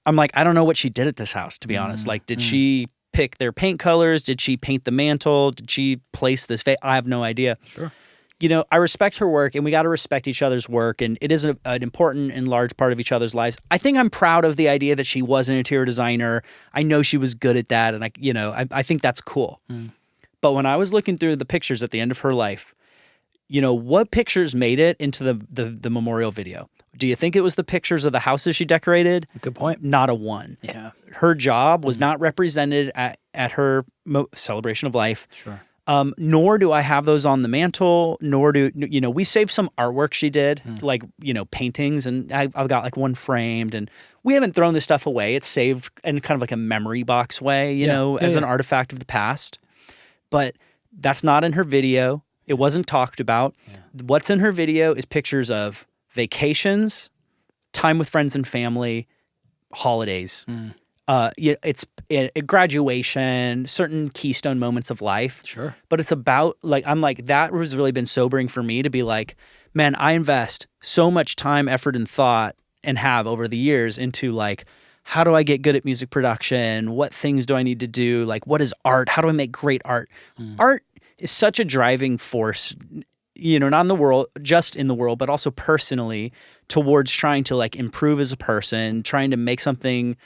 I'm I'm like, I don't know what she did at this house, to be honest. Like, did she pick their paint colors? Did she paint the mantle? Did she place this I have no idea. Sure. You know, I respect her work, and we got to respect each other's work, and it is an important and large part of each other's lives. I think I'm proud of the idea that she was an interior designer. I know she was good at that, and I think that's cool. But when I was looking through the pictures at the end of her life, you know, what pictures made it into the memorial video? Do you think it was the pictures of the houses she decorated? Good point. Not a one. Yeah. Her job was not represented at her celebration of life. Sure. Nor do I have those on the mantle, nor do, you know, we saved some artwork she did, like, you know, paintings, and I've got like one framed, and we haven't thrown this stuff away. It's saved in kind of like a memory box way, you know, as an artifact of the past. But that's not in her video. It wasn't talked about. Yeah. What's in her video is pictures of vacations, time with friends and family, holidays. It's graduation, certain keystone moments of life. Sure. But it's about, like, I'm like, that has really been sobering for me to be like, man, I invest so much time, effort, and thought, and have over the years into, like, how do I get good at music production? What things do I need to do? Like, what is art? How do I make great art? Art is such a driving force, you know, not in the world, just in the world, but also personally, towards trying to, like, improve as a person, trying to make something.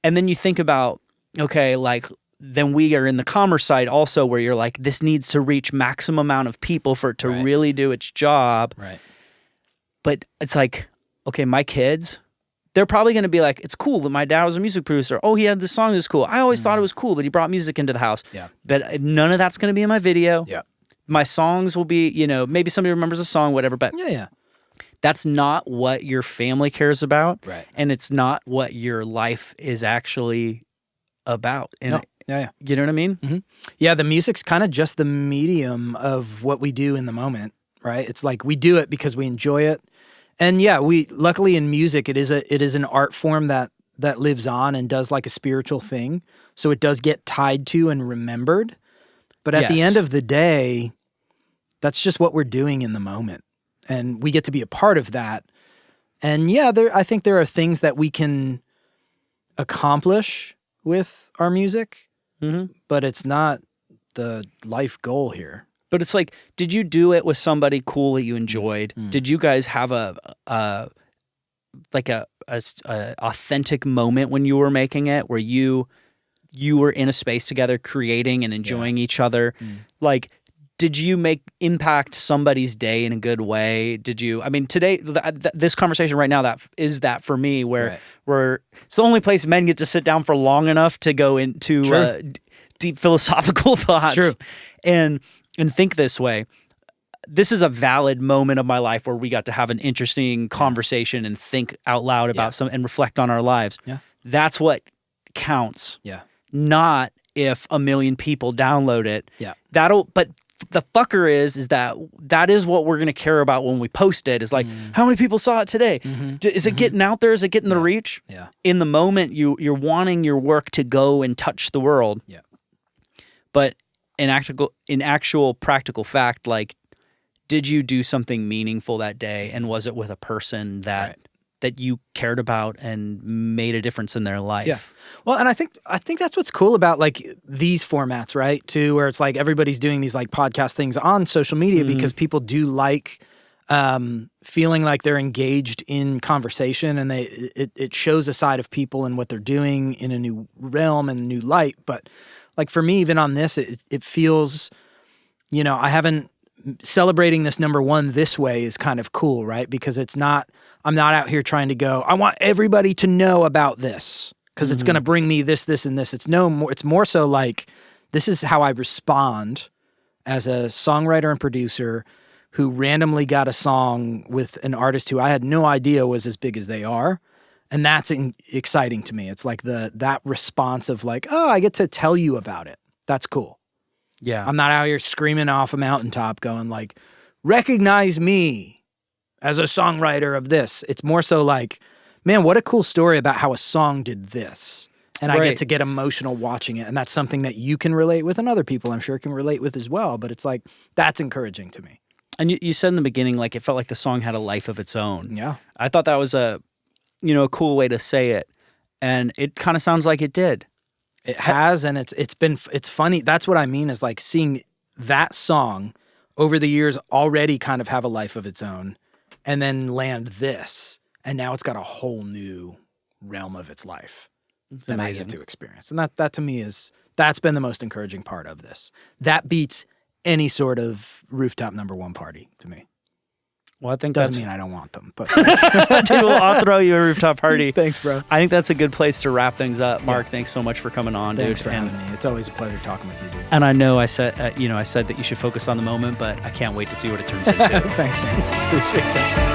And then you think about, okay, like, then we are in the commerce side also, where you're like, this needs to reach maximum amount of people for it to really do its job. Right. But it's like, okay, my kids, they're probably going to be like, it's cool that my dad was a music producer. Oh, he had this song that's cool. I always thought it was cool that he brought music into the house. Yeah. But none of that's going to be in my video. Yeah. My songs will be, you know, maybe somebody remembers a song, whatever, but Yeah. that's not what your family cares about. Right. And it's not what your life is actually about. And you know what I mean? Mm-hmm. Yeah, the music's kind of just the medium of what we do in the moment, right? It's like we do it because we enjoy it. And yeah, we luckily in music it is an art form that lives on and does like a spiritual thing. So it does get tied to and remembered. But at the end of the day, that's just what we're doing in the moment. And we get to be a part of that. And yeah, I think there are things that we can accomplish with our music, but it's not the life goal here. But it's like, did you do it with somebody cool that you enjoyed? Did you guys have a authentic moment when you were making it, where you were in a space together creating and enjoying each other? Like, did you impact somebody's day in a good way? Did you, I mean, today, this conversation right now, that is that for me, where it's the only place men get to sit down for long enough to go into deep philosophical thoughts. It's true. And think this way. This is a valid moment of my life where we got to have an interesting conversation and think out loud about and reflect on our lives. Yeah. That's what counts. Yeah. Not if a million people download it. Yeah. But the fucker is that is what we're going to care about when we post it, is like, how many people saw it today? Is it getting out there? Is it getting the reach? Yeah. In the moment, you're wanting your work to go and touch the world. Yeah. But in actual practical fact, like, did you do something meaningful that day, and was it with a person that you cared about and made a difference in their life? Yeah. Well, and I think that's what's cool about like these formats, right? Too, where it's like everybody's doing these like podcast things on social media because people do like feeling like they're engaged in conversation, and it shows a side of people and what they're doing in a new realm and a new light. But like for me, even on this, it feels, you know, celebrating this number one this way is kind of cool, right? Because I'm not out here trying to go, I want everybody to know about this because it's going to bring me this, and this. It's more so like, this is how I respond as a songwriter and producer who randomly got a song with an artist who I had no idea was as big as they are. And that's exciting to me. It's like that response of like, oh, I get to tell you about it. That's cool. Yeah. I'm not out here screaming off a mountaintop going like, recognize me as a songwriter of this. It's more so like, man, what a cool story about how a song did this. And I get to get emotional watching it. And that's something that you can relate with, and other people I'm sure can relate with as well. But it's like, that's encouraging to me. And you said in the beginning, like, it felt like the song had a life of its own. Yeah. I thought that was a cool way to say it. And it kind of sounds like it did. It has, and it's funny. That's what I mean, is like seeing that song over the years already kind of have a life of its own, and then land this, and now it's got a whole new realm of its life that I get to experience. And that to me that's been the most encouraging part of this. That beats any sort of rooftop #1 party to me. Well, I think doesn't mean I don't want them, but dude, I'll throw you a rooftop party. Thanks, bro. I think that's a good place to wrap things up. Mark, thanks so much for coming on, dude. Thanks for having me. It's always a pleasure talking with you, dude. And I know I said that you should focus on the moment, but I can't wait to see what it turns into. Thanks, man. Appreciate that.